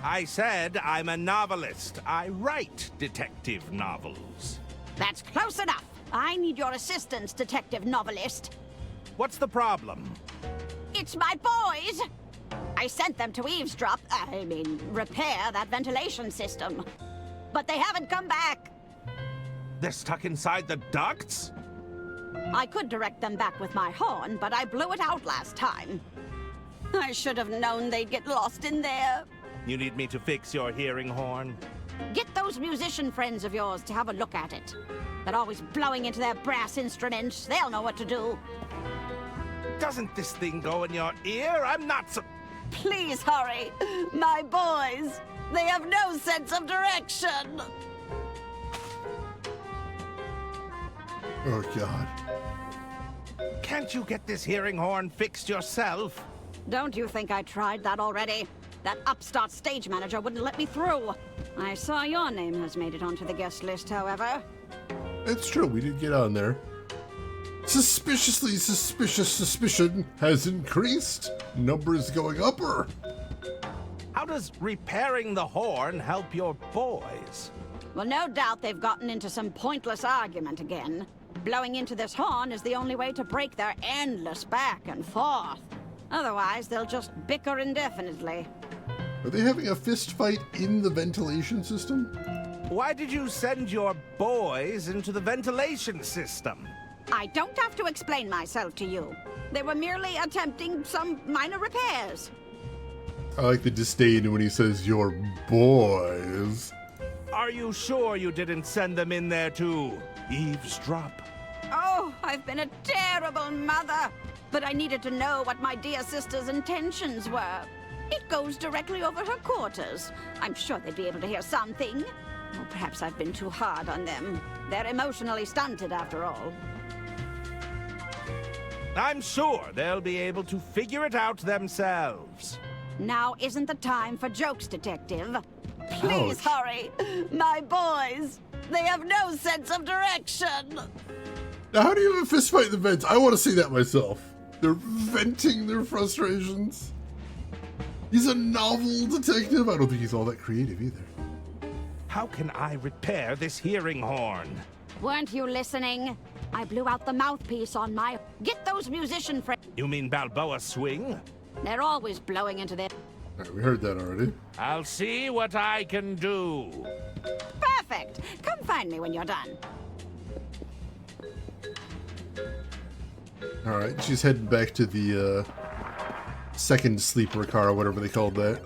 I said I'm a novelist. I write detective novels. That's close enough. I need your assistance, detective novelist. What's the problem? It's my boys! I sent them to eavesdrop, repair that ventilation system. But they haven't come back. They're stuck inside the ducts? I could direct them back with my horn, but I blew it out last time. I should have known they'd get lost in there. You need me to fix your hearing horn? Get those musician friends of yours to have a look at it. They're always blowing into their brass instruments. They'll know what to do. Doesn't this thing go in your ear? I'm not so... Please hurry. My boys. They have no sense of direction. Oh, God. Can't you get this hearing horn fixed yourself? Don't you think I tried that already? That upstart stage manager wouldn't let me through. I saw your name has made it onto the guest list, however. It's true, we did get on there. Suspiciously suspicious suspicion has increased. Numbers going upper. How does repairing the horn help your boys? Well, no doubt they've gotten into some pointless argument again. Blowing into this horn is the only way to break their endless back and forth. Otherwise, they'll just bicker indefinitely. Are they having a fist fight in the ventilation system? Why did you send your boys into the ventilation system? I don't have to explain myself to you. They were merely attempting some minor repairs. I like the disdain when he says your boys. Are you sure you didn't send them in there to eavesdrop? Oh, I've been a terrible mother. But I needed to know what my dear sister's intentions were. It goes directly over her quarters. I'm sure they'd be able to hear something. Or perhaps I've been too hard on them. They're emotionally stunted, after all. I'm sure they'll be able to figure it out themselves. Now isn't the time for jokes, Detective. Please hurry. My boys, they have no sense of direction. Now, how do you have a fist fight in the vents? I want to see that myself. They're venting their frustrations. He's a novel detective. I don't think he's all that creative either. How can I repair this hearing horn? Weren't you listening? I blew out the mouthpiece on my... Get those musician friends. You mean Balboa Swing? They're always blowing into their... All right, we heard that already. I'll see what I can do. Perfect. Come find me when you're done. All right, she's heading back to the second sleeper car, or whatever they called that.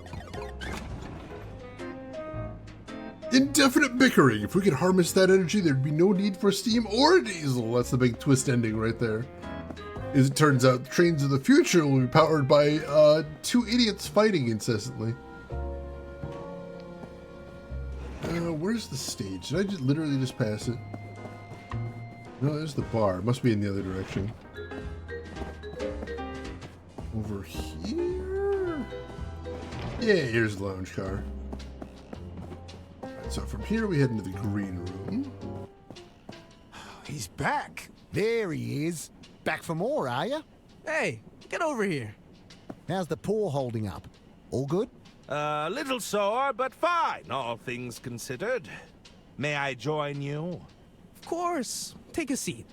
Indefinite bickering. If we could harness that energy, there'd be no need for steam or diesel. That's the big twist ending right there. As it turns out, trains of the future will be powered by two idiots fighting incessantly. where's the stage? Did I just literally just pass it? No, there's the bar. It must be in the other direction. Over here? Yeah, here's the lounge car. Right, so from here we head into the green room. He's back. There he is. Back for more, are you? Hey, get over here. How's the paw holding up? All good? A little sore, but fine, all things considered. May I join you? Of course. Take a seat.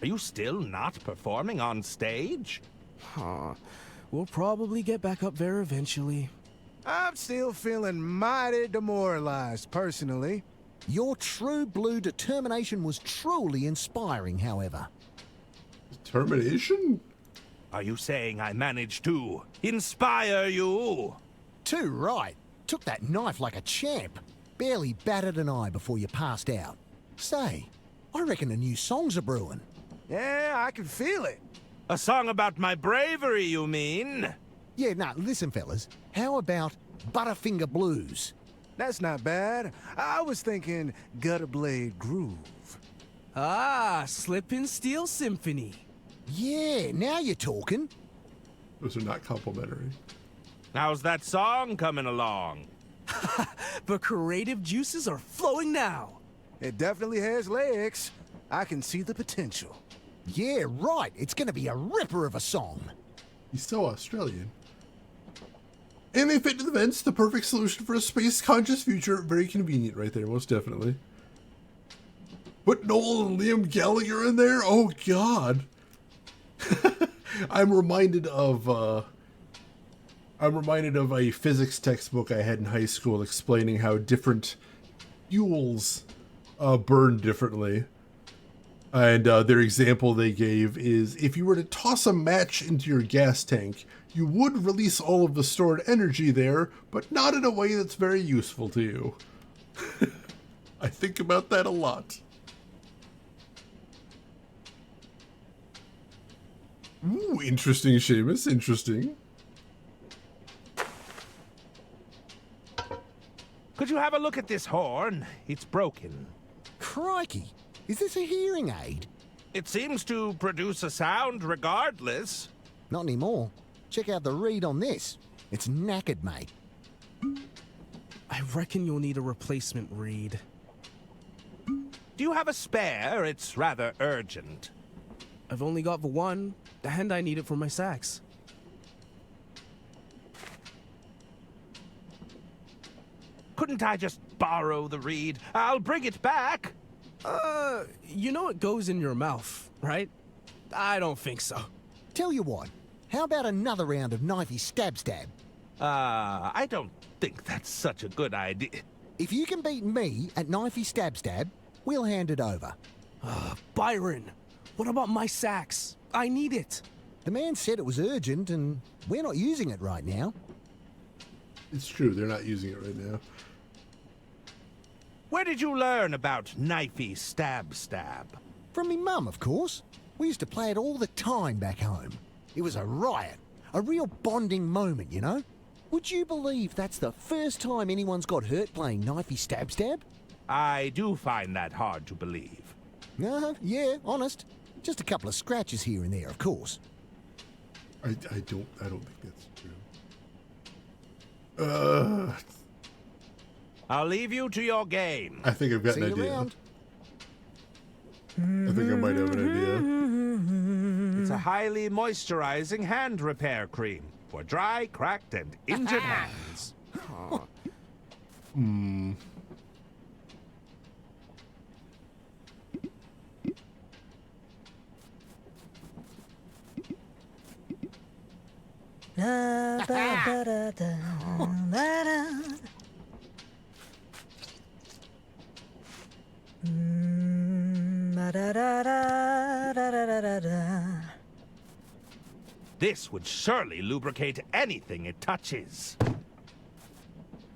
Are you still not performing on stage? Huh. We'll probably get back up there eventually. I'm still feeling mighty demoralized, personally. Your true blue determination was truly inspiring, however. Determination? Are you saying I managed to inspire you? Too right. Took that knife like a champ. Barely batted an eye before you passed out. Say, I reckon a new song's a brewing. Yeah, I can feel it. A song about my bravery, you mean? Yeah, nah, listen, fellas. How about Butterfinger Blues? That's not bad. I was thinking Gutter Blade Groove. Ah, Slippin' Steel Symphony. Yeah, now you're talking. Those are not complimentary. How's that song coming along? The creative juices are flowing now. It definitely has legs. I can see the potential. Yeah, right. It's gonna be a ripper of a song. He's so Australian. And they fit to the vents, the perfect solution for a space-conscious future. Very convenient right there, most definitely. Put Noel and Liam Gallagher in there? Oh, God. I'm reminded of a physics textbook I had in high school explaining how different fuels burn differently. And their example they gave is if you were to toss a match into your gas tank, you would release all of the stored energy there, but not in a way that's very useful to you. I think about that a lot. Ooh, interesting, Seamus, interesting. Could you have a look at this horn? It's broken. Crikey, is this a hearing aid? It seems to produce a sound regardless. Not anymore. Check out the reed on this. It's knackered, mate. I reckon you'll need a replacement reed. Do you have a spare? It's rather urgent. I've only got the one, and I need it for my sax. Couldn't I just borrow the reed? I'll bring it back. You know it goes in your mouth, right? I don't think so. Tell you what, how about another round of knifey stab? I don't think that's such a good idea. If you can beat me at knifey stab, we'll hand it over. Byron, what about my sax? I need it. The man said it was urgent, and we're not using it right now. It's true, they're not using it right now. Where did you learn about knifey stab? From me mum, of course. We used to play it all the time back home. It was a riot. A real bonding moment, you know? Would you believe that's the first time anyone's got hurt playing knifey stab? I do find that hard to believe. Yeah, honest. Just a couple of scratches here and there, of course. I don't think that's true. I'll leave you to your game. I think I've got an idea. I think I might have an idea. It's a highly moisturizing hand repair cream for dry, cracked, and injured hands. This would surely lubricate anything it touches.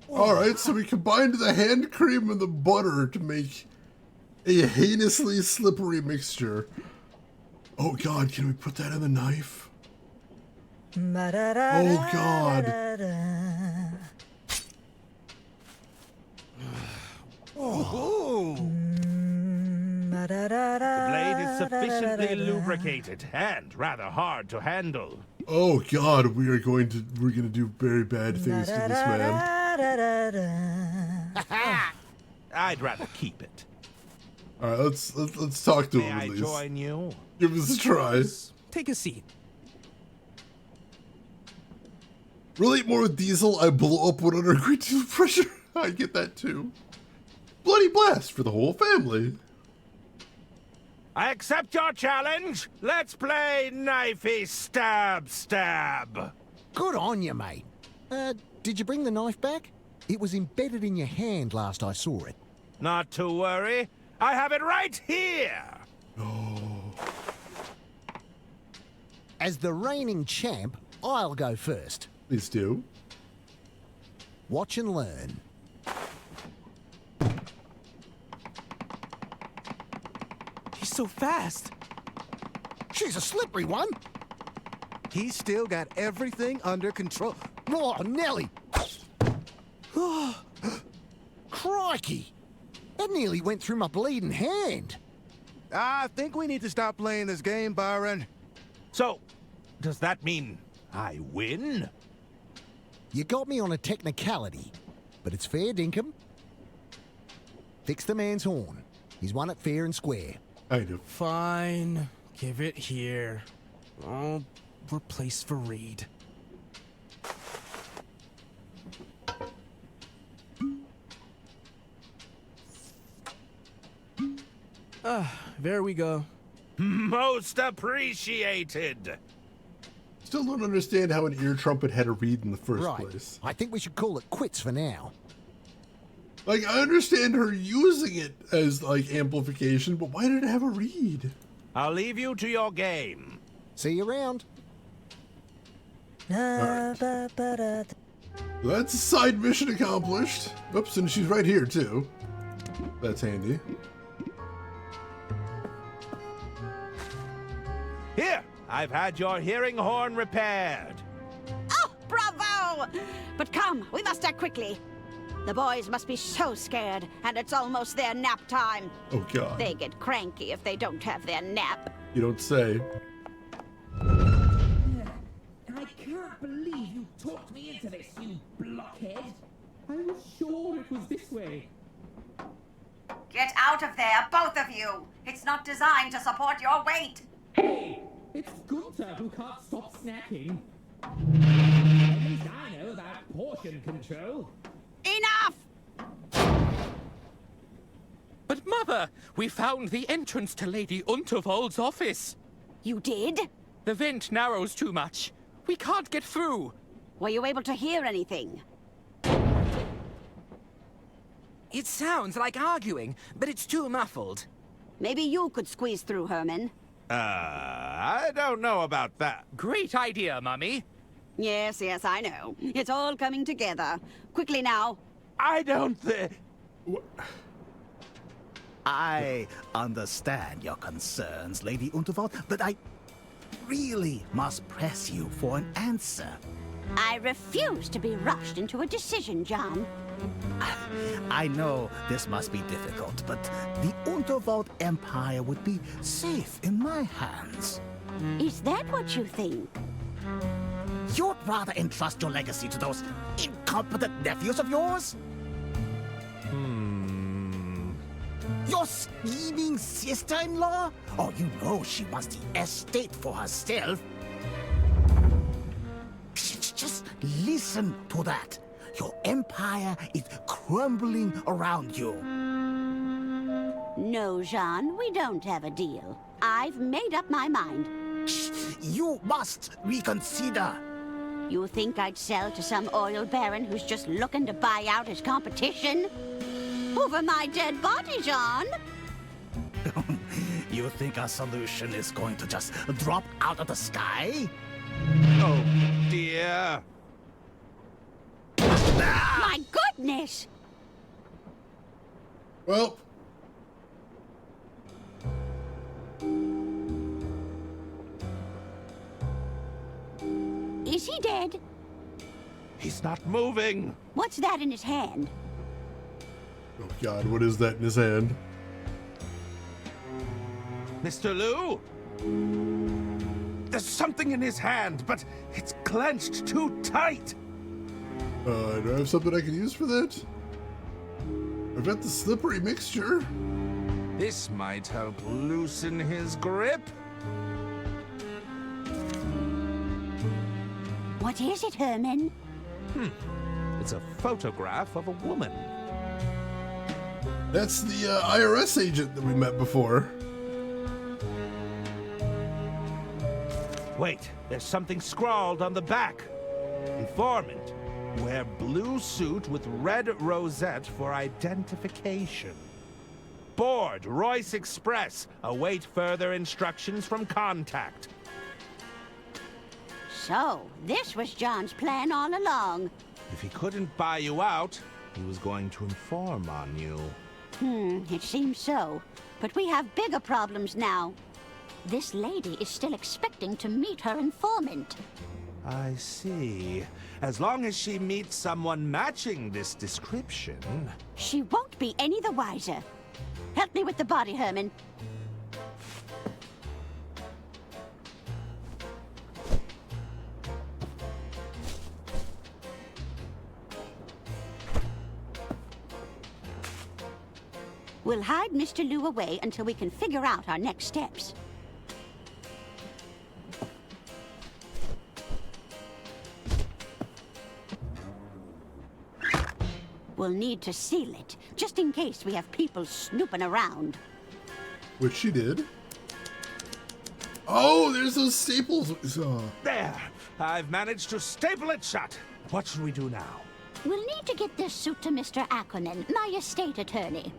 Alright, so we combined the hand cream and the butter to make a heinously slippery mixture. Oh God, can we put that in the knife? Oh God. sufficiently lubricated and rather hard to handle. Oh God, we're gonna do very bad things to this man. I'd rather keep it. All right, let's talk to him at May I least. join you? Give us a try. Take a seat. Relate more with Diesel. I blow up when under great deal of pressure. I get that too. Bloody blast for the whole family. I accept your challenge. Let's play knifey stab. Good on you, mate. Did you bring the knife back? It was embedded in your hand last I saw it. Not to worry. I have it right here. As the reigning champ, I'll go first. Please do. Watch and learn. He's so fast. She's a slippery one. He's still got everything under control. Oh, Nelly! Crikey! That nearly went through my bleeding hand. I think we need to stop playing this game, Byron. So, does that mean I win? You got me on a technicality, but it's fair, dinkum. Fix the man's horn. He's won it fair and square. I do. Fine. Give it here. I'll replace Fareed. There we go. Most appreciated. Still don't understand how an ear trumpet had a reed in the first place. I think we should call it quits for now. Like, I understand her using it as, like, amplification, but why did it have a reed? I'll leave you to your game. See you around. That's a side mission accomplished. Oops, and she's right here, too. That's handy. Here, I've had your hearing horn repaired. Oh, bravo! But come, we must act quickly. The boys must be so scared, and it's almost their nap time. Oh, God. They get cranky if they don't have their nap. You don't say. I can't believe you talked me into this, you blockhead. I was sure it was this way. Get out of there, both of you! It's not designed to support your weight! Hey, it's Gunther who can't stop snacking. At least I know about portion control. Enough! But Mother, we found the entrance to Lady Unterwald's office. You did? The vent narrows too much. We can't get through. Were you able to hear anything? It sounds like arguing, but it's too muffled. Maybe you could squeeze through, Herman. I don't know about that. Great idea, Mummy. Yes, I know. It's all coming together. Quickly now. I don't I understand your concerns, Lady Unterwald, but I really must press you for an answer. I refuse to be rushed into a decision, John. I know this must be difficult, but the Unterwald Empire would be safe in my hands. Is that what you think? You'd rather entrust your legacy to those incompetent nephews of yours? Your scheming sister-in-law? Oh, you know she wants the estate for herself. Just listen to that. Your empire is crumbling around you. No, Jean, we don't have a deal. I've made up my mind. You must reconsider. You think I'd sell to some oil baron who's just looking to buy out his competition? Over my dead body, Jean. You think our solution is going to just drop out of the sky? Oh, dear. My goodness! Well. Is he dead? He's not moving. What's that in his hand? Oh God, what is that in his hand? Mr. Liu? There's something in his hand, but it's clenched too tight. Do I have something I can use for that? I've got the slippery mixture. This might help loosen his grip. What is it, Herman? It's a photograph of a woman. That's the IRS agent that we met before. Wait, there's something scrawled on the back. Informant. Wear blue suit with red rosette for identification. Board, Royce Express. Await further instructions from contact. So, this was John's plan all along. If he couldn't buy you out, he was going to inform on you. It seems so. But we have bigger problems now. This lady is still expecting to meet her informant. I see. As long as she meets someone matching this description... She won't be any the wiser. Help me with the body, Herman. We'll hide Mr. Liu away until we can figure out our next steps. We'll need to seal it, just in case we have people snooping around. Which she did. Oh, there's those staples. There! I've managed to staple it shut. What should we do now? We'll need to get this suit to Mr. Ackerman, my estate attorney.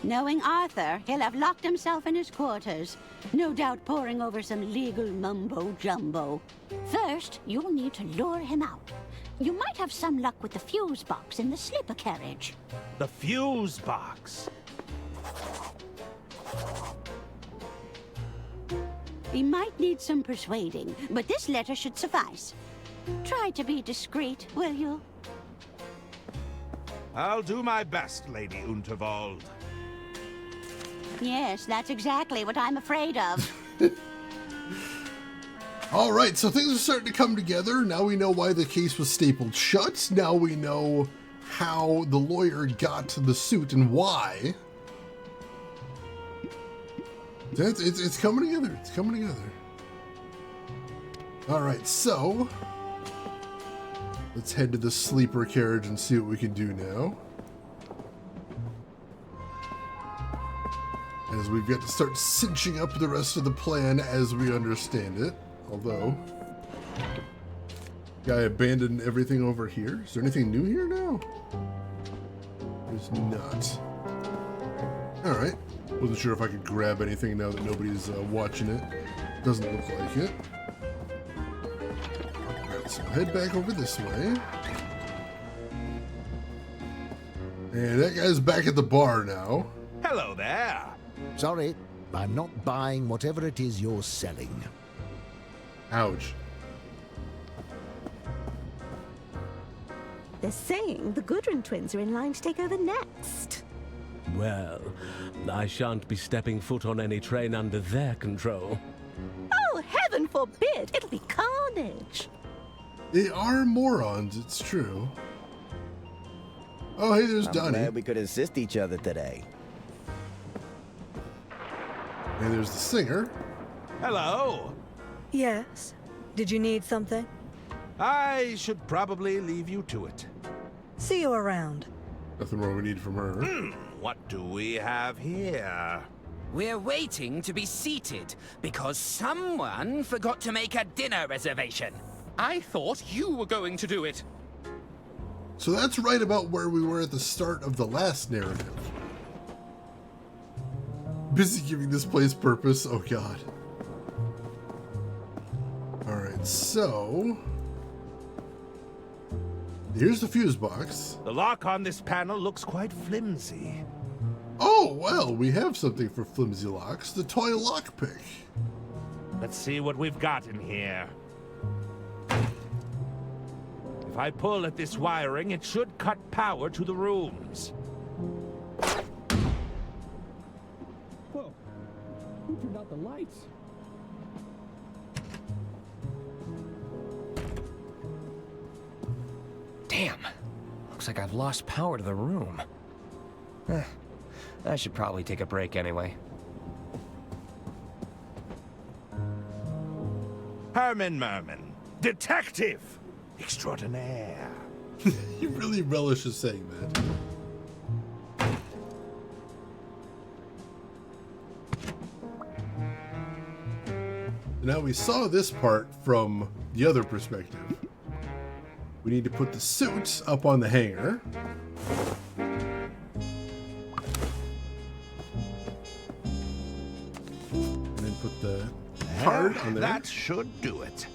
Knowing Arthur, he'll have locked himself in his quarters, no doubt poring over some legal mumbo-jumbo. First, you'll need to lure him out. You might have some luck with the fuse box in the sleeper carriage. The fuse box. He might need some persuading, but this letter should suffice. Try to be discreet, will you? I'll do my best, Lady Unterwald. Yes, that's exactly what I'm afraid of. All right, so things are starting to come together. Now we know why the case was stapled shut. Now we know how the lawyer got the suit and why. It's coming together. It's coming together. All right, so let's head to the sleeper carriage and see what we can do now. As we've got to start cinching up the rest of the plan as we understand it. Although, guy abandoned everything over here. Is there anything new here now? There's not. All right. Wasn't sure if I could grab anything now that nobody's watching it. Doesn't look like it. All right, so head back over this way. And that guy's back at the bar now. Hello there. Sorry, I'm not buying whatever it is you're selling. Ouch. They're saying the Goodwin twins are in line to take over next. Well, I shan't be stepping foot on any train under their control. Oh, heaven forbid! It'll be carnage. They are morons, it's true. Oh, hey, there's I'm Donnie. glad we could assist each other today. And there's the singer. Hello. Yes? Did you need something? I should probably leave you to it. See you around. Nothing more we need from her. What do we have here? We're waiting to be seated because someone forgot to make a dinner reservation. I thought you were going to do it. So that's right about where we were at the start of the last narrative. Busy giving this place purpose. Oh god. Alright, so here's the fuse box. The lock on this panel looks quite flimsy. Oh, well, we have something for flimsy locks. The toy lockpick. Let's see what we've got in here. If I pull at this wiring, it should cut power to the rooms. Whoa. Who turned out the right. Damn. Looks like I've lost power to the room. I should probably take a break anyway. Herman Merman, detective extraordinaire. He really relishes saying that. Now we saw this part from the other perspective. We need to put the suit up on the hanger. And then put the card on there. That should do it.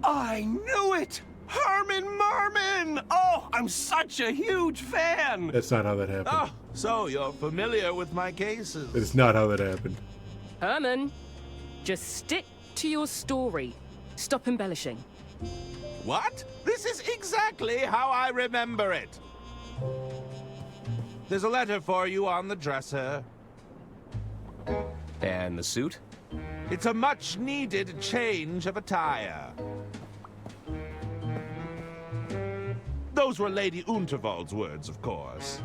I knew it! Herman Merman! Oh, I'm such a huge fan! That's not how that happened. Oh, so you're familiar with my cases. That is not how that happened. Herman, just stick to your story. Stop embellishing. What? This is exactly how I remember it. There's a letter for you on the dresser. And the suit? It's a much-needed change of attire. Those were Lady Unterwald's words, of course.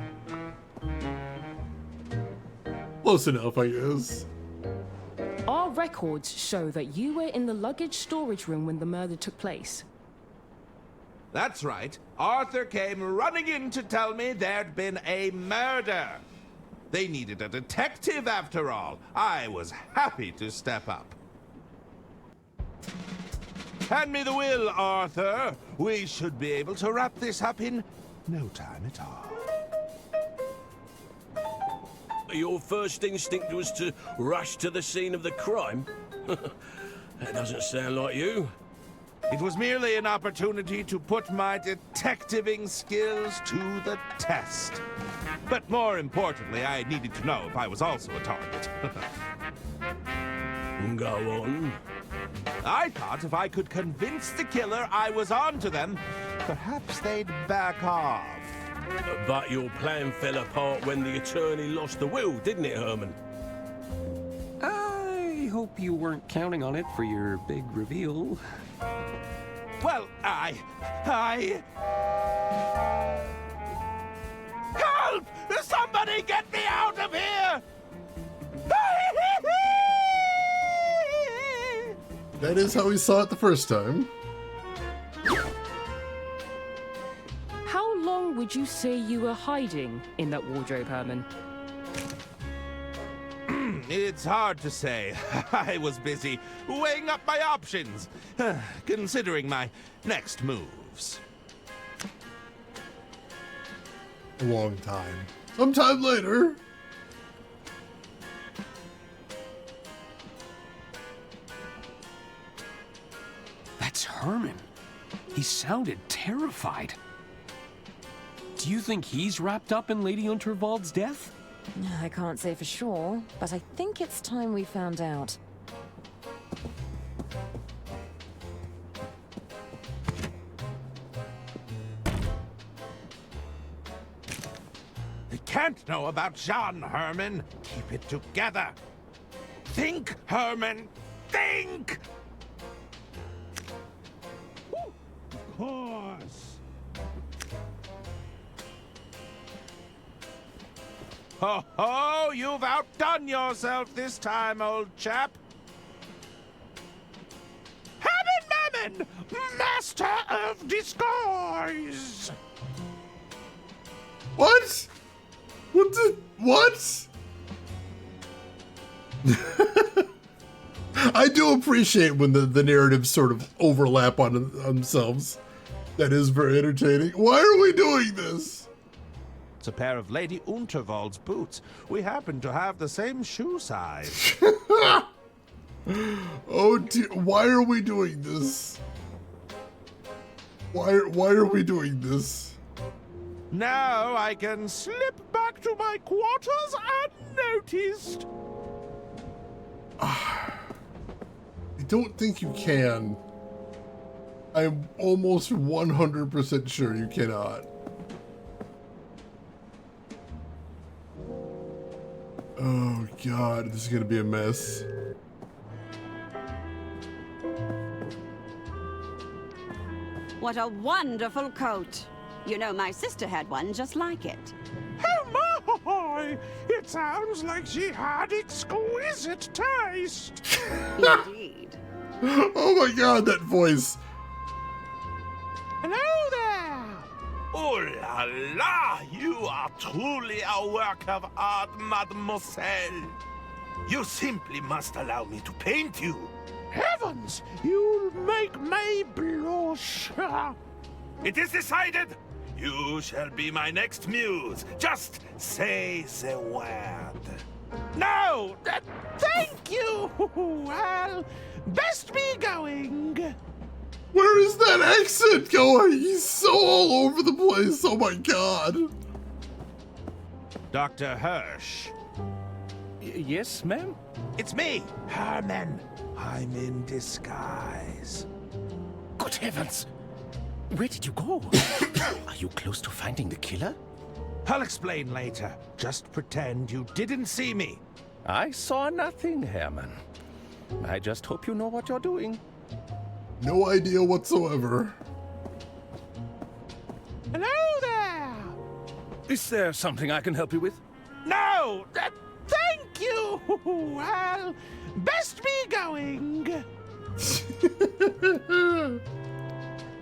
Close enough, I guess. Our records show that you were in the luggage storage room when the murder took place. That's right. Arthur came running in to tell me there'd been a murder. They needed a detective after all. I was happy to step up. Hand me the will, Arthur. We should be able to wrap this up in no time at all. Your first instinct was to rush to the scene of the crime? That doesn't sound like you. It was merely an opportunity to put my detectiving skills to the test. But more importantly, I needed to know if I was also a target. Go on. I thought if I could convince the killer I was onto them, perhaps they'd back off. But your plan fell apart when the attorney lost the will, didn't it, Herman? I hope you weren't counting on it for your big reveal. Well, Help! Somebody get me out of here! That is how we saw it the first time. How long would you say you were hiding in that wardrobe, Herman? It's hard to say. I was busy weighing up my options, considering my next moves. A long time. Sometime later. That's Herman. He sounded terrified. Do you think he's wrapped up in Lady Unterwald's death? I can't say for sure, but I think it's time we found out. They can't know about Jean, Herman. Keep it together. Think, Herman. Think! Of course. Ho ho! You've outdone yourself this time, old chap. Herman Merman, master of disguise. What? What? I do appreciate when the narratives sort of overlap on themselves. That is very entertaining. Why are we doing this? It's a pair of Lady Unterwald's boots. We happen to have the same shoe size. Oh dear, why are we doing this? Why are we doing this? Now I can slip back to my quarters unnoticed. I don't think you can. I'm almost 100% sure you cannot. Oh god, this is gonna be a mess. What a wonderful coat. You know, my sister had one just like it. Oh my! It sounds like she had exquisite taste. Indeed. Oh my god, that voice. Hello there! Oh la la! You are truly a work of art, mademoiselle. You simply must allow me to paint you. Heavens! You'll make me blush. It is decided. You shall be my next muse. Just say the word. No! Thank you! Well, best be going. Where is that accent going? He's so all over the place. Oh my god. Dr. Hirsch. Yes, ma'am? It's me, Herman. I'm in disguise. Good heavens! Where did you go? Are you close to finding the killer? I'll explain later. Just pretend you didn't see me. I saw nothing, Herman. I just hope you know what you're doing. No idea whatsoever. Hello there! Is there something I can help you with? No! Thank you! Well, best be going.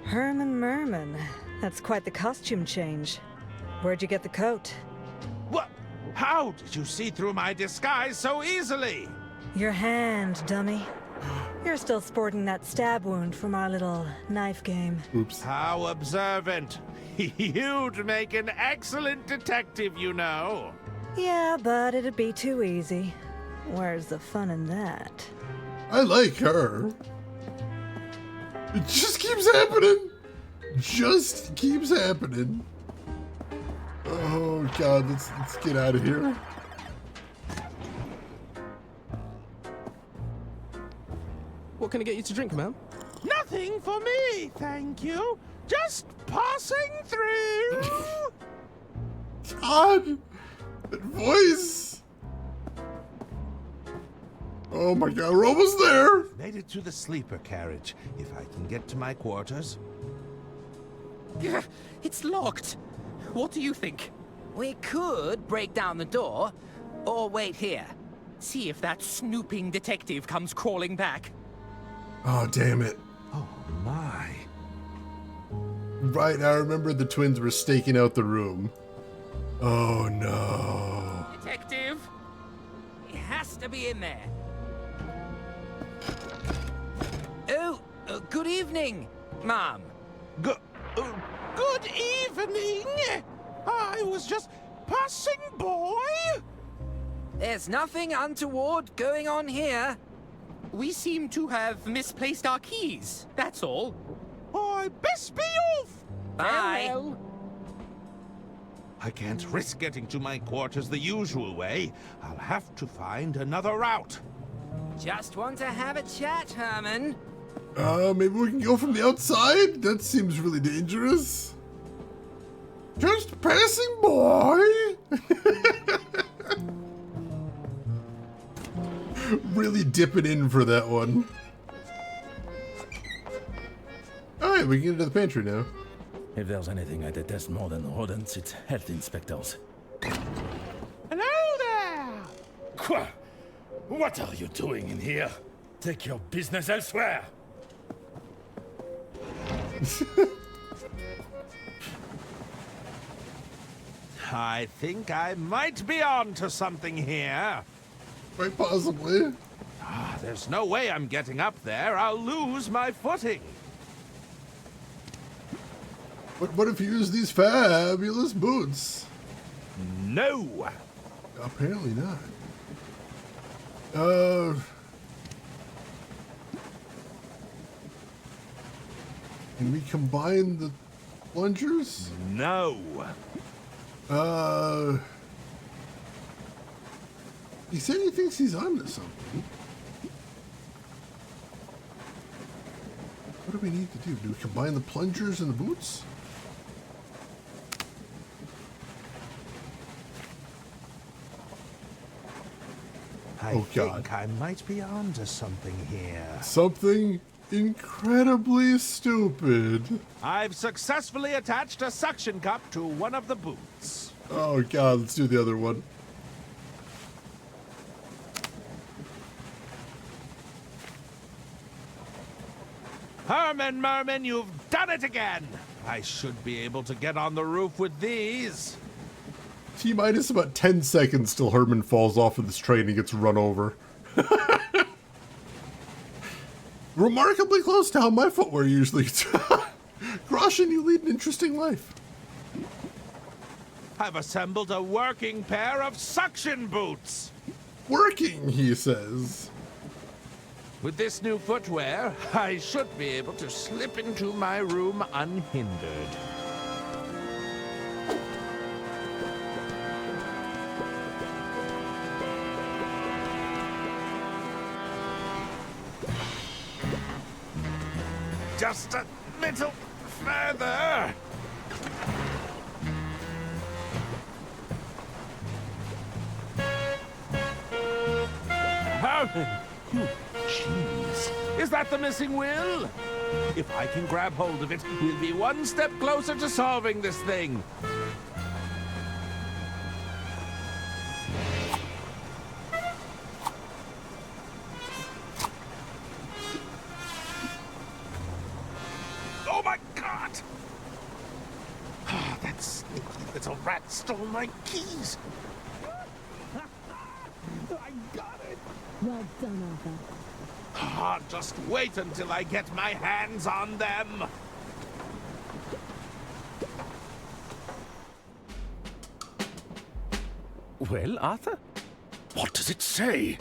Herman Merman. That's quite the costume change. Where'd you get the coat? What? How did you see through my disguise so easily? Your hand, dummy. You're still sporting that stab wound from our little knife game. Oops. How observant. You'd make an excellent detective, you know. Yeah, but it'd be too easy. Where's the fun in that? I like her. It just keeps happening. Just keeps happening. Oh god, let's get out of here. What can I get you to drink, ma'am? Nothing for me, thank you. Just passing through. God, that voice. Oh my god, we're almost there. Made it to the sleeper carriage. If I can get to my quarters. It's locked. What do you think? We could break down the door, or wait here. See if that snooping detective comes crawling back. Oh, damn it. Oh, my. Right, I remember the twins were staking out the room. Oh, no. Detective! He has to be in there. Oh, good evening, Mom. Good evening. I was just passing by. There's nothing untoward going on here. We seem to have misplaced our keys, that's all. I best be off. Bye. Farewell. I can't risk getting to my quarters the usual way. I'll have to find another route. Just want to have a chat, Herman. Maybe we can go from the outside? That seems really dangerous. Just passing by. Really dipping in for that one. Alright, we can get into the pantry now. If there's anything I detest more than rodents, it's health inspectors. Hello there! What are you doing in here? Take your business elsewhere! I think I might be on to something here. Quite possibly. There's no way I'm getting up there. I'll lose my footing. What if you use these fabulous boots? No. Apparently not. Can we combine the plungers? No. He said he thinks he's onto something. What do we need to do? Do we combine the plungers and the boots? Oh, God. think I might be onto something here. Something incredibly stupid. I've successfully attached a suction cup to one of the boots. Oh, God. Let's do the other one. Herman Merman, you've done it again! I should be able to get on the roof with these. T-minus about 10 seconds till Herman falls off of this train and gets run over. Remarkably close to how my footwear usually is. Groshin, you lead an interesting life. I've assembled a working pair of suction boots. Working, he says. With this new footwear, I should be able to slip into my room unhindered. Just a little further. Herman, you cheese. Is that the missing will? If I can grab hold of it, we'll be one step closer to solving this thing. Oh my God! That sneaky little rat stole my keys. I got it. Well done, Arthur. Ah, just wait until I get my hands on them. Well, Arthur? What does it say?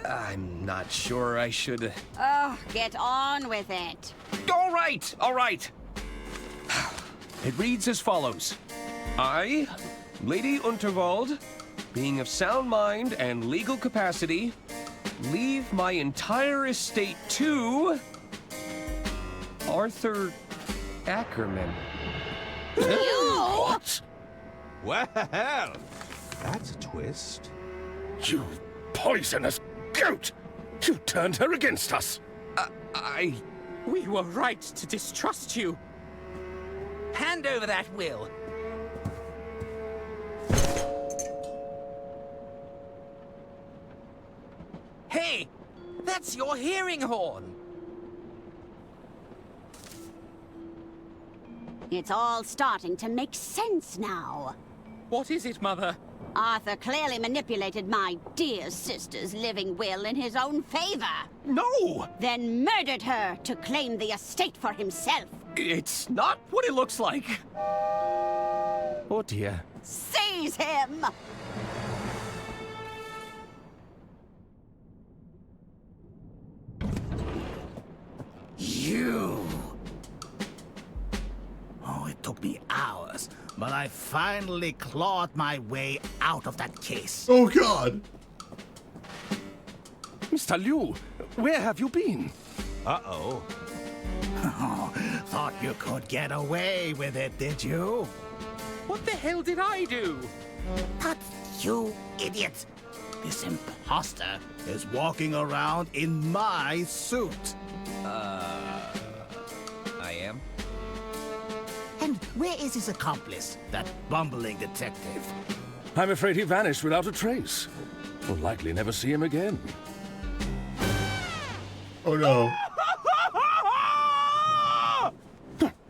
I'm not sure I should... Oh, get on with it. All right, all right. It reads as follows. I, Lady Unterwald, being of sound mind and legal capacity, leave my entire estate to... Arthur Ackerman. What? Well, that's a twist. You poisonous goat! You turned her against us! We were right to distrust you. Hand over that will. Hey, that's your hearing horn. It's all starting to make sense now. What is it, Mother? Arthur clearly manipulated my dear sister's living will in his own favor. No! Then murdered her to claim the estate for himself. It's not what it looks like. Oh dear. Seize him! You! Oh, it took me hours, but I finally clawed my way out of that case. Oh, God! Mr. Liu, where have you been? Uh-oh. Thought you could get away with it, did you? What the hell did I do? But you idiot! This imposter is walking around in my suit. I am? And where is his accomplice, that bumbling detective? I'm afraid he vanished without a trace. We'll likely never see him again. Oh, no.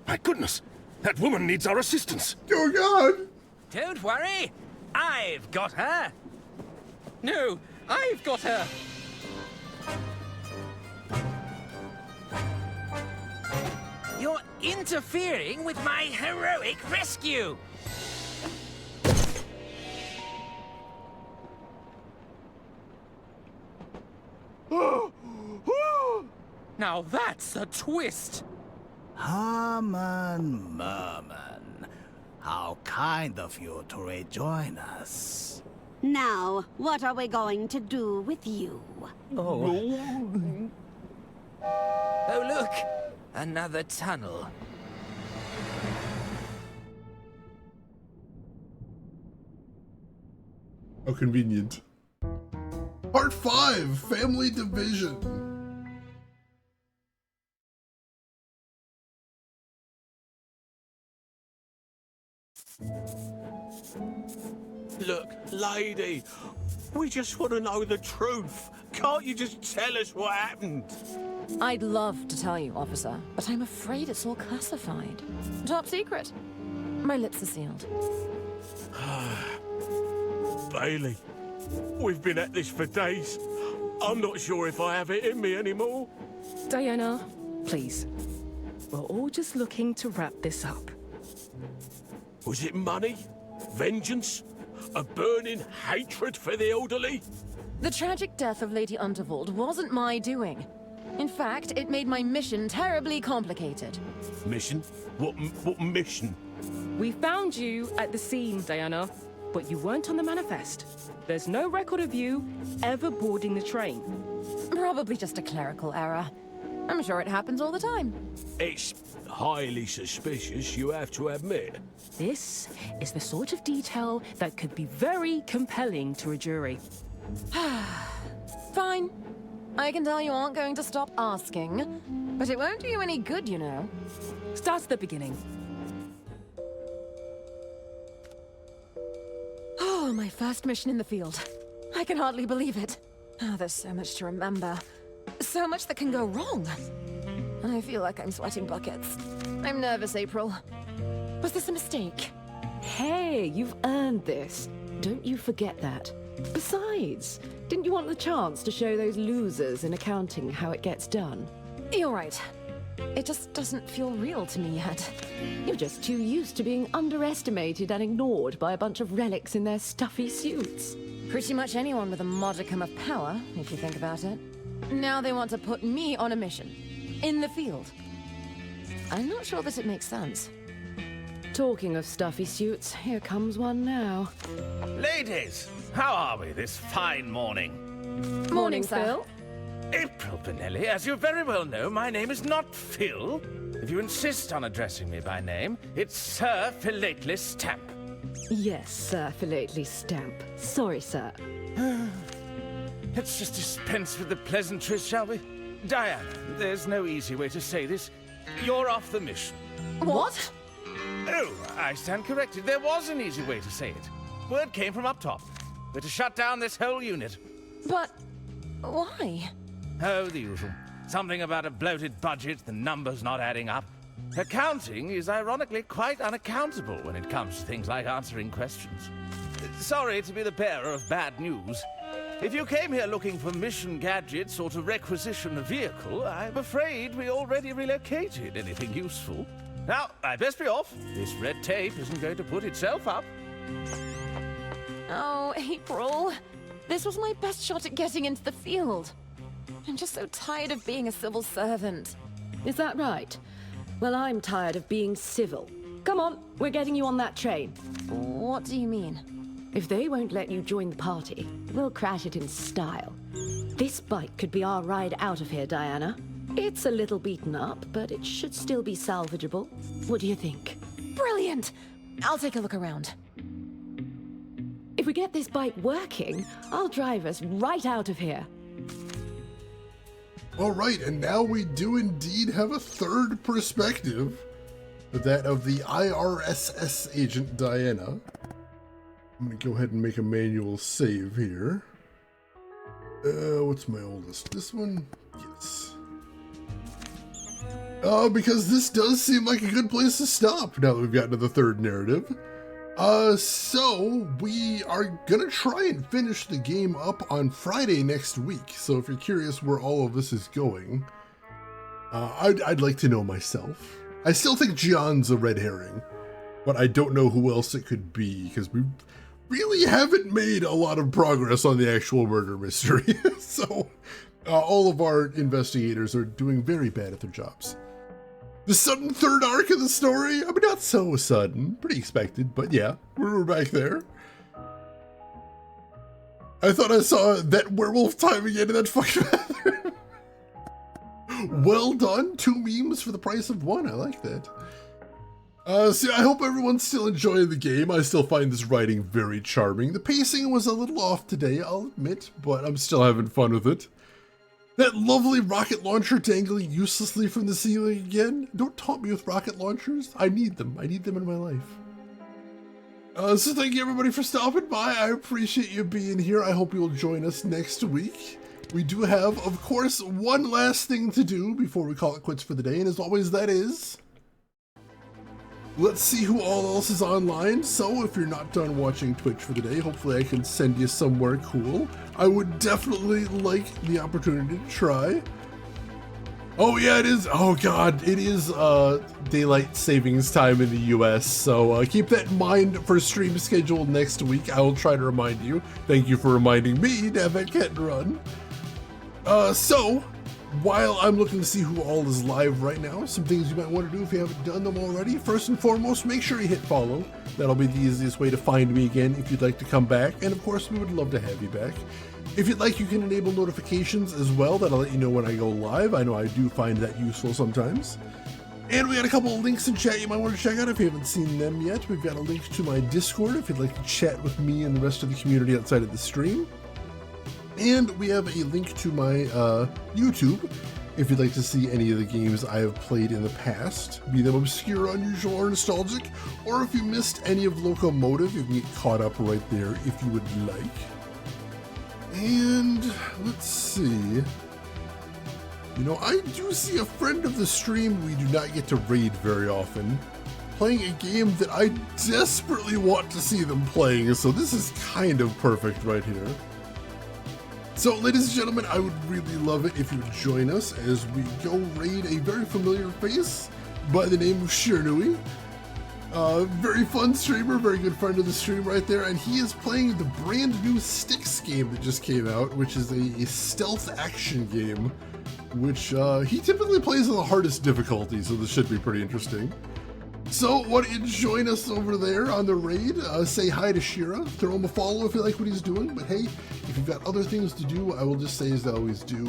My goodness! That woman needs our assistance! Oh, God! Don't worry. I've got her. No, I've got her. You're interfering with my heroic rescue. Now that's a twist. Herman Merman, how kind of you to rejoin us. Now, what are we going to do with you? Oh, look! Another tunnel. How convenient. Part 5, Family Division. Look, lady, we just want to know the truth. Can't you just tell us what happened? I'd love to tell you, officer, but I'm afraid it's all classified. Top secret. My lips are sealed. Bailey, we've been at this for days. I'm not sure if I have it in me anymore. Diana, please. We're all just looking to wrap this up. Was it money? Vengeance? A burning hatred for the elderly? The tragic death of Lady Unterwald wasn't my doing. In fact, it made my mission terribly complicated. Mission? What mission? We found you at the scene, Diana, but you weren't on the manifest. There's no record of you ever boarding the train. Probably just a clerical error. I'm sure it happens all the time. It's highly suspicious, you have to admit. This is the sort of detail that could be very compelling to a jury. Fine. I can tell you aren't going to stop asking, but it won't do you any good, you know. Start at the beginning. Oh, my first mission in the field. I can hardly believe it. Oh, there's so much to remember. So much that can go wrong. I feel like I'm sweating buckets. I'm nervous, April. Was this a mistake? Hey, you've earned this. Don't you forget that. Besides, didn't you want the chance to show those losers in accounting how it gets done? You're right. It just doesn't feel real to me yet. You're just too used to being underestimated and ignored by a bunch of relics in their stuffy suits. Pretty much anyone with a modicum of power, if you think about it. Now they want to put me on a mission. In the field. I'm not sure that it makes sense. Talking of stuffy suits, here comes one now. Ladies, how are we this fine morning? Morning, Phil. April Benelli, as you very well know, my name is not Phil. If you insist on addressing me by name, it's Sir Philately Stamp. Yes, Sir Philately Stamp. Sorry, sir. Let's just dispense with the pleasantries, shall we? Diana, there's no easy way to say this. You're off the mission. What? Oh, I stand corrected. There was an easy way to say it. Word came from up top. We're to shut down this whole unit. But why? Oh, the usual. Something about a bloated budget, the numbers not adding up. Accounting is ironically quite unaccountable when it comes to things like answering questions. Sorry to be the bearer of bad news. If you came here looking for mission gadgets or to requisition a vehicle, I'm afraid we already relocated anything useful. Now, I'd best be off. This red tape isn't going to put itself up. Oh, April. This was my best shot at getting into the field. I'm just so tired of being a civil servant. Is that right? Well, I'm tired of being civil. Come on, we're getting you on that train. What do you mean? If they won't let you join the party, we'll crash it in style. This bike could be our ride out of here, Diana. It's a little beaten up, but it should still be salvageable. What do you think? Brilliant! I'll take a look around. If we get this bike working, I'll drive us right out of here. All right, and now we do indeed have a third perspective, that of the IRSS agent Diana. I'm gonna go ahead and make a manual save here. What's my oldest? This one? Yes. Because this does seem like a good place to stop now that we've gotten to the third narrative. So we are gonna try and finish the game up on Friday next week. So if you're curious where all of this is going, I'd like to know myself. I still think John's a red herring, but I don't know who else it could be because we really haven't made a lot of progress on the actual murder mystery. So all of our investigators are doing very bad at their jobs. The sudden third arc of the story? I mean, not so sudden. Pretty expected, but yeah, we're back there. I thought I saw that werewolf time again in that fucking bathroom. Well done. 2 memes for the price of 1. I like that. So I hope everyone's still enjoying the game. I still find this writing very charming. The pacing was a little off today, I'll admit, but I'm still having fun with it. That lovely rocket launcher dangling uselessly from the ceiling again. Don't taunt me with rocket launchers. I need them. I need them in my life. So thank you everybody for stopping by. I appreciate you being here. I hope you'll join us next week. We do have, of course, one last thing to do before we call it quits for the day, and as always, that is... let's see who all else is online. So if you're not done watching Twitch for the day, hopefully I can send you somewhere cool. I would definitely like the opportunity to try. Oh yeah, it is. Oh god, it is daylight savings time in the US. So keep that in mind for stream schedule next week. I will try to remind you. Thank you for reminding me to have that cat run. So while I'm looking to see who all is live right now, some things you might want to do if you haven't done them already. First and foremost, make sure you hit follow. That'll be the easiest way to find me again if you'd like to come back. And of course, we would love to have you back. If you'd like, you can enable notifications as well. That'll let you know when I go live. I know I do find that useful sometimes. And we got a couple of links in chat you might want to check out if you haven't seen them yet. We've got a link to my Discord if you'd like to chat with me and the rest of the community outside of the stream. And we have a link to my YouTube if you'd like to see any of the games I have played in the past, be them obscure, unusual, or nostalgic, or if you missed any of Loco Motive, you can get caught up right there if you would like. And let's see. You know, I do see a friend of the stream we do not get to raid very often, playing a game that I desperately want to see them playing, so this is kind of perfect right here. So, ladies and gentlemen, I would really love it if you would join us as we go raid a very familiar face by the name of Shernui. Very fun streamer, very good friend of the stream right there, and he is playing the brand new Styx game that just came out, which is a stealth action game, which he typically plays on the hardest difficulty, so this should be pretty interesting. So, why don't you join us over there on the raid? Say hi to Shira, throw him a follow if you like what he's doing, but hey, if you've got other things to do, I will just say as I always do,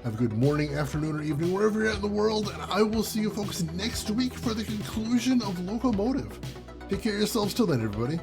have a good morning, afternoon, or evening, wherever you're at in the world, and I will see you folks next week for the conclusion of Loco Motive. Take care of yourselves till then, everybody.